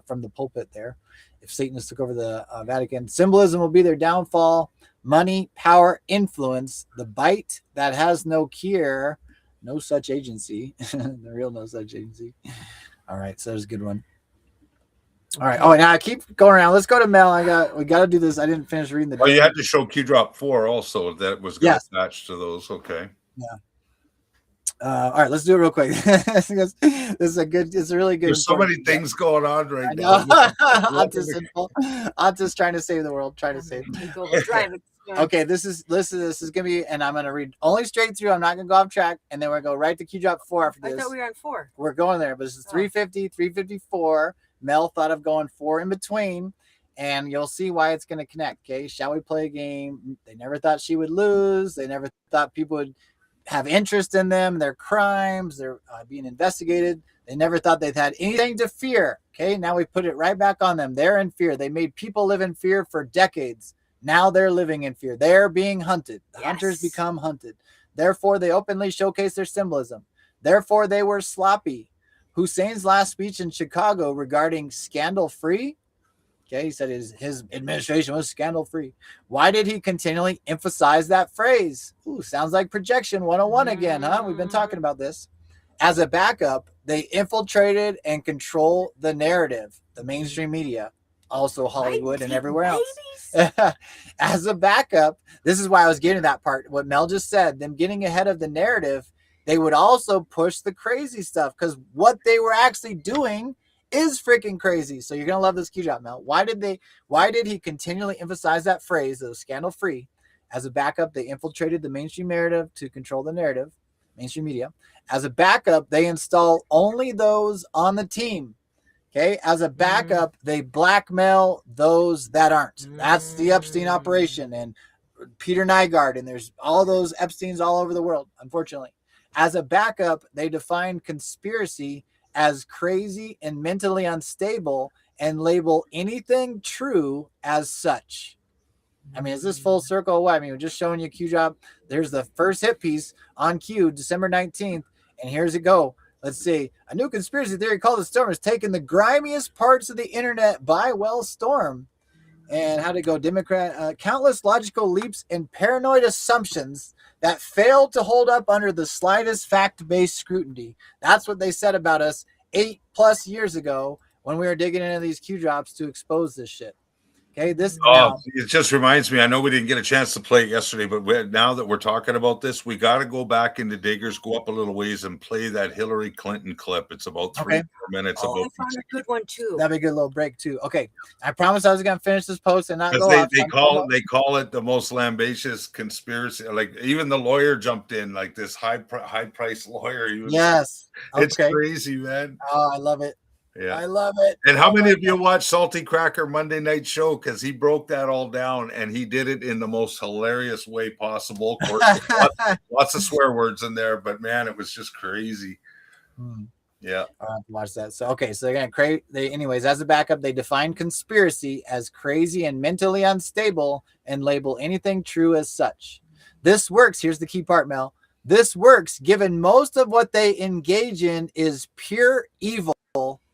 from the pulpit there. If Satanists took over the Vatican, symbolism will be their downfall. Money, power, influence. The bite that has no cure. No such agency. The real no such agency. All right. So there's a good one. All right. Oh, now I keep going around. Let's go to Mel. We got to do this. I didn't finish reading the. Oh, you had to show Q drop 4 also. That was attached to those. Okay. Yeah. All right. Let's do it real quick. This is a good. It's a really good. There's so many things going on right now. I'm just trying to save the world. Trying to save. Okay. This is gonna be, and I'm gonna read only straight through. I'm not gonna go off track, and then we're gonna go right to Q drop 4 after this. I thought we were on 4. We're going there, but this is 350, 354. Mel thought of going 4 in between, and you'll see why it's going to connect. Okay, shall we play a game? They never thought she would lose. They never thought people would have interest in them, their crimes, they're being investigated. They never thought they'd had anything to fear. Okay, now we put it right back on them. They're in fear. They made people live in fear for decades. Now they're living in fear. They're being hunted. The hunters become hunted. Therefore, they openly showcase their symbolism. Therefore, they were sloppy. Hussein's last speech in Chicago regarding scandal-free, okay, he said his administration was scandal-free. Why did he continually emphasize that phrase? Ooh, sounds like projection 101 again, huh? We've been talking about this. As a backup, they infiltrated and control the narrative, the mainstream media, also Hollywood and everywhere else. As a backup, this is why I was getting that part, what Mel just said, them getting ahead of the narrative. They would also push the crazy stuff because what they were actually doing is freaking crazy. So you're going to love this Q drop, Mel. Why did he continually emphasize that phrase, that was scandal free? As a backup, they infiltrated the mainstream narrative to control the narrative, mainstream media. As a backup, they install only those on the team. Okay. As a backup, they blackmail those that aren't. That's the Epstein operation and Peter Nygaard. And there's all those Epsteins all over the world, unfortunately. As a backup, they define conspiracy as crazy and mentally unstable and label anything true as such. I mean, is this full circle? Or what? I mean, we're just showing you Q drop. There's the first hit piece on Q, December 19th. And here's it go. Let's see. A new conspiracy theory called the Storm has taken the grimiest parts of the internet by storm. And how to go Democrat, countless logical leaps and paranoid assumptions that failed to hold up under the slightest fact-based scrutiny. That's what they said about us 8+ years ago when we were digging into these Q drops to expose this shit. Okay, it just reminds me. I know we didn't get a chance to play it yesterday, but now that we're talking about this, we got to go back into Diggers, go up a little ways, and play that Hillary Clinton clip. It's about 3 minutes. I found a good one too. That'd be a good little break too. Okay, I promised I was gonna finish this post and not go. They call it the most lambacious conspiracy. Like even the lawyer jumped in, like this high price lawyer. It's crazy, man. Oh, I love it. Yeah, I love it. And how many of you watch Salty Cracker Monday Night Show? Because he broke that all down, and he did it in the most hilarious way possible. Of course, lots of swear words in there, but man, it was just crazy. Yeah, I'll have to watch that. So they're gonna create. Anyways, as a backup, they define conspiracy as crazy and mentally unstable, and label anything true as such. This works. Here's the key part, Mel. This works given most of what they engage in is pure evil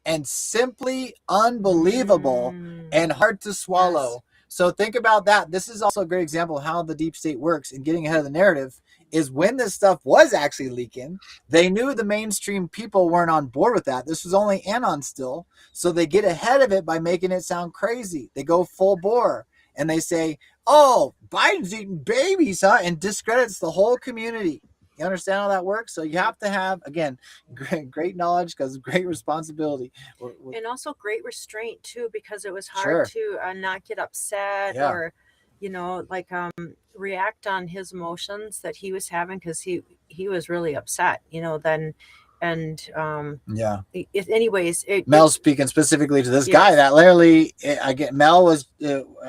and simply unbelievable and hard to swallow. Yes. So think about that. This is also a great example of how the deep state works in getting ahead of the narrative. Is when this stuff was actually leaking, they knew the mainstream people weren't on board with that. This was only Anon still. So they get ahead of it by making it sound crazy. They go full bore and they say, oh, Biden's eating babies, huh? And discredits the whole community. You understand how that works? So you have to have, again, great knowledge because great responsibility. And also great restraint too, because it was hard to not get upset or, like react on his emotions that he was having, because he was really upset, then. And anyways, Mel's speaking specifically to this guy that literally, Mel was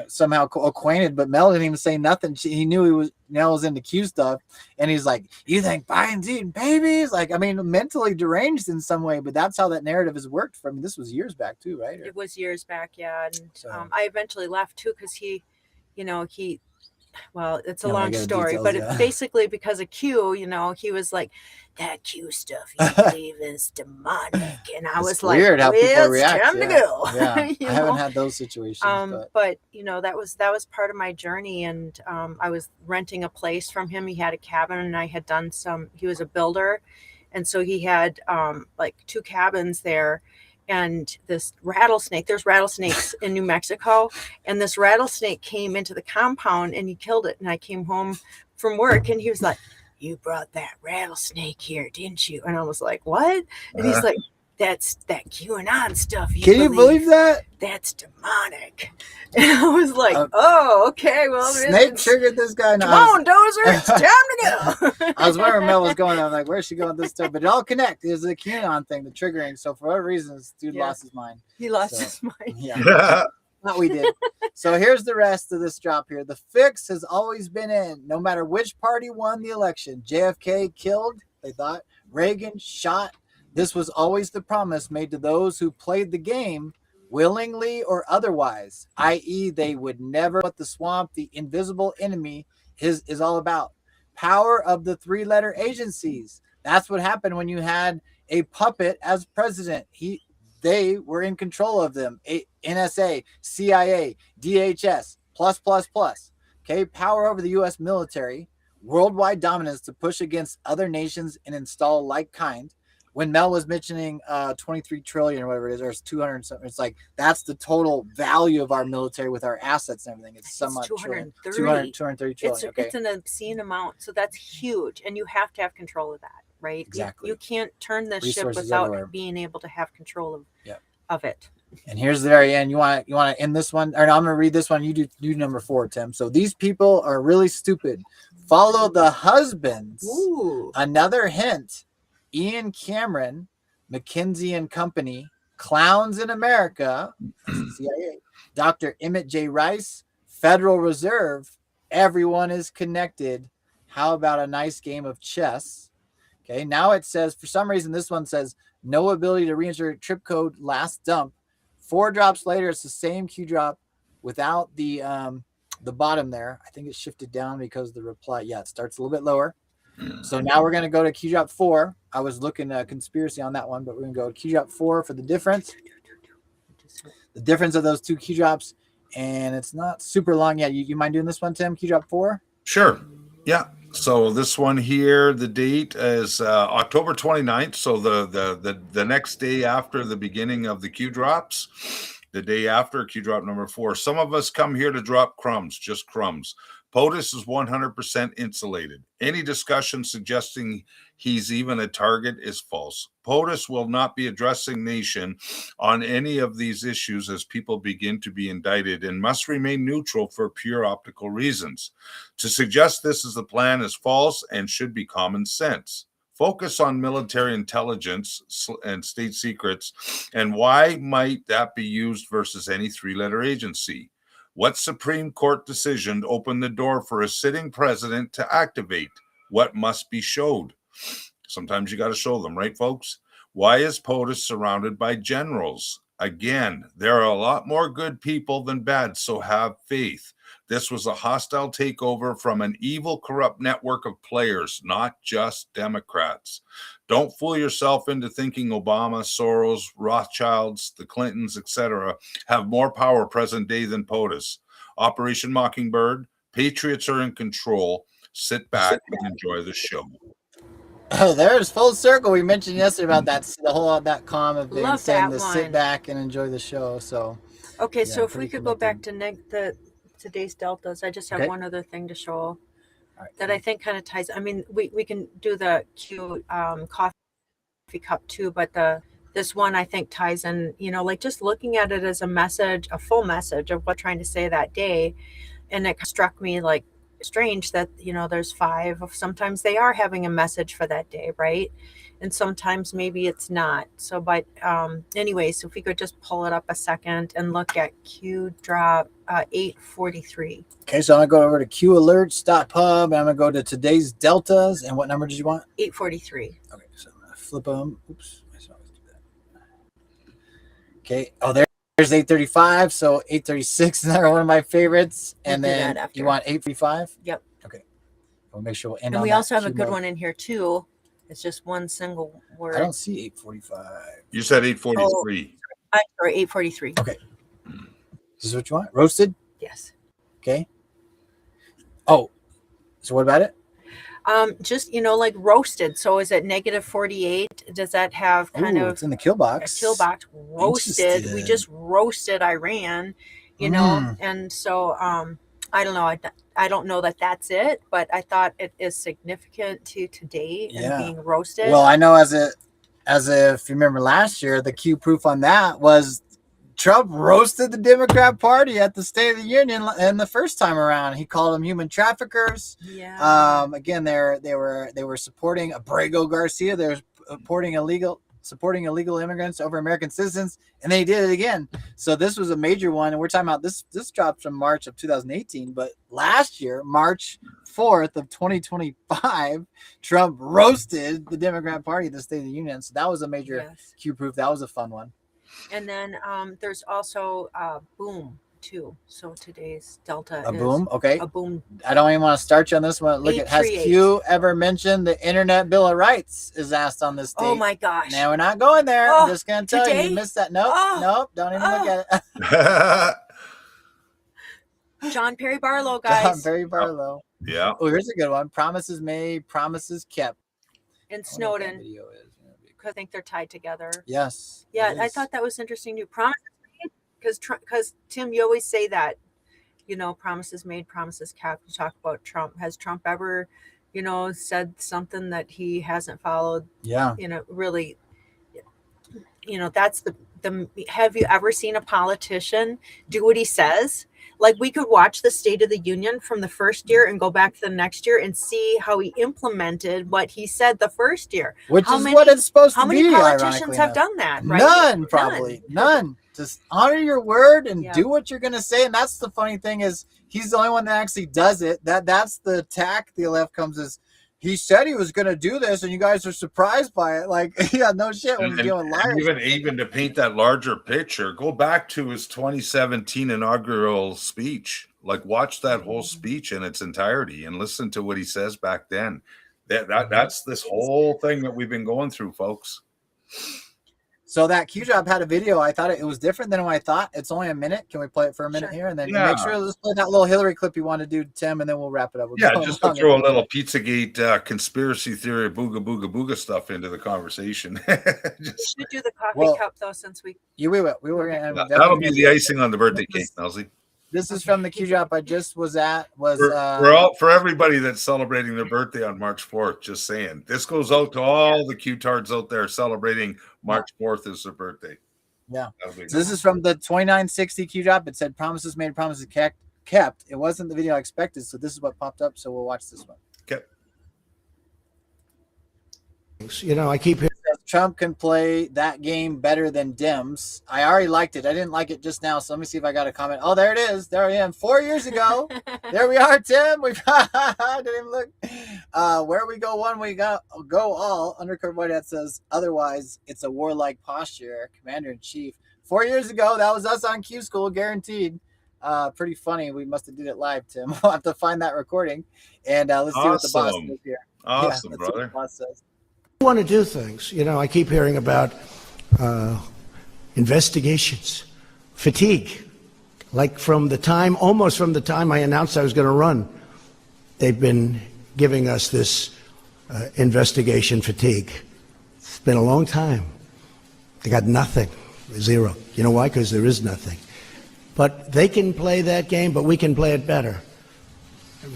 somehow acquainted, but Mel didn't even say nothing. He knew Mel was into Q stuff, and he's like, "You think Biden's eating babies?" Like, I mean, mentally deranged in some way, but that's how that narrative has worked for me. This was years back too, right? It was years back, yeah. And I eventually left too because he. Well, it's a long story, details, but it's basically because of Q, he was like, that Q stuff you believe is demonic. And I was like, weird how people it's react. time to go. Yeah. I haven't had those situations. But that was part of my journey. And I was renting a place from him. He had a cabin and I had done he was a builder. And so he had like 2 cabins there. And this rattlesnake, there's rattlesnakes in New Mexico, and this rattlesnake came into the compound and he killed it. And I came home from work and he was like, you brought that rattlesnake here, didn't you? And I was like, what? And he's like, that's that QAnon stuff. Can you believe that? That's demonic. And I was like, oh, okay. Well, snake triggered this guy. Come on, Dozer, it's time to go. I was wondering where Mel was going. I'm like, where's she going with this stuff? But it all connects. It was the QAnon thing, the triggering. So for whatever reason, this dude lost his mind. He lost his mind. Yeah. What we did. So here's the rest of this drop here. The fix has always been in. No matter which party won the election. JFK killed, they thought. Reagan shot. This was always the promise made to those who played the game willingly or otherwise, i.e. they would never let the swamp, the invisible enemy is all about. Power of the 3-letter agencies. That's what happened when you had a puppet as president. They were in control of them. NSA, CIA, DHS, plus. Okay, power over the U.S. military, worldwide dominance to push against other nations and install like kind. When Mel was mentioning 23 trillion or whatever it is, or it's 200 something, it's like that's the total value of our military with our assets and everything. It's so much 230 trillion. It's an obscene amount. So that's huge. And you have to have control of that, right? Exactly. You can't turn this ship without being able to have control of it. And here's the very end. You want to end this one? Or no, I'm going to read this one. You do number 4, Tim. So these people are really stupid. Follow the husbands. Ooh. Another hint. Ian Cameron, McKinsey and Company, Clowns in America, CIA, Dr. Emmett J. Rice, Federal Reserve, everyone is connected. How about a nice game of chess? Okay, now it says, for some reason, this one says, no ability to reinsert trip code last dump. 4 drops later, it's the same Q drop without the bottom there. I think it shifted down because the reply, it starts a little bit lower. So now we're going to go to Q drop 4. I was looking at conspiracy on that one, but we're going to go to Q drop 4 for the difference. The difference of those 2 Q drops, and it's not super long yet. You mind doing this one, Tim? Q drop 4? Sure. Yeah. So this one here, the date is October 29th. So the next day after the beginning of the Q drops, the day after Q drop number 4. Some of us come here to drop crumbs, just crumbs. POTUS is 100% insulated. Any discussion suggesting he's even a target is false. POTUS will not be addressing nation on any of these issues as people begin to be indicted and must remain neutral for pure optical reasons. To suggest this is the plan is false and should be common sense. Focus on military intelligence and state secrets, and why might that be used versus any 3-letter agency? What Supreme Court decision opened the door for a sitting president to activate? What must be showed? Sometimes you got to show them, right, folks? Why is POTUS surrounded by generals? Again, there are a lot more good people than bad, so have faith. This was a hostile takeover from an evil, corrupt network of players, not just Democrats. Don't fool yourself into thinking Obama, Soros, Rothschilds, the Clintons, etc. have more power present day than POTUS. Operation Mockingbird, patriots are in control. Sit back and enjoy the show. Oh, there's full circle. We mentioned yesterday about that, the whole that comment thing, Love saying that to one. sit back and enjoy the show. So, Okay, yeah, so if we pretty could go back connected. to today's deltas, I just have Okay. one other thing to show All right. that I think kind of ties. I mean, we can do the Q coffee cup too, but this one I think ties in. You know, like just looking at it as a message, a full message of what we're trying to say that day, and it struck me like strange that, you know, there's 5 of sometimes they are having a message for that day, right? And sometimes maybe it's not. So, but anyway, so if we could just pull it up a second and look at Q drop 843. Okay, so I'm gonna go over to qalerts.pub. I'm gonna go to today's deltas. And what number did you want? 843. Okay, so I'm gonna flip them. Oops, I should always do that. Okay. Oh, there's 835. So 836 is another one of my favorites. And We'll do then that after. you want 835? Yep. Okay. We'll make sure we'll end And on we that also have a Q good mode. one in here too. It's just one single word. I don't see 845. You said 843. I'm sorry, 843. Okay. Is this what you want? Roasted? Yes. Okay. Oh, so what about it? Just, you know, like roasted. So is it -48? Does that have kind Ooh, of it's in the kill box. a kill box roasted? We Interesting. just roasted Iran, you know, and so I don't know. I don't know that that's it, but I thought it is significant to today and being roasted. Well, I know as if you remember last year, the Q proof on that was Trump roasted the Democrat Party at the State of the Union, and the first time around, he called them human traffickers. Yeah. Again, they were supporting Abrego Garcia. They were supporting illegal immigrants over American citizens, and they did it again. So this was a major one, and we're talking about this dropped from March of 2018, but last year, March 4th of 2025, Trump roasted the Democrat Party at the State of the Union. So that was a major Q proof. That was a fun one. And then there's also boom too. So today's delta A is boom. Okay. a boom. I don't even want to start you on this one. Look at, has 838. Q ever mentioned the Internet Bill of Rights is asked on this date? Oh my gosh. Now we're not going there. Oh, I'm just going to tell today? you missed that. Nope. Nope. Don't even look at it. John Perry Barlow, guys. John Perry Barlow. Yeah. Oh, here's a good one. Promises made, promises kept. And I wonder what that Snowden. video is. I think they're tied together. Yes. Yeah, it I is. thought that was interesting too. Promises made, because Tim, you always say that, you know, promises made, promises kept. You talk about Trump. Has Trump ever, you know, said something that he hasn't followed? Yeah. You know, really, you know, that's the. Have you ever seen a politician do what he says? Like, we could watch the State of the Union from the first year and go back to the next year and see how he implemented what he said the first year. Which How is many- what it's supposed How to many be. politicians ironically have enough. done that? Right? None, probably. None. Just honor your word and Yeah. do what you're going to say. And that's the funny thing is he's the only one that actually does it. That's the attack the left comes is he said he was going to do this and you guys are surprised by it. Like, yeah, no shit when you're dealing with liars. Even to paint that larger picture, go back to his 2017 inaugural speech. Like, watch that whole speech in its entirety and listen to what he says back then. That's this whole thing that we've been going through, folks. So that Q drop had a video. I thought it was different than what I thought. It's only a minute. Can we play it for a minute here? And then make sure let's play that little Hillary clip you want to do, Tim, and then we'll wrap it up. Yeah, just to throw a little Pizzagate conspiracy theory, booga stuff into the conversation. We should do the coffee cup though, since we. Yeah, we will. We were gonna. That'll be the icing on the birthday cake, Melzie. This is from the Q drop I just was at. For everybody that's celebrating their birthday on March 4th. Just saying, this goes out to all the Q-tards out there celebrating March 4th as their birthday. Yeah. So this is from the 2960 Q drop. It said promises made, promises kept. It wasn't the video I expected, so this is what popped up. So we'll watch this one. Okay. You know, I keep hearing Trump can play that game better than Dems. I already liked it. I didn't like it just now. So let me see if I got a comment. Oh, there it is. There I am. 4 years ago. There we are, Tim. We didn't even look. Where we go one, we go all. Undercover White Hat says, otherwise, it's a warlike posture. Commander in Chief. 4 years ago, that was us on Q School, guaranteed. Pretty funny. We must have did it live, Tim. I'll have to find that recording, and let's see what the boss Awesome. says here. Awesome, let's see what brother. the boss says. I want to do things. You know, I keep hearing about investigations, fatigue. Like almost from the time I announced I was going to run, they've been giving us this investigation fatigue. It's been a long time. They got nothing, zero. You know why? Because there is nothing. But they can play that game, but we can play it better.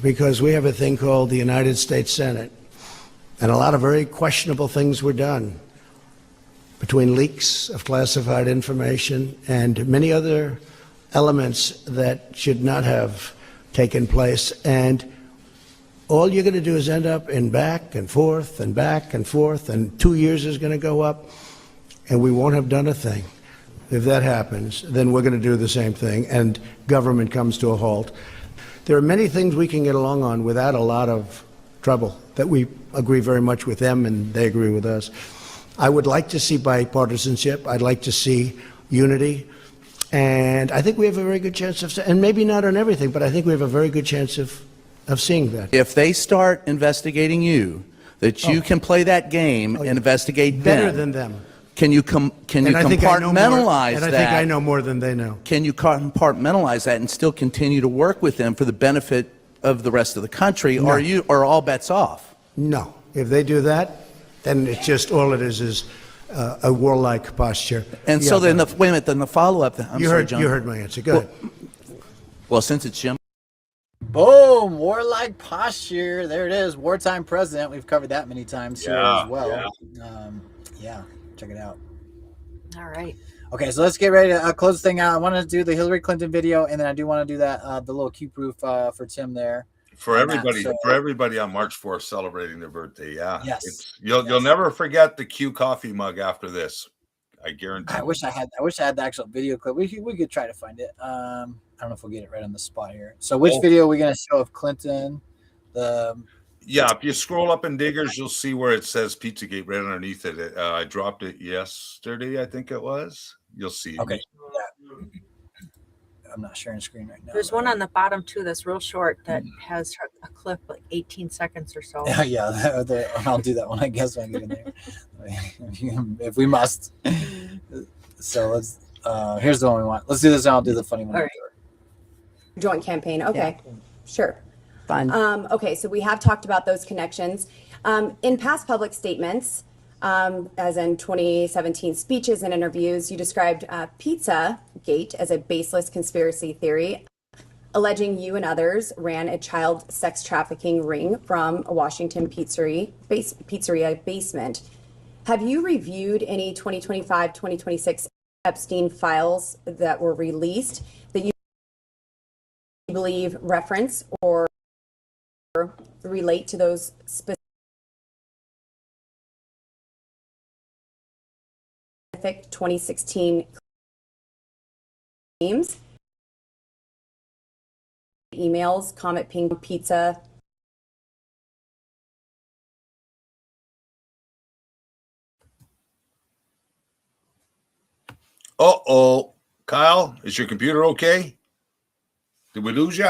Because we have a thing called the United States Senate. And a lot of very questionable things were done between leaks of classified information and many other elements that should not have taken place. And all you're going to do is end up in back and forth and back and forth, and 2 years is going to go up, and we won't have done a thing. If that happens, then we're going to do the same thing, and government comes to a halt. There are many things we can get along on without a lot of trouble, that we agree very much with them and they agree with us. I would like to see bipartisanship. I'd like to see unity. And I think we have a very good chance of, and maybe not on everything, but I think we have a very good chance of seeing that. If they start investigating you, that you can play that game and investigate better them. than them. Can you And I think compartmentalize that? I think I know more than they know. Can you compartmentalize that and still continue to work with them for the benefit of the rest of the country, No. or are all bets off? No. If they do that, then it's just all it is a warlike posture. And so then, wait a minute, then the follow-up. You heard my answer. Go ahead. Well, since it's Jim. Boom! Warlike posture. There it is. Wartime president. We've covered that many times here as well. Yeah. Check it out. All right. Okay, so let's get ready to close the thing out. I want to do the Hillary Clinton video, and then I do want to do that the little cue proof for Tim there. For everybody on March 4th celebrating their birthday. Yeah. Yes. You'll never forget the Q coffee mug after this. I guarantee. I wish I had the actual video clip. We could try to find it. I don't know if we'll get it right on the spot here. So which video are we going to show of Clinton? If you scroll up in Diggers, you'll see where it says Pizzagate right underneath it. I dropped it yesterday, I think it was. You'll see. Okay. Yeah. I'm not sharing screen right now. There's one on the bottom too that's real short that has a clip like 18 seconds or so. Yeah, I'll do that one, I guess, when I get in there. If we must. So let's here's the one we want. Let's do this and I'll do the funny one. All right. Joint campaign. Okay. Yeah. Sure. Fun. Okay, so we have talked about those connections. In past public statements, as in 2017 speeches and interviews, you described Pizzagate as a baseless conspiracy theory, alleging you and others ran a child sex trafficking ring from a Washington pizzeria basement. Have you reviewed any 2025-2026 Epstein files that were released that you believe reference or relate to those specific 2016 claims? Emails, Comet Ping Pizza. Kyle, is your computer okay? Did we lose you?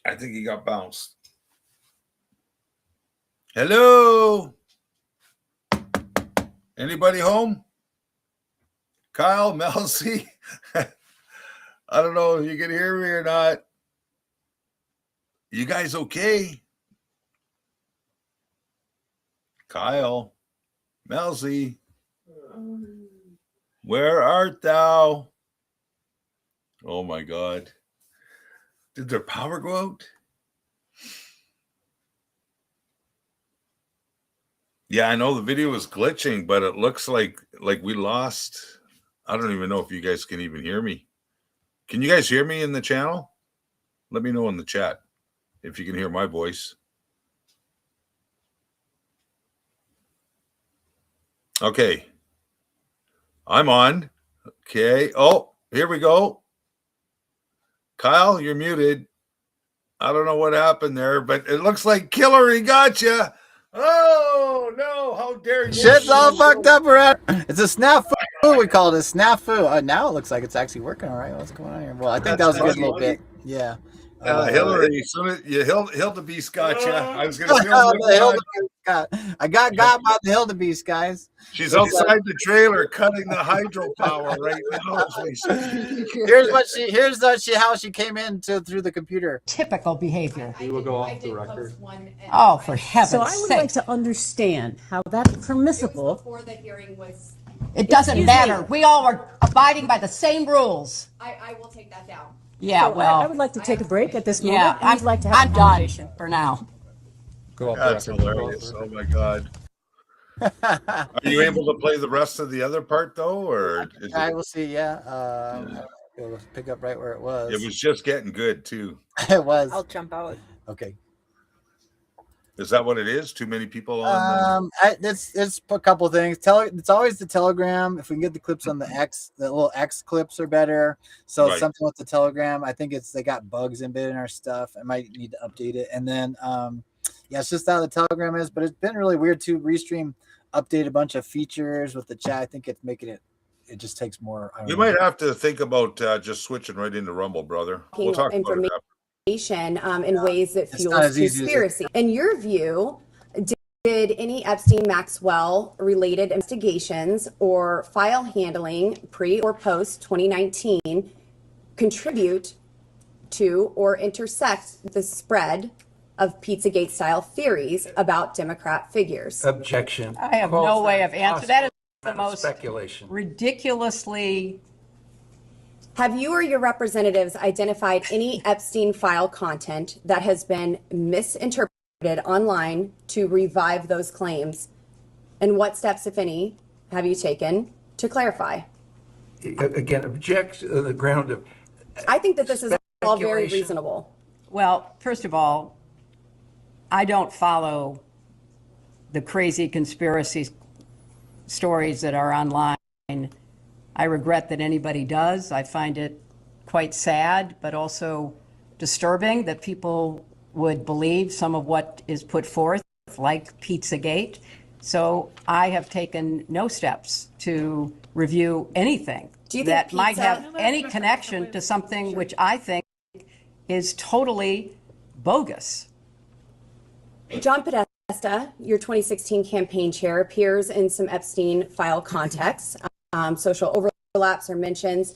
I think he got bounced. Hello? Anybody home? Kyle, Melzie? I don't know if you can hear me or not. You guys okay? Kyle, Melzie, where art thou? Oh my God. Did their power go out? Yeah, I know the video was glitching, but it looks like we lost. I don't even know if you guys can even hear me. Can you guys hear me in the channel? Let me know in the chat if you can hear my voice. Okay. I'm on. Okay. Oh, here we go. Kyle, you're muted. I don't know what happened there, but it looks like Hillary got you. Oh, no. How dare you? Shit's all fucked up around. It's a snap. We called it a snafu. Now it looks like it's actually working all right. What's going on here? Well, I think that was a good little bit. Yeah. Hillary, Hildebeest got you. I was going to say, I got by the Hildebeest, guys. She's outside the trailer cutting the hydropower right now. How she came in through the computer. Typical behavior. We will go off the record. Oh, for heaven's sake. So I would like to understand how that's permissible. Before the hearing was. It doesn't matter. We all are abiding by the same rules. I will take that down. Yeah, So well. I would like to take a break at this moment. Yeah, I'd like to have I'm a done conversation. for now. Go That's hilarious. Oh my God. Are you able to play the rest of the other part though, or I will see. Yeah. It'll pick up right where it was. It was just getting good too. It was. I'll jump out. Okay. Is that what it is? Too many people on? It's a couple things. It's always the Telegram. If we can get the clips on the little X clips are better. So Right. something with the Telegram. I think they got bugs embedded in our stuff. I might need to update it. And then it's just how the Telegram is. But it's been really weird to Restream update a bunch of features with the chat. I think it's making it just takes more. You might have to think about just switching right into Rumble, brother. We'll talk about it after. In ways that fuels conspiracy. In your view, did any Epstein-Maxwell related investigations or file handling pre or post 2019 contribute to or intersect the spread of Pizzagate style theories about Democrat figures? Objection. I have no way of answering. That is the most speculation. Ridiculously. Have you or your representatives identified any Epstein file content that has been misinterpreted online to revive those claims? And what steps, if any, have you taken to clarify? Again, object on the ground of. I think that this is all very reasonable. Well, first of all, I don't follow the crazy conspiracy stories that are online. I regret that anybody does. I find it quite sad, but also disturbing that people would believe some of what is put forth, like Pizzagate. So I have taken no steps to review anything that might have any connection to something which I think is totally bogus. John Podesta, your 2016 campaign chair, appears in some Epstein file contexts. Social overlaps or mentions.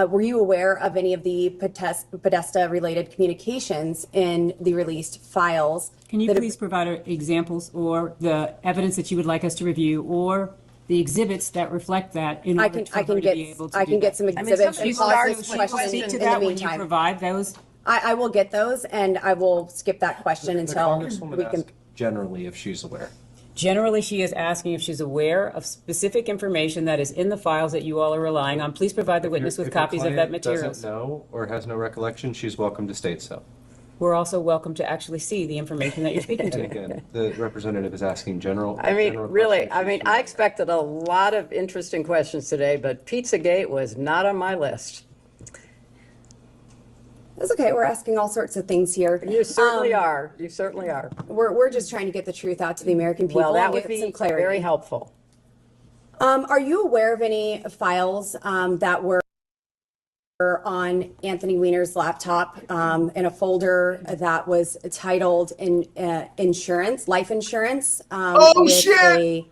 Were you aware of any of the Podesta-related communications in the released files? Can you please provide examples or the evidence that you would like us to review, or the exhibits that reflect that? In order for her to be able to do get some exhibits and pause this question speak to in the that when you meantime. provide those. I will get those, and I will skip that question until we can. Generally, if she's aware. Generally, she is asking if she's aware of specific information that is in the files that you all are relying on. Please provide the witness with copies of that material. Doesn't know or has no recollection, she's welcome to state so. We're also welcome to actually see the information that you're speaking to. And again, the representative is asking general. I mean, really, I expected a lot of interesting questions today, but Pizzagate was not on my list. That's okay. We're asking all sorts of things here. You certainly are. You certainly are. We're just trying to get the truth out to the American people. Well, that and would get be some clarity. very helpful. Are you aware of any files that were on Anthony Weiner's laptop in a folder that was titled insurance, life insurance, with a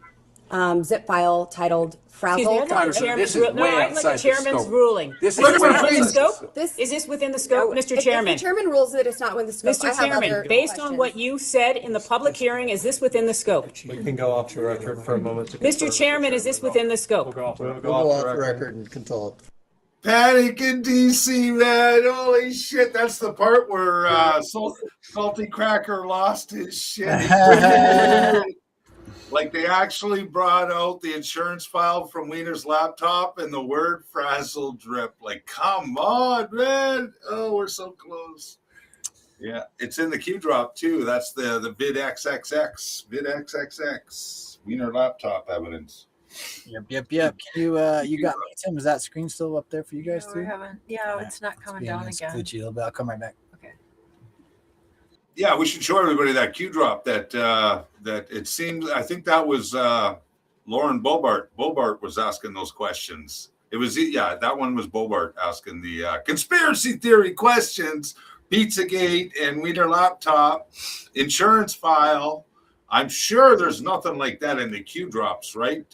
zip file titled frazzled? This is way outside the chairman's ruling. Is this within the scope? Is this within the scope, Mr. Chairman? If the chairman rules that it's not within the scope, Mr. Chairman, based on what you said in the public hearing, is this within the scope? We can go off the record for a moment. Mr. Chairman, is this within the scope? We'll go off the record and consult. Panic in DC, man! Holy shit! That's the part where Salty Cracker lost his shit. Like they actually brought out the insurance file from Wiener's laptop and the word frazzle drip. Like, come on, man! Oh, we're so close. Yeah, it's in the Q drop too. That's the vid XXX Wiener laptop evidence. Yep. Can you got me, Tim? Is that screen still up there for you guys No, too? we haven't. Yeah, it's not coming down again. Glitchy a little bit. I'll come right back. Okay. Yeah, we should show everybody that Q drop that it seems. I think that was Lauren Bobart was asking those questions. It was, yeah, that one was Bobart asking the conspiracy theory questions, Pizzagate and Wiener Laptop, insurance file. I'm sure there's nothing like that in the Q drops, right,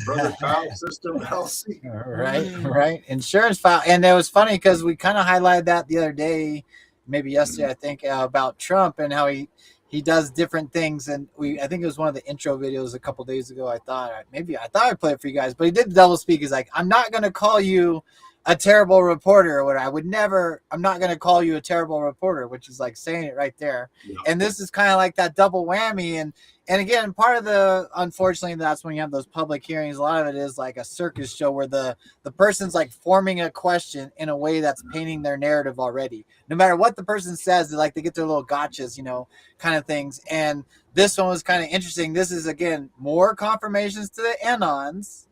brother Kyle, sister Elsie? Right. Insurance file. And it was funny because we kind of highlighted that the other day, maybe yesterday, I think, about Trump and how he does different things. And I think it was one of the intro videos a couple days ago. I thought I'd play it for you guys, but he did the double speak. He's like, I'm not going to call you a terrible reporter or whatever. I'm not going to call you a terrible reporter, which is like saying it right there. Yeah. And this is kind of like that double whammy. And again, part of unfortunately, that's when you have those public hearings. A lot of it is like a circus show where the person's like forming a question in a way that's painting their narrative already. No matter what the person says, they get their little gotchas, kind of things. And this one was kind of interesting. This is, again, more confirmations to the Anons.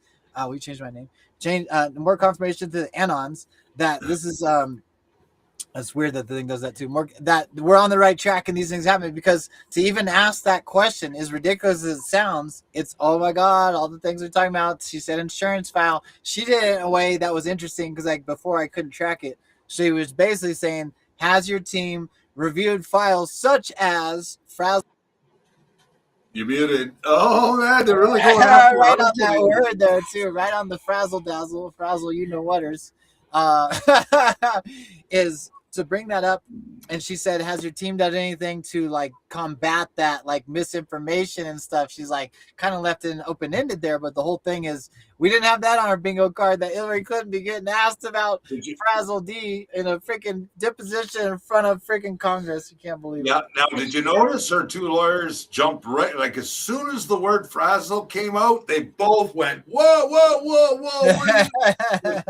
We changed my name. More confirmation to the Anons that this is it's weird that the thing does that too. More that we're on the right track and these things happen, because to even ask that question, as ridiculous as it sounds, it's, oh my God, all the things we're talking about. She said insurance file. She did it in a way that was interesting because before I couldn't track it. She was basically saying, has your team reviewed files such as Frazzle? You muted. Oh man, they're really going after right on that word there too. Right on the frazzle dazzle, you know whaters, is to bring that up. And she said, has your team done anything to combat that misinformation and stuff? She's kind of left it open-ended there, but the whole thing is we didn't have that on our bingo card, that Hillary Clinton be getting asked about Frazzle D in a freaking deposition in front of freaking Congress. You can't believe it. Yeah. Now, did you notice her two lawyers jumped right? As soon as the word Frazzle came out, they both went, whoa, whoa, whoa, whoa.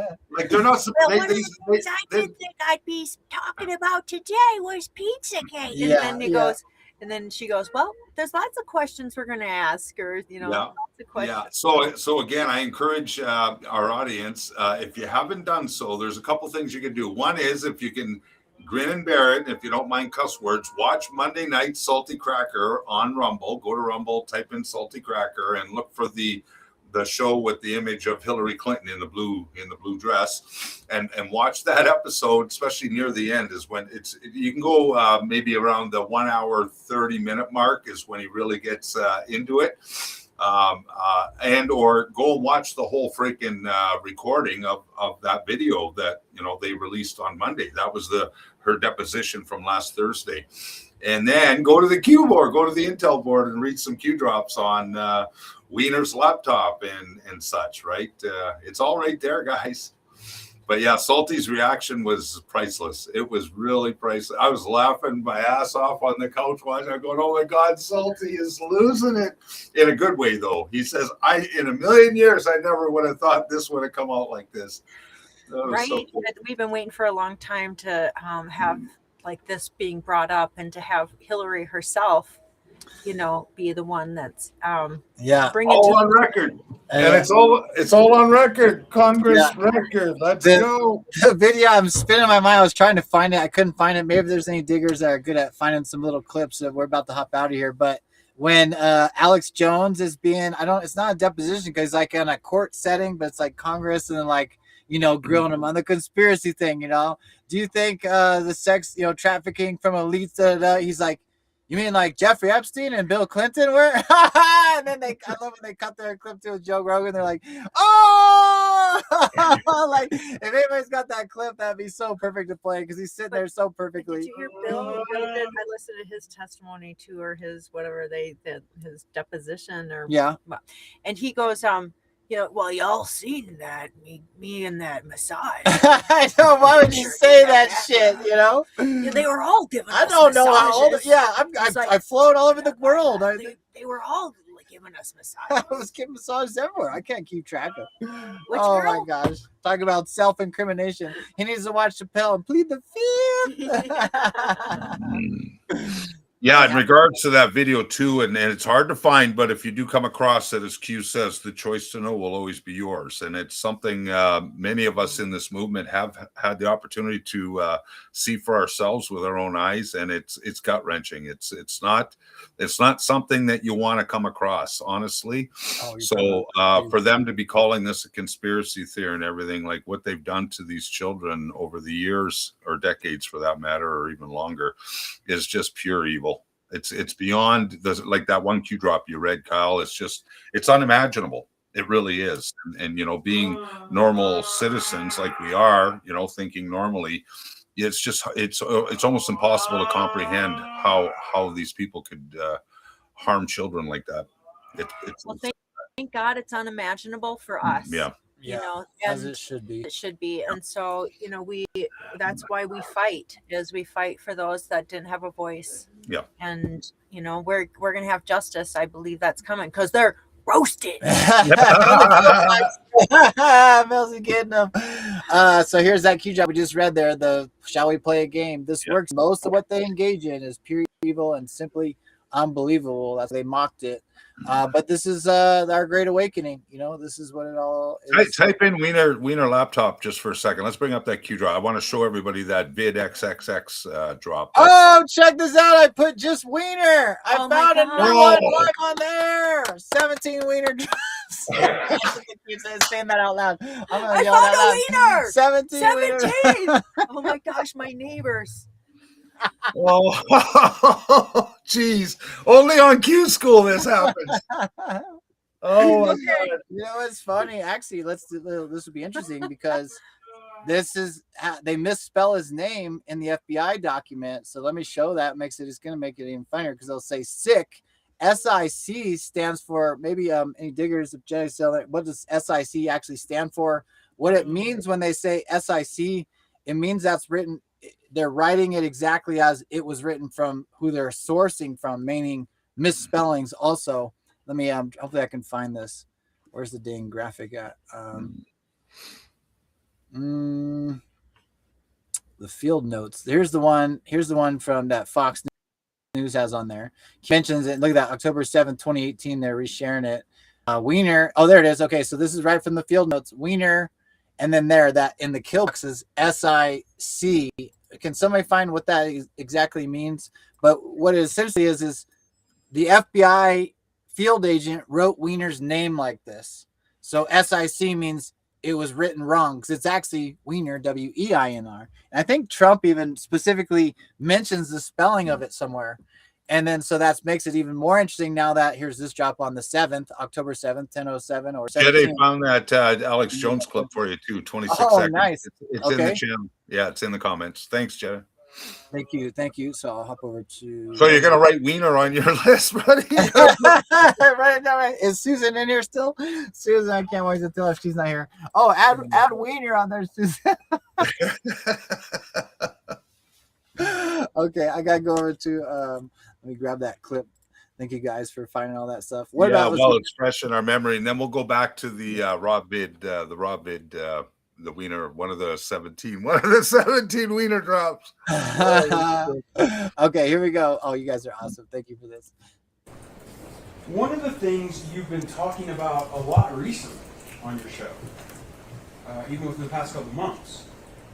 They're not. Well, one of the things I didn't think I'd be talking about today was Pizzagate. Yeah, and then he goes, and then she goes, well, there's lots of questions we're going to ask her, lots of questions. Yeah. So again, I encourage our audience, if you haven't done so, there's a couple things you can do. One is, if you can grin and bear it, if you don't mind cuss words, watch Monday Night Salty Cracker on Rumble. Go to Rumble, type in Salty Cracker, and look for the show with the image of Hillary Clinton in the blue dress, and watch that episode, especially near the end, is when you can go maybe around the 1 hour 30-minute mark is when he really gets into it, and or go and watch the whole freaking recording of that video that they released on Monday. That was her deposition from last Thursday. And then go to the Q board, go to the Intel board, and read some Q drops on Wiener's laptop and such, right? It's all right there, guys. But yeah, Salty's reaction was priceless. It was really priceless. I was laughing my ass off on the couch watching. I'm going, oh my God, Salty is losing it. In a good way, though. He says, in a million years, I never would have thought this would have come out like this. Right? So cool. We've been waiting for a long time to have this being brought up, and to have Hillary herself, be the one that's bringing all on record. And it's all on record. Congress record. Let's go. The video, I'm spinning my mind. I was trying to find it. I couldn't find it. Maybe there's any diggers that are good at finding some little clips that we're about to hop out of here. But when Alex Jones is being, it's not a deposition because in a court setting, but it's Congress, and then grilling him on the conspiracy thing, Do you think the sex, trafficking from elites, he's like, you mean Jeffrey Epstein and Bill Clinton were? And then I love when they cut their clip to Joe Rogan. They're like, oh, if anybody's got that clip, that'd be so perfect to play because he's sitting there so perfectly. Did you hear Bill? I listened to his testimony too, or his whatever they did, his deposition, or and he goes, well, y'all seen that me and that massage. I know. Why would you say that shit? Yeah, they were all giving. I don't know how old. Yeah, I float all over the world. They were all giving us massages. I was giving massages everywhere. I can't keep track of. My gosh! Talking about self-incrimination. He needs to watch Chappelle and plead the fifth. Yeah, in regards to that video too, and it's hard to find, but if you do come across it, as Q says, the choice to know will always be yours. And it's something many of us in this movement have had the opportunity to see for ourselves with our own eyes, and it's gut wrenching. It's not something that you want to come across, honestly. So for them to be calling this a conspiracy theory and everything, like what they've done to these children over the years or decades, for that matter, or even longer, is just pure evil. It's beyond like that one Q drop you read, Kyle. It's unimaginable. It really is. And you know, being normal citizens like we are, you know, thinking normally, it's almost impossible to comprehend how these people could harm children like that. Thank God it's unimaginable for us. Yeah. You know, as it should be. It should be. And so, you know, that's why we fight for those that didn't have a voice. Yeah. And, you know, we're going to have justice. I believe that's coming because they're roasted. Melzie getting them. So here's that Q job we just read there. The shall we play a game? This works. Most of what they engage in is pure evil and simply unbelievable. That's they mocked it. But this is our great awakening. You know, this is what it all is. Type in Wiener laptop just for a second. Let's bring up that Q drop. I want to show everybody that vid XXX drop. Oh, check this out. I put just Wiener. I found a new one live on there. 17 Wiener drops. Saying that out loud. I'm gonna yell that out. Wiener. 17 Wiener. Oh my gosh, my neighbors. Oh, geez. Only on Q School this happens. Oh, my God. You know, it's funny. Actually, this would be interesting because this is they misspell his name in the FBI document. So let me show that. It's going to make it even funnier because they'll say SIC. SIC stands for, maybe any diggers of Jedi Cell. What does SIC actually stand for? What it means when they say SIC, it means that's written. They're writing it exactly as it was written from who they're sourcing from, meaning misspellings. Also, let me hopefully I can find this. Where's the dang graphic at? The field notes. Here's the one from that Fox News has on there. He mentions it. Look at that, October 7th, 2018. They're resharing it. Wiener. Oh, there it is. Okay, so this is right from the field notes. Wiener. And then that in the kill box is SIC. Can somebody find what that exactly means? But what it essentially is the FBI field agent wrote Wiener's name like this. So SIC means it was written wrong because it's actually Wiener, WEINR. And I think Trump even specifically mentions the spelling of it somewhere. And then so that makes it even more interesting now that here's this drop on the 7th, October 7th, 10:07 or 17. Yeah, they found that Alex Jones clip for you too, 26 seconds. Nice. It's in the channel. Yeah, it's in the comments. Thanks, Jedi. Thank you. So I'll hop over to. So you're gonna write Wiener on your list, buddy? right. Is Susan in here still? Susan, I can't wait to tell if she's not here. Oh, add Wiener on there, Susan. Okay, I gotta go over to let me grab that clip. Thank you guys for finding all that stuff. It's fresh in our memory, and then we'll go back to the raw vid, the Wiener, one of the 17 Wiener drops. Okay, here we go. Oh, you guys are awesome. Thank you for this. One of the things you've been talking about a lot recently on your show, even within the past couple months,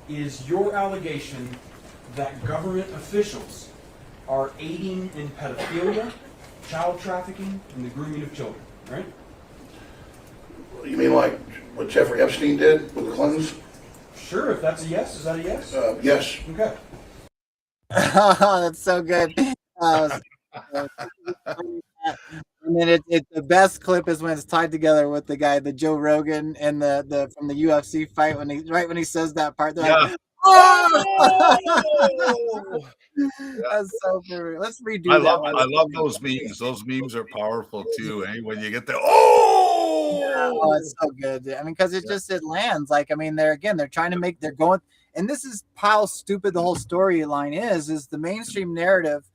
is your allegation that government officials are aiding in pedophilia, child trafficking, and the grooming of children, right? You mean like what Jeffrey Epstein did with the Clintons? Sure, if that's a yes. Is that a yes? Yes. Okay. That's so good. And then the best clip is when it's tied together with the Joe Rogan and the from the UFC fight when he says that part. They're like, oh! That's so perfect. Let's redo that. I love those memes. Those memes are powerful too. When you get there, oh, it's so good. I mean, because it lands. Like, I mean, they're trying to they're going, and this is how stupid the whole storyline is the mainstream narrative.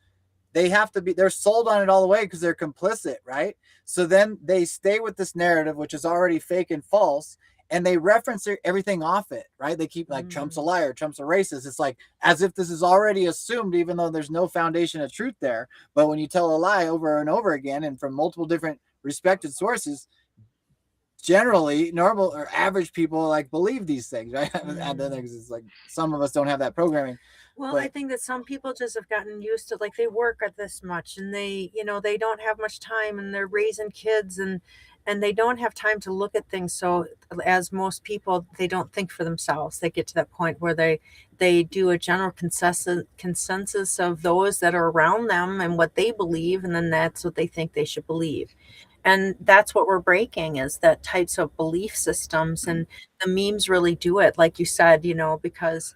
They're sold on it all the way because they're complicit, right? So then they stay with this narrative, which is already fake and false. and they reference everything off it, right? They keep like Trump's a liar, Trump's a racist. It's like as if this is already assumed, even though there's no foundation of truth there. But when you tell a lie over and over again and from multiple different respected sources, generally normal or average people like believe these things, right? And then it's like some of us don't have that programming. Well, I think that some people just have gotten used to, like, they work at this much and they, they don't have much time and they're raising kids and they don't have time to look at things. So as most people, they don't think for themselves. They get to that point where they do a general consensus of those that are around them and what they believe. And then that's what they think they should believe. And that's what we're breaking, is that types of belief systems. And the memes really do it, like you said, because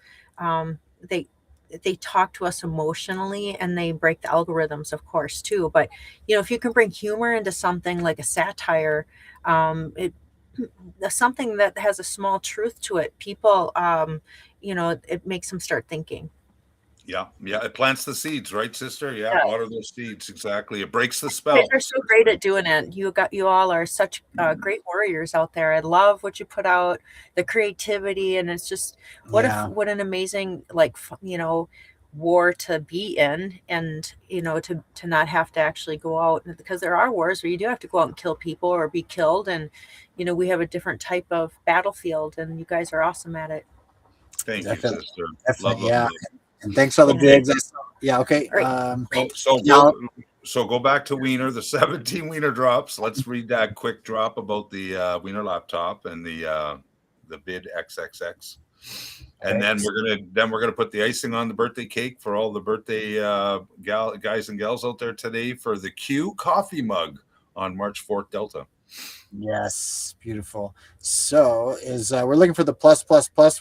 they talk to us emotionally and they break the algorithms, of course, too. But, if you can bring humor into something like a satire, something that has a small truth to it, people, it makes them start thinking. Yeah. It plants the seeds, right, sister? Yeah. Water those seeds. Exactly. It breaks the You spell. guys are so great at doing it. You all are such great warriors out there. I love what you put out, the creativity, and it's just what an amazing war to be in, and to not have to actually go out, because there are wars where you do have to go out and kill people or be killed, and we have a different type of battlefield, and you guys are awesome at it. Thank you, sister. Definitely, and thanks for the digs. Yeah, okay. So go back to Wiener, the 17 Wiener drops. Let's read that quick drop about the Wiener laptop and the bid XXX. And then we're gonna put the icing on the birthday cake for all the birthday guys and gals out there today for the Q coffee mug on March 4th Delta. Yes, beautiful. So we're looking for the plus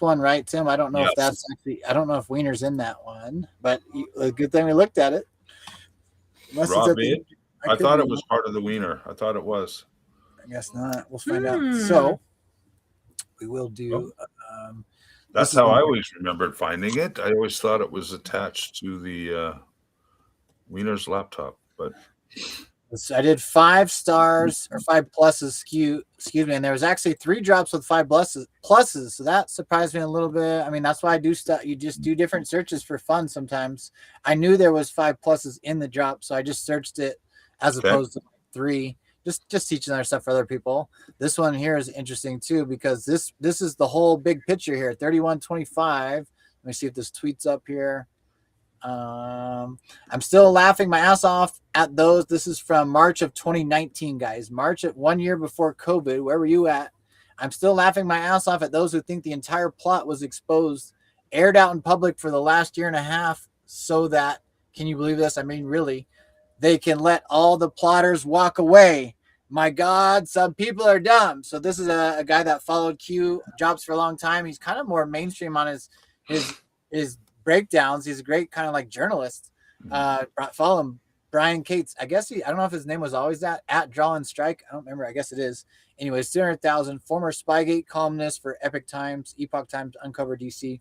one, right, Tim? I don't know if that's actually, I don't know if Wiener's in that one, but a good thing we looked at it. I thought it was part of the Wiener. I thought it was. I guess not. We'll find out. So we will do. That's how I always remembered finding it. I always thought it was attached to the Wiener's laptop, but. So I did 5 stars or 5 pluses, excuse me, and there was actually 3 drops with 5 pluses. So that surprised me a little bit. I mean, that's why I do stuff. You just do different searches for fun sometimes. I knew there was 5 pluses in the drop, so I just searched it as opposed to 3. Just teaching our stuff for other people. This one here is interesting too, because this is the whole big picture here. 3125. Let me see if this tweet's up here. I'm still laughing my ass off at those. This is from March of 2019, guys. March at 1 year before COVID. Where were you at? I'm still laughing my ass off at those who think the entire plot was exposed, aired out in public for the last year and a half, so that, can you believe this? I mean, really, they can let all the plotters walk away. My God, some people are dumb. So this is a guy that followed Q Jobs for a long time. He's kind of more mainstream on his breakdowns. He's a great kind of like journalist. Follow him, Brian Cates. I guess I don't know if his name was always that, at Draw and Strike. I don't remember. I guess it is. Anyways, 200,000, former Spygate columnist for Epoch Times, Uncover DC.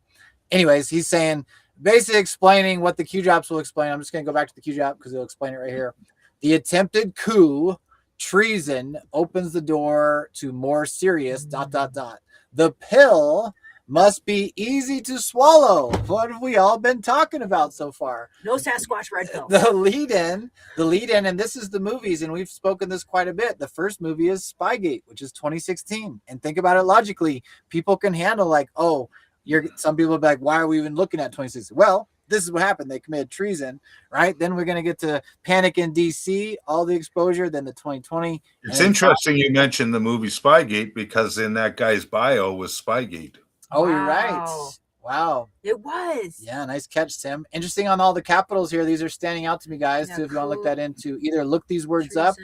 Anyways, he's saying, basically explaining what the Q drops will explain. I'm just going to go back to the Q drop because it'll explain it right here. The attempted coup, treason, opens the door to more serious ... The pill must be easy to swallow. What have we all been talking about so far? No Sasquatch red pill. The lead in, and this is the movies, and we've spoken this quite a bit. The first movie is Spygate, which is 2016. And think about it logically. People can handle like, some people will be like, why are we even looking at 2016? Well, this is what happened. They committed treason, right? Then we're going to get to Panic in DC, all the exposure, then the 2020. It's interesting you mentioned the movie Spygate, because in that guy's bio was Spygate. Oh, you're right. Wow. It was. Yeah, nice catch, Tim. Interesting on all the capitals here. These are standing out to me, guys. Yeah, too, if you want to look that into, either look these words up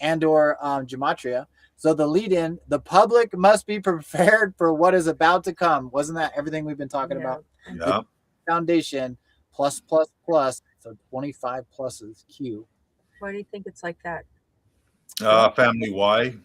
and or gematria. So the lead in, the public must be prepared for what is about to come. Wasn't that everything we've been talking about? Yeah. Foundation, plus. So 25 pluses, Q. Why do you think it's like that? Family Y.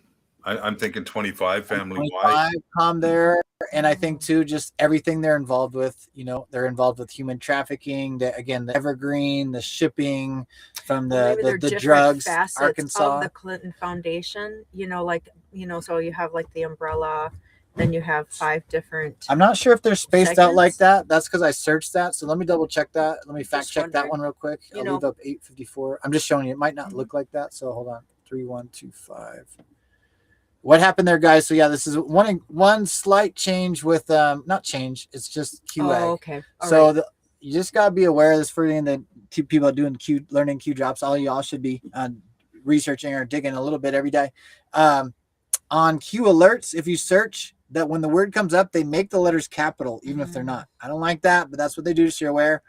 I'm thinking 25, family 25, come there. And I think too, just everything they're involved with, they're involved with human trafficking, the evergreen, the shipping from the drugs, Arkansas, of the Clinton Foundation, so you have like the umbrella then you have 5 different. I'm not sure if they're spaced out like segments. that. That's because I searched that. So let me double check that. Let me fact Just check that wondering. one real quick. You I'll know. leave up 854. I'm just showing you. It might not look like that. So hold on. 3125. What happened there, guys? So yeah, this is one slight change with not change. It's just QA. Oh, okay. All So right. you just gotta be aware of this for the two people doing learning Q drops. All y'all should be researching or digging a little bit every day. On Q alerts, if you search that, when the word comes up, they make the letters capital, even if they're not. I don't like that, but that's what they do, so you're aware.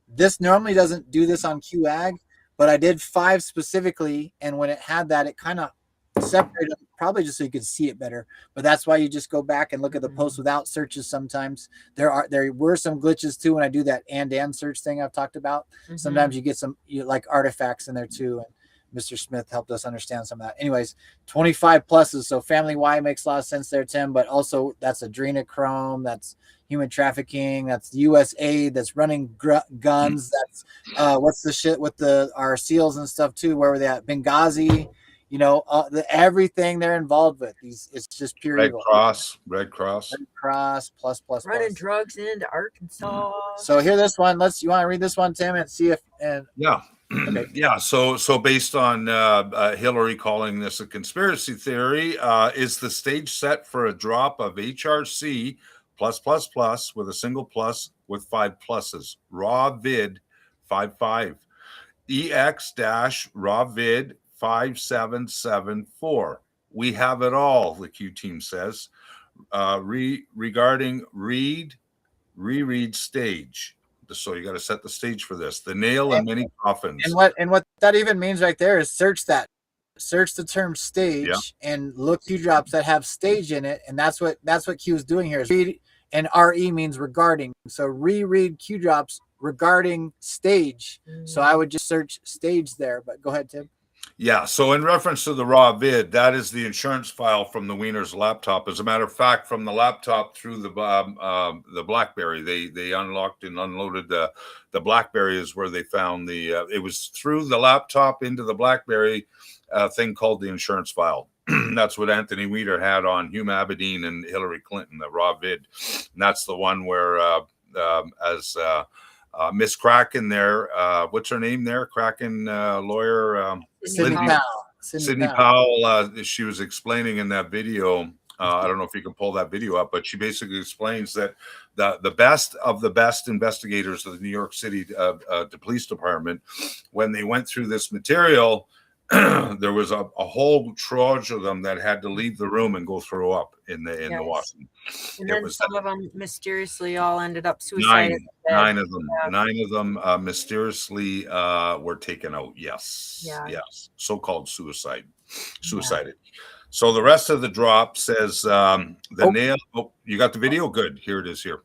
This normally doesn't do this on QAG, but I did 5 specifically, and when it had that, it kind of separated them, probably just so you could see it better. But that's why you just go back and look at the post without searches. Sometimes there were some glitches too when I do that and search thing I've talked about. Sometimes you get some like artifacts in there too, and Mr. Smith helped us understand some of that. Anyways, 25 pluses. So family Y makes a lot of sense there, Tim, but also that's adrenochrome, that's human trafficking, that's USAID, that's running guns. That's what's the shit with our SEALs and stuff too. Where were they at? Benghazi, everything they're involved with. It's just pure Red evil. Red Cross, plus. Running drugs into Arkansas. So here, this one. You want to read this one, Tim, and see if yeah. Okay. Yeah. So based on Hillary calling this a conspiracy theory, is the stage set for a drop of HRC +++ with a single plus with 5 pluses? Raw vid 55 EX-raw vid 5774. We have it all, the Q team says. Regarding reread stage. So you got to set the stage for this. The nail in many coffins. And what that even means right there is search the term stage and look Q drops that have stage in it, and that's what Q is doing here. Is read, and RE means regarding. So reread Q drops regarding stage. So I would just search stage there. But go ahead, Tim. Yeah, so in reference to the raw vid, that is the insurance file from the Wiener's laptop. As a matter of fact, from the laptop through the BlackBerry, they unlocked and unloaded the BlackBerry is where they found it was through the laptop into the BlackBerry thing called the insurance file. That's what Anthony Weiner had on Hugh Aberdeen and Hillary Clinton, the raw vid. And that's the one where Miss Kraken there, what's her name there? Kraken lawyer, Sydney Powell. She was explaining in that video. I don't know if you can pull that video up, but she basically explains that the best of the best investigators of the New York City the police department, when they went through this material, there was a whole trudge of them that had to leave the room and go throw up in the washroom. And then some of them mysteriously all ended up suicided. Nine of them mysteriously were taken out. Yes. So-called suicided. So the rest of the drop says the nail. Oh, you got the video? Good. Here it is. Here.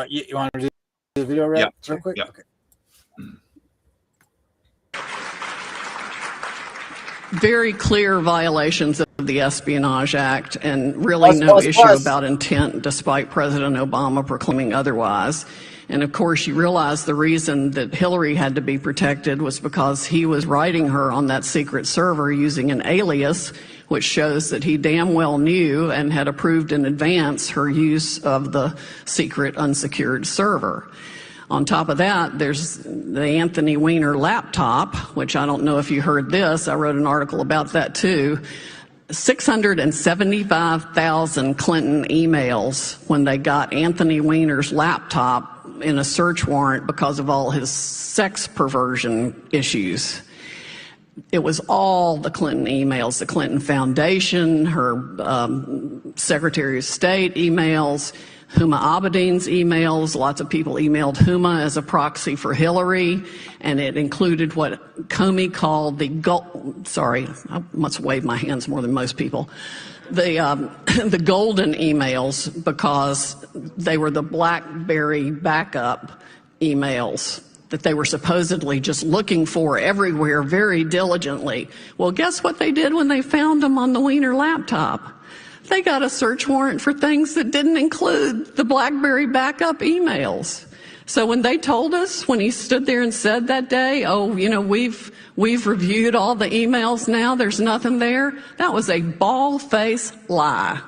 You want to do the video real quick? Yeah. Okay. Very clear violations of the Espionage Act, and really no issue about intent, despite President Obama proclaiming otherwise. And of course, you realize the reason that Hillary had to be protected was because he was writing her on that secret server using an alias, which shows that he damn well knew and had approved in advance her use of the secret unsecured server. On top of that, there's the Anthony Weiner laptop, which I don't know if you heard this. I wrote an article about that too. 675,000 Clinton emails when they got Anthony Weiner's laptop in a search warrant because of all his sex perversion issues. It was all the Clinton emails, the Clinton Foundation, her Secretary of State emails, Huma Abedin's emails. Lots of people emailed Huma as a proxy for Hillary, and it included what Comey called the sorry, I must wave my hands more than most people. The golden emails, because they were the BlackBerry backup emails that they were supposedly just looking for everywhere very diligently. Well, guess what they did when they found them on the Weiner laptop? They got a search warrant for things that didn't include the BlackBerry backup emails. So when they told us, when he stood there and said that day, oh, you know, we've reviewed all the emails now, there's nothing there, that was a bald-faced lie.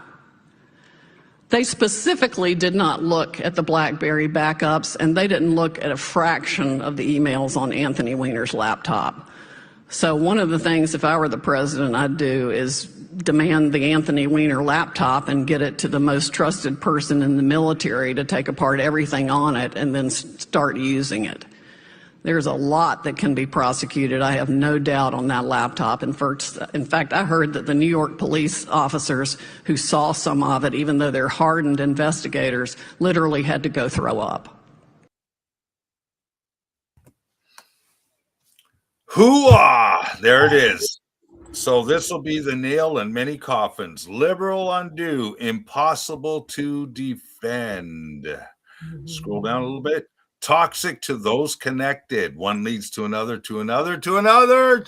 They specifically did not look at the BlackBerry backups, and they didn't look at a fraction of the emails on Anthony Weiner's laptop. So one of the things, if I were the president, I'd do is demand the Anthony Weiner laptop and get it to the most trusted person in the military to take apart everything on it and then start using it. There's a lot that can be prosecuted, I have no doubt, on that laptop. In fact, I heard that the New York police officers who saw some of it, even though they're hardened investigators, literally had to go throw up. Hooah! There it is. So this will be the nail in many coffins. Liberal undue, impossible to defend. Scroll down a little bit. Toxic to those connected. One leads to another, to another, to another.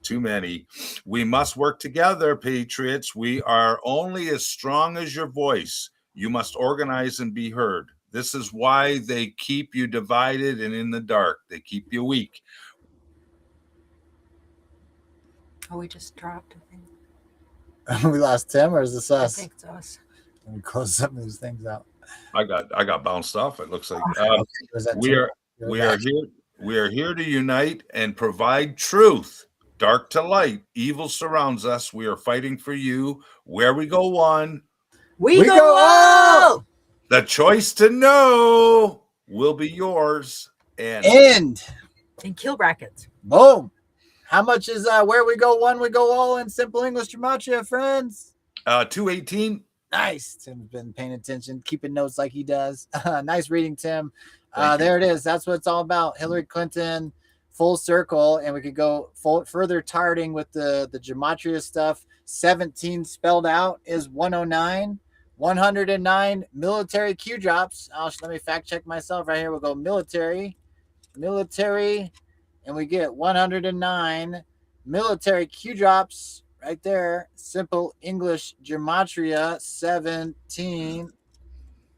Too many. We must work together, patriots. We are only as strong as your voice. You must organize and be heard. This is why they keep you divided and in the dark. They keep you weak. Oh, we just dropped, I think. We lost Tim, or is this us? I think it's us. Let me close some of these things out. I got bounced off. It looks like Okay. we are here to unite and provide truth. Dark to light, evil surrounds us. We are fighting for you. Where we go one, we go all. The choice to know will be yours. And And kill brackets. Boom. How much is where we go one, we go all in simple English gematria, friends? 218. Nice. Tim's been paying attention, keeping notes like he does. Nice reading, Tim. There it is. That's what it's all about. Hillary Clinton, full circle. And we could go further tarting with the gematria stuff. 17 spelled out is 109. 109 military Q drops. Let me fact check myself right here. We'll go military, and we get 109 military Q drops. Right there, simple English gematria, 17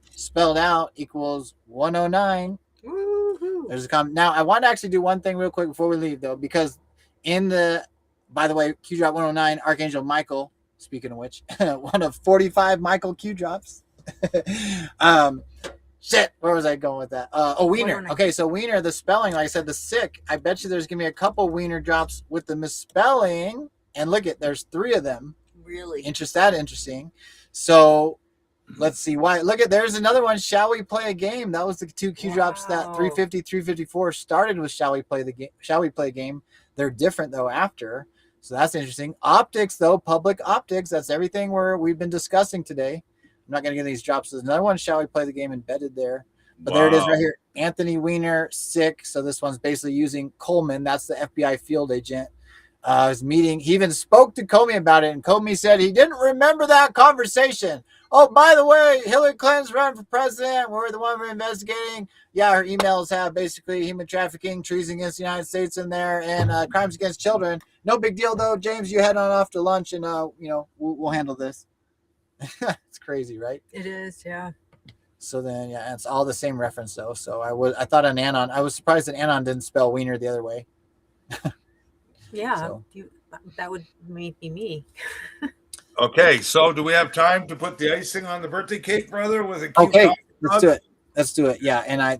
spelled out equals 109. Woo-hoo. There's a comment. Now, I want to actually do one thing real quick before we leave, though, because by the way, Q drop 109, Archangel Michael, speaking of which, one of 45 Michael Q drops. Shit, where was I going with that? Wiener. Okay, so Wiener, the spelling, like I said, the sick. I bet you there's going to be a couple Wiener drops with the misspelling. And look there's 3 of them. Really? Interesting. So let's see why. There's another one. Shall we play a game? That was the 2 Q drops that 350, 354 started with Shall we play the game? Shall we play a game? They're different though after. So that's interesting. Optics though, public optics. That's everything we've been discussing today. I'm not going to get these drops. There's another one. Shall we play the game embedded there? But There it is right here. Anthony Weiner, sick. So this one's basically using Coleman. That's the FBI field agent. His meeting, he even spoke to Comey about it, and Comey said he didn't remember that conversation. Oh, by the way, Hillary Clinton's running for president. We're the one we're investigating. Yeah, her emails have basically human trafficking, treason against the United States in there, and crimes against children. No big deal, though. James, you head on off to lunch, and we'll handle this. It's crazy, right? It is, yeah. So then, yeah, it's all the same reference, though. So I thought on Anon, I was surprised that Anon didn't spell Wiener the other way. Yeah, So. that would be me. Okay, so do we have time to put the icing on the birthday cake, brother? With a okay, let's do it. Yeah, and I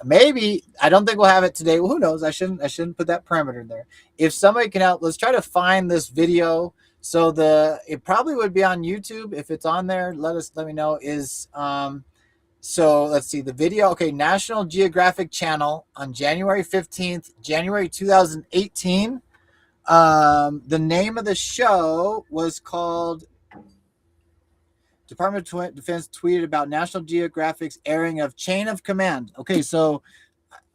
maybe I don't think we'll have it today. Well, who knows? I shouldn't put that parameter in there. If somebody can help, let's try to find this video. So it probably would be on YouTube. If it's on there, let me know. So let's see the video. Okay, National Geographic Channel on January 15th, January 2018. The name of the show was called Department of Defense tweeted about National Geographic's airing of Chain of Command. Okay, so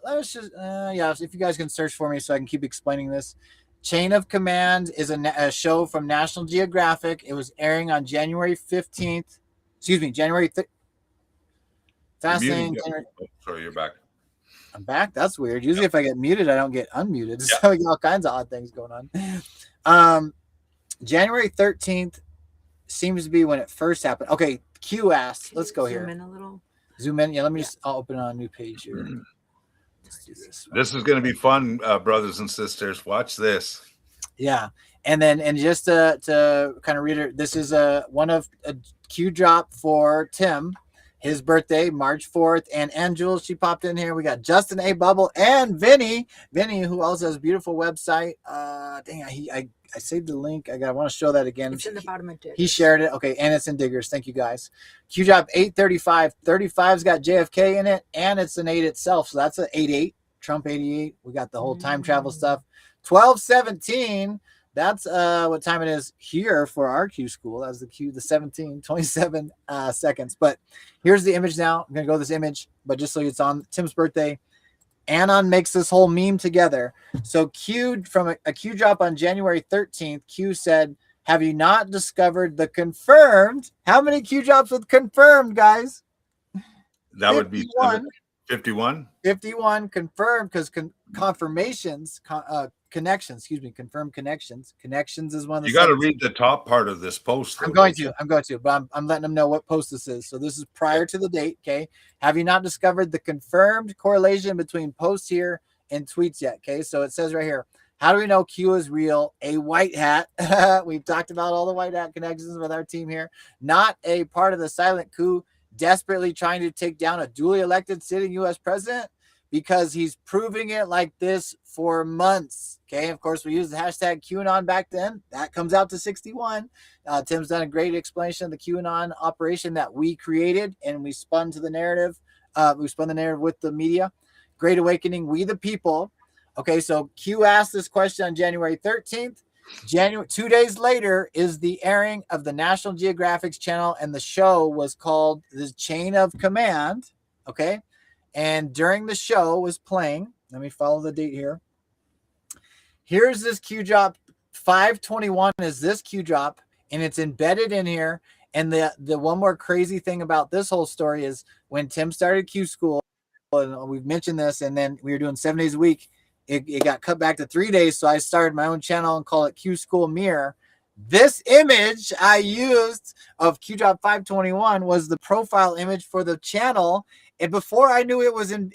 let's just if you guys can search for me so I can keep explaining this. Chain of Command is a show from National Geographic. It was airing on January 15th. Excuse me, January. Fascinating. Sorry, you're back. I'm back. That's weird. Usually, if I get muted, I don't get unmuted. So we got all kinds of odd things going on. January 13th seems to be when it first happened. Okay, Q asked. Let's go here. Zoom in a little. Zoom in. Yeah, let me just. I'll open on a new page here. Let's do this. This is going to be fun, brothers and sisters. Watch this. Yeah, and just to kind of read it, this is one of Q drop for Tim, his birthday, March 4th. And Angela, she popped in here. We got Justin A. Bubble and Vinny, who also has a beautiful website. I saved the link. I want to show that again. It's in the bottom of Diggers. He shared it. Okay, and it's in Diggers. Thank you, guys. Q drop 835. 35's got JFK in it, and it's an 8 itself. So that's an 88. Trump 88. We got the whole time travel stuff. 1217. That's what time it is here for our Q school. That's the 27 seconds. But here's the image now. I'm going to go to this image, but just so it's on Tim's birthday. Anon makes this whole meme together. So Q, from a Q drop on January 13th, Q said, have you not discovered the confirmed? How many Q drops with confirmed, guys? That would be 51. 51 confirmed, because confirmations, connections, confirmed connections. Connections is one of the. You got to read the top part of this post. I'm going to, but I'm letting them know what post this is. So this is prior to the date. Okay. Have you not discovered the confirmed correlation between posts here and tweets yet? Okay. So it says right here, how do we know Q is real? A white hat. We've talked about all the white hat connections with our team here. Not a part of the silent coup, desperately trying to take down a duly elected sitting U.S. president, because he's proving it like this for months. Okay, of course, we used the hashtag QAnon back then. That comes out to 61. Tim's done a great explanation of the QAnon operation that we created, and we spun to the narrative. We spun the narrative with the media. Great Awakening, We the People. Okay, so Q asked this question on January 13th. 2 days later is the airing of the National Geographic's channel, and the show was called The Chain of Command. Okay. And during the show was playing, let me follow the date here. Here's this Q drop. 521 is this Q drop, and it's embedded in here. And the one more crazy thing about this whole story is when Tim started Q School, and we've mentioned this, and then we were doing 7 days a week, it got cut back to 3 days. So I started my own channel and call it Q School Mirror. This image I used of Q drop 521 was the profile image for the channel. And before I knew it was in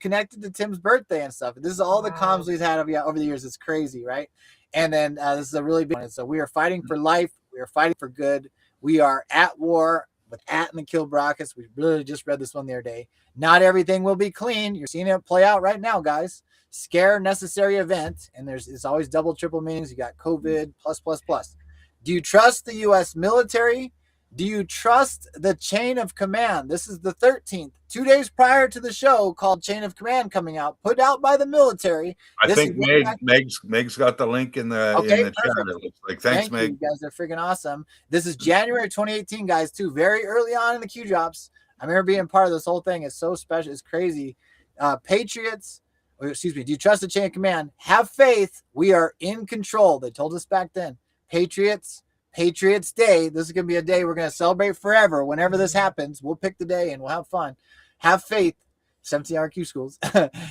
connected to Tim's birthday and stuff. This is all the comms we've had over the years. It's crazy, right? And then this is a really big one. So we are fighting for life. We are fighting for good. We are at war with At and the Kill Brockets. We really just read this one the other day. Not everything will be clean. You're seeing it play out right now, guys. Scare necessary event. And it's always double, triple meanings. You got COVID, plus. Do you trust the U.S. military? Do you trust the chain of command? This is the 13th, 2 days prior to the show called Chain of Command coming out, put out by the military. I think Meg's got the link in the chat. It looks like. Thanks, Meg. You guys are freaking awesome. This is January 2018, guys, too. Very early on in the Q drops. I remember being part of this whole thing. It's so special. It's crazy. Patriots, do you trust the chain of command? Have faith. We are in control. They told us back then. Patriots Day. This is going to be a day we're going to celebrate forever. Whenever this happens, we'll pick the day and we'll have fun. Have faith. 17-hour Q schools.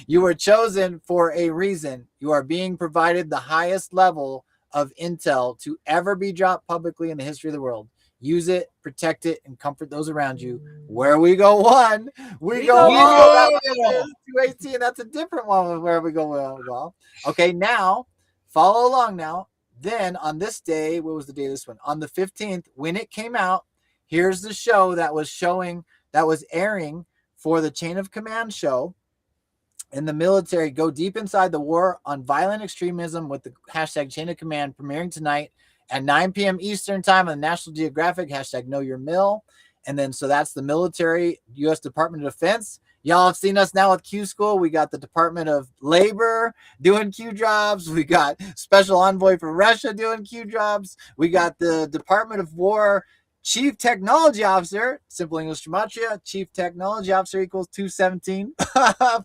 You were chosen for a reason. You are being provided the highest level of intel to ever be dropped publicly in the history of the world. Use it, protect it, and comfort those around you. Where we go one, we go one. 218. That's a different one. Where we go well. Okay, now follow along now. Then on this day, what was the day of this one? On the 15th, when it came out, here's the show that was airing for the Chain of Command show. In the military, go deep inside the war on violent extremism with the hashtag Chain of Command, premiering tonight at 9 p.m. Eastern time on the National Geographic, hashtag Know Your Mill. And then, so that's the military, U.S. Department of Defense. Y'all have seen us now with Q School. We got the Department of Labor doing Q jobs. We got Special Envoy for Russia doing Q jobs. We got the Department of War Chief Technology Officer, simple English gematria, Chief Technology Officer equals 217.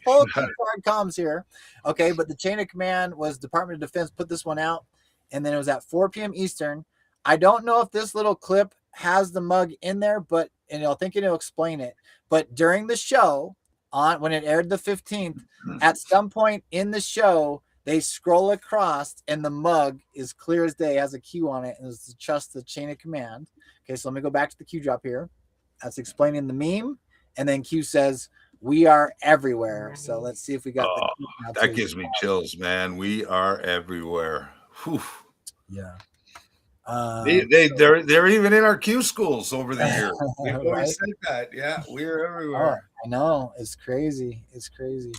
Full keyboard comms here. Okay, but the chain of command was Department of Defense put this one out, and then it was at 4 p.m. Eastern. I don't know if this little clip has the mug in there, but and I'll think it'll explain it. But during the show, when it aired the 15th, at some point in the show, they scroll across and the mug is clear as day, has a Q on it, and it's just the chain of command. Okay, so let me go back to the Q drop here. That's explaining the meme. And then Q says, we are everywhere. So let's see if we got the that gives me chills, man. We are everywhere. Whew. Yeah. They're even in our Q schools over the years. We've always Right? said that. Yeah, we're Oh, everywhere. I know. It's crazy. It's crazy.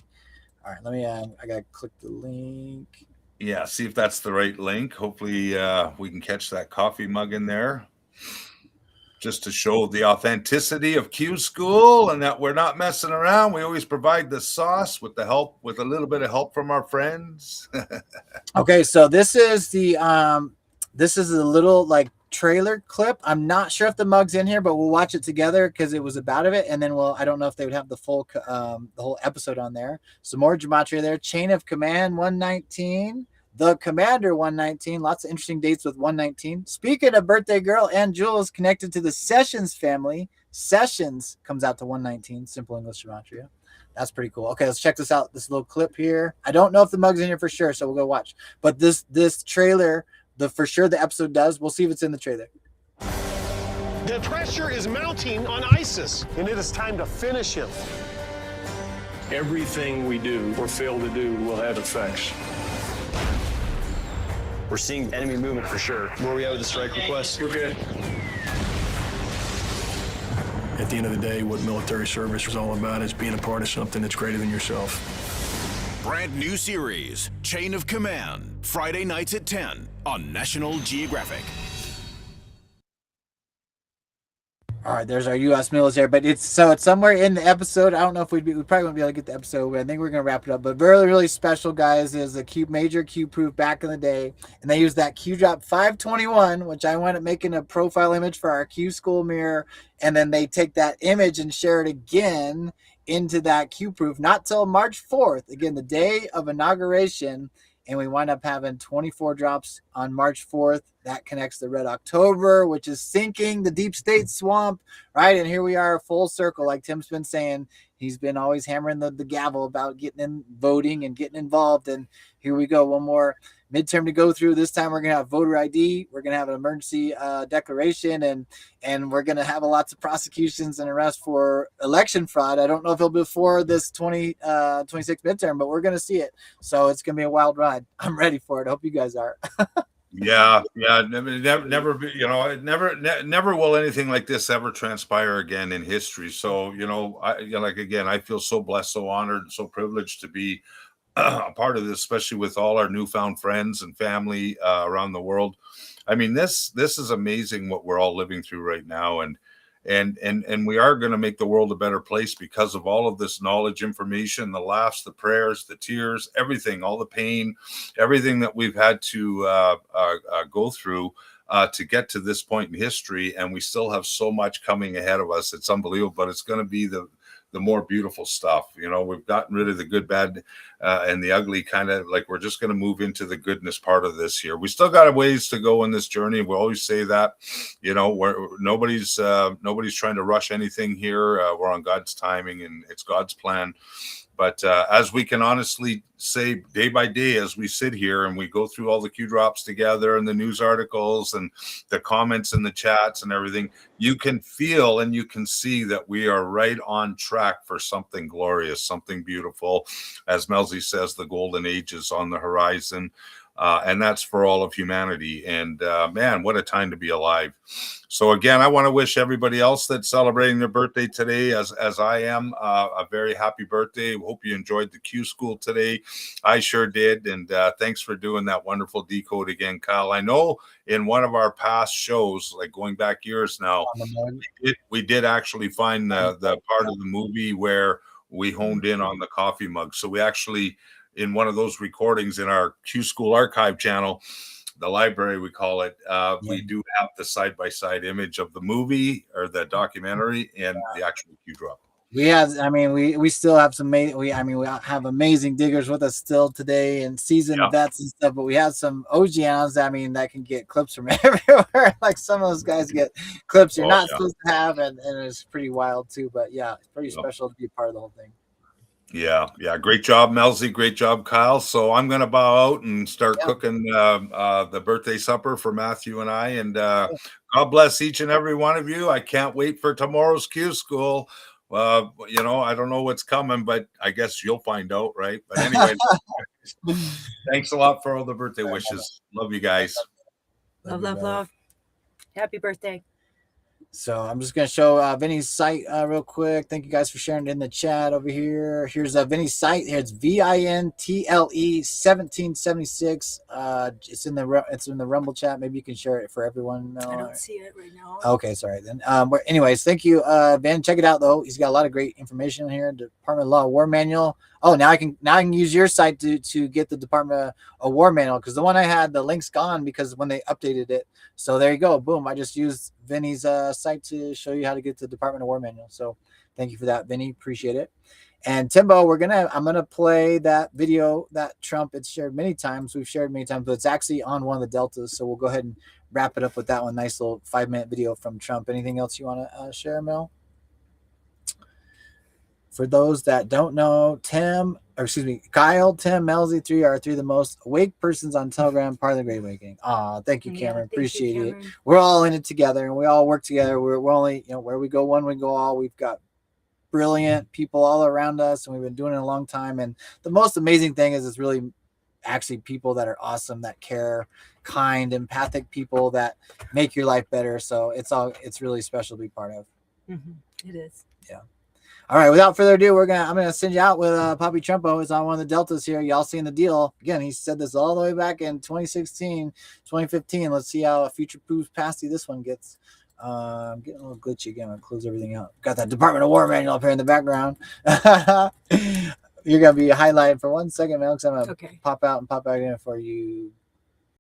All right, let me. I gotta click the link. Yeah, see if that's the right link. Hopefully, we can catch that coffee mug in there, just to show the authenticity of Q School and that we're not messing around. We always provide the sauce with a little bit of help from our friends. Okay, so this is a little like trailer clip. I'm not sure if the mug's in here, but we'll watch it together because it was about it, and then I don't know if they would have the whole episode on there. Some more gematria there. Chain of Command 119. The Commander 119. Lots of interesting dates with 119. Speaking of birthday girl and Jules connected to the Sessions family. Sessions comes out to 119. Simple English gematria. That's pretty cool. Okay, let's check this out. This little clip here. I don't know if the mug's in here for sure, so we'll go watch. But this trailer, for sure the episode does. We'll see if it's in the trailer. The pressure is mounting on ISIS, and it is time to finish him. Everything we do or fail to do will have effects. We're seeing enemy movement for sure. Where are we at with the strike request? We're good. At the end of the day, what military service is all about is being a part of something that's greater than yourself. Brand new series, Chain of Command, Friday nights at 10 on National Geographic. All right, there's our U.S. military, but it's somewhere in the episode. I don't know if we probably won't be able to get the episode, but I think we're gonna wrap it up. But really, really special, guys, is the major Q proof back in the day, and they used that Q drop 521, which I wound up making a profile image for our Q school mirror, and then they take that image and share it again into that Q proof. Not till March 4th, again the day of inauguration. And we wind up having 24 drops on March 4th. That connects the Red October, which is sinking the deep state swamp, right? And here we are, full circle, like Tim's been saying. He's been always hammering the gavel about getting in voting and getting involved. And here we go, one more midterm to go through. This time we're going to have voter ID. We're going to have an emergency declaration, and we're going to have lots of prosecutions and arrests for election fraud. I don't know if it'll be before this 2026 midterm, but we're going to see it. So it's going to be a wild ride. I'm ready for it. I hope you guys are. Yeah. Never will anything like this ever transpire again in history. So, I feel so blessed, so honored, so privileged to be a part of this, especially with all our newfound friends and family around the world. I mean, this is amazing what we're all living through right now, and we are going to make the world a better place because of all of this knowledge, information, the laughs, the prayers, the tears, everything, all the pain, everything that we've had to go through to get to this point in history, and we still have so much coming ahead of us. It's unbelievable, but it's going to be the more beautiful stuff. We've gotten rid of the good, bad, and the ugly, kind of like we're just going to move into the goodness part of this here. We still got a ways to go in this journey. We always say that, nobody's trying to rush anything here. We're on God's timing and it's God's plan. But as we can honestly say, day by day, as we sit here and we go through all the Q drops together and the news articles and the comments and the chats and everything, you can feel and you can see that we are right on track for something glorious, something beautiful. As Melzie says, the golden age is on the horizon. And that's for all of humanity. And man, what a time to be alive. So again, I want to wish everybody else that's celebrating their birthday today, as I am, a very happy birthday. Hope you enjoyed the Q School today. I sure did. And thanks for doing that wonderful decode again, Kyle. I know in one of our past shows, like going back years now, we did actually find the part of the movie where we honed in on the coffee mug. So we actually, in one of those recordings in our Q School archive channel, the library, we call it, we do have the side-by-side image of the movie or the documentary and the actual Q drop. We still have we have amazing diggers with us still today and seasoned vets and stuff, but we have some OGs, that can get clips from everywhere. Like some of those guys get clips you're not supposed to have, and it's pretty wild too. But yeah, it's pretty special to be a part of the whole thing. Yeah. Great job, Melzie. Great job, Kyle. So I'm going to bow out and start cooking the birthday supper for Matthew and I. And God bless each and every one of you. I can't wait for tomorrow's Q School. I don't know what's coming, but I guess you'll find out, right? But anyway, thanks a lot for all the birthday wishes. Love you guys. Love, love, love. Happy birthday. So I'm just going to show Vinny's site real quick. Thank you guys for sharing it in the chat over here. Here's Vinny's site. Here it's VINTLE 1776. It's in the Rumble chat. Maybe you can share it for everyone. I don't see it right now. Okay, sorry then. Anyways, thank you, Vin. Check it out though. He's got a lot of great information here. Department of Law War Manual. Oh, now I can use your site to get the Department of War Manual, because the one I had, the link's gone because when they updated it. So there you go. Boom. I just used Vinny's site to show you how to get the Department of War Manual. So thank you for that, Vinny. Appreciate it. And Timbo, I'm gonna play that video that Trump had shared many times. We've shared many times, but it's actually on one of the deltas. So we'll go ahead and wrap it up with that one. Nice little 5-minute video from Trump. Anything else you want to share, Mel? For those that don't know, Kyle, Tim, Melzie, 3 are 3 of the most awake persons on Telegram, part of the Great Awakening. Thank you, Cameron. Appreciate it. We're all in it together, and we all work together. We're only, where we go one, we go all. We've got brilliant people all around us, and we've been doing it a long time. And the most amazing thing is it's really actually people that are awesome, that care, kind, empathic people that make your life better. So it's really special to be part of. Mm-hmm. It is. Yeah. All right, without further ado, I'm gonna send you out with Poppy Trumpo. Is on one of the deltas here. Y'all seeing the deal. Again, he said this all the way back in 2016, 2015. Let's see how future-proof pasty this one gets. I'm getting a little glitchy again. I'll close everything out. Got that Department of War Manual up here in the background. You're gonna be highlighted for 1 second, Mel, because I'm gonna pop out and pop back in for you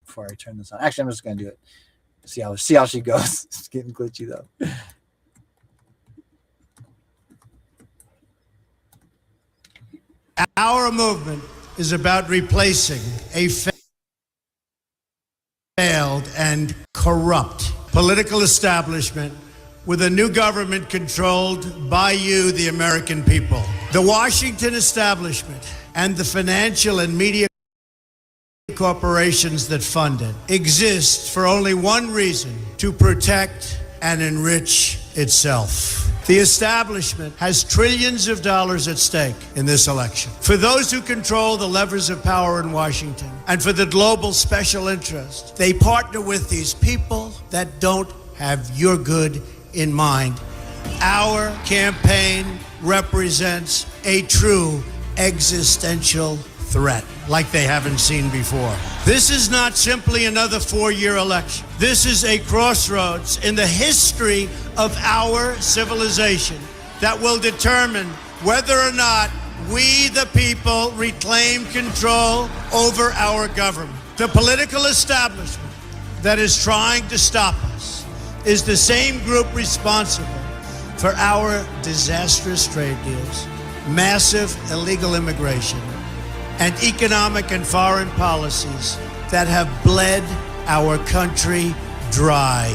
before I turn this on. Actually, I'm just gonna do it. See how she goes. It's getting glitchy though. Our movement is about replacing a failed and corrupt political establishment with a new government controlled by you, the American people. The Washington establishment and the financial and media corporations that fund it exist for only one reason: to protect and enrich itself. The establishment has trillions of dollars at stake in this election. For those who control the levers of power in Washington and for the global special interest, they partner with these people that don't have your good in mind. Our campaign represents a true existential threat like they haven't seen before. This is not simply another 4-year election. This is a crossroads in the history of our civilization that will determine whether or not we, the people, reclaim control over our government. The political establishment that is trying to stop us is the same group responsible for our disastrous trade deals, massive illegal immigration, and economic and foreign policies that have bled our country dry.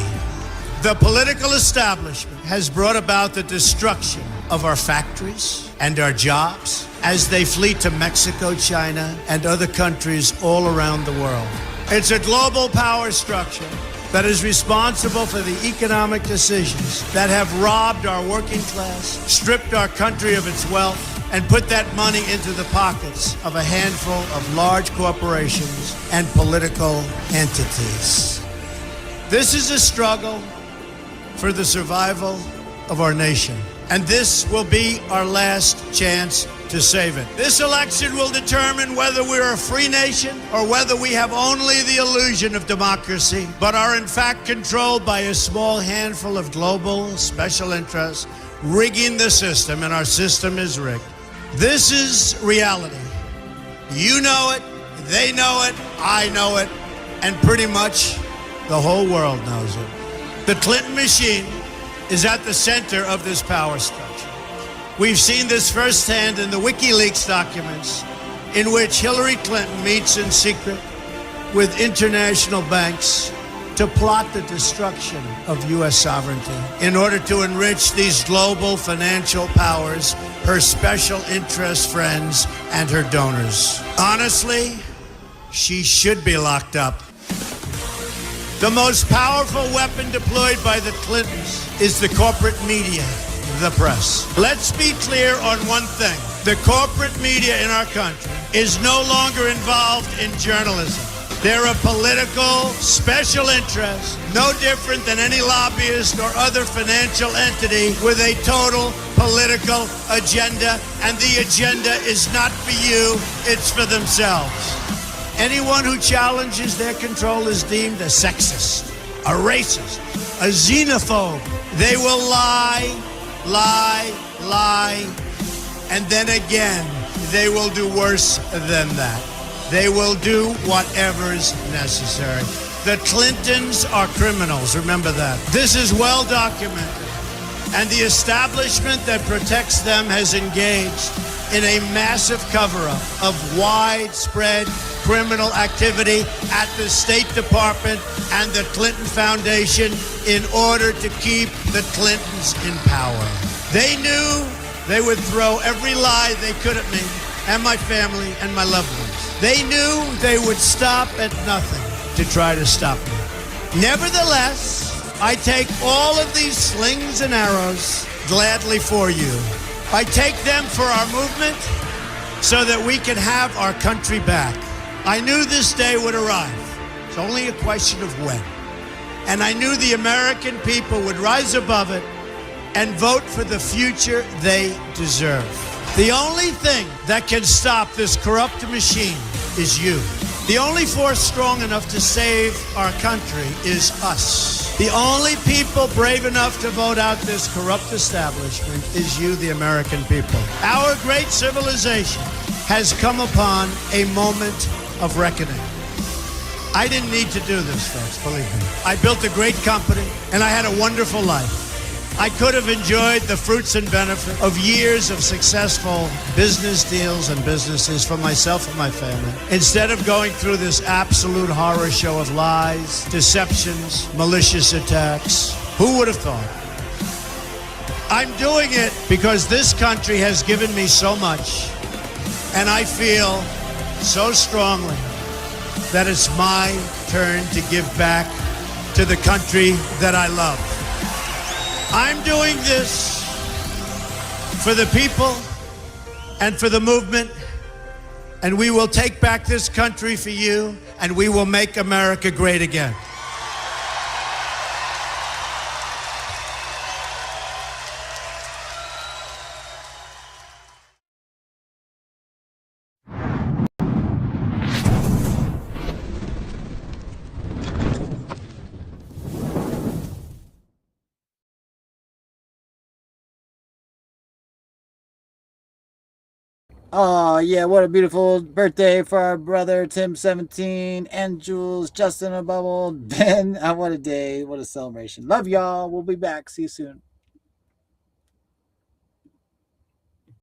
The political establishment has brought about the destruction of our factories and our jobs as they flee to Mexico, China, and other countries all around the world. It's a global power structure that is responsible for the economic decisions that have robbed our working class, stripped our country of its wealth, and put that money into the pockets of a handful of large corporations and political entities. This is a struggle for the survival of our nation, and this will be our last chance to save it. This election will determine whether we're a free nation or whether we have only the illusion of democracy, but are in fact controlled by a small handful of global special interests rigging the system, and our system is rigged. This is reality. You know it, they know it, I know it, and pretty much the whole world knows it. The Clinton machine is at the center of this power structure. We've seen this firsthand in the WikiLeaks documents, in which Hillary Clinton meets in secret with international banks to plot the destruction of U.S. sovereignty in order to enrich these global financial powers, her special interest friends, and her donors. Honestly, she should be locked up. The most powerful weapon deployed by the Clintons is the corporate media, the press. Let's be clear on one thing. The corporate media in our country is no longer involved in journalism. They're a political special interest, no different than any lobbyist or other financial entity with a total political agenda, and the agenda is not for you, it's for themselves. Anyone who challenges their control is deemed a sexist, a racist, a xenophobe. They will lie, and then again, they will do worse than that. They will do whatever's necessary. The Clintons are criminals, remember that. This is well documented. And the establishment that protects them has engaged in a massive cover-up of widespread criminal activity at the State Department and the Clinton Foundation in order to keep the Clintons in power. They knew they would throw every lie they could at me and my family and my loved ones. They knew they would stop at nothing to try to stop me. Nevertheless, I take all of these slings and arrows gladly for you. I take them for our movement so that we can have our country back. I knew this day would arrive. It's only a question of when. And I knew the American people would rise above it and vote for the future they deserve. The only thing that can stop this corrupt machine is you. The only force strong enough to save our country is us. The only people brave enough to vote out this corrupt establishment is you, the American people. Our great civilization has come upon a moment of reckoning. I didn't need to do this, folks, believe me. I built a great company, and I had a wonderful life. I could have enjoyed the fruits and benefit of years of successful business deals and businesses for myself and my family, instead of going through this absolute horror show of lies, deceptions, malicious attacks. Who would have thought? I'm doing it because this country has given me so much, and I feel so strongly that it's my turn to give back to the country that I love. I'm doing this for the people and for the movement, and we will take back this country for you, and we will make America great again. Oh, yeah, what a beautiful birthday for our brother, Tim 17, and Jules, Justin, a bubble, Ben. What a day, what a celebration. Love y'all. We'll be back. See you soon.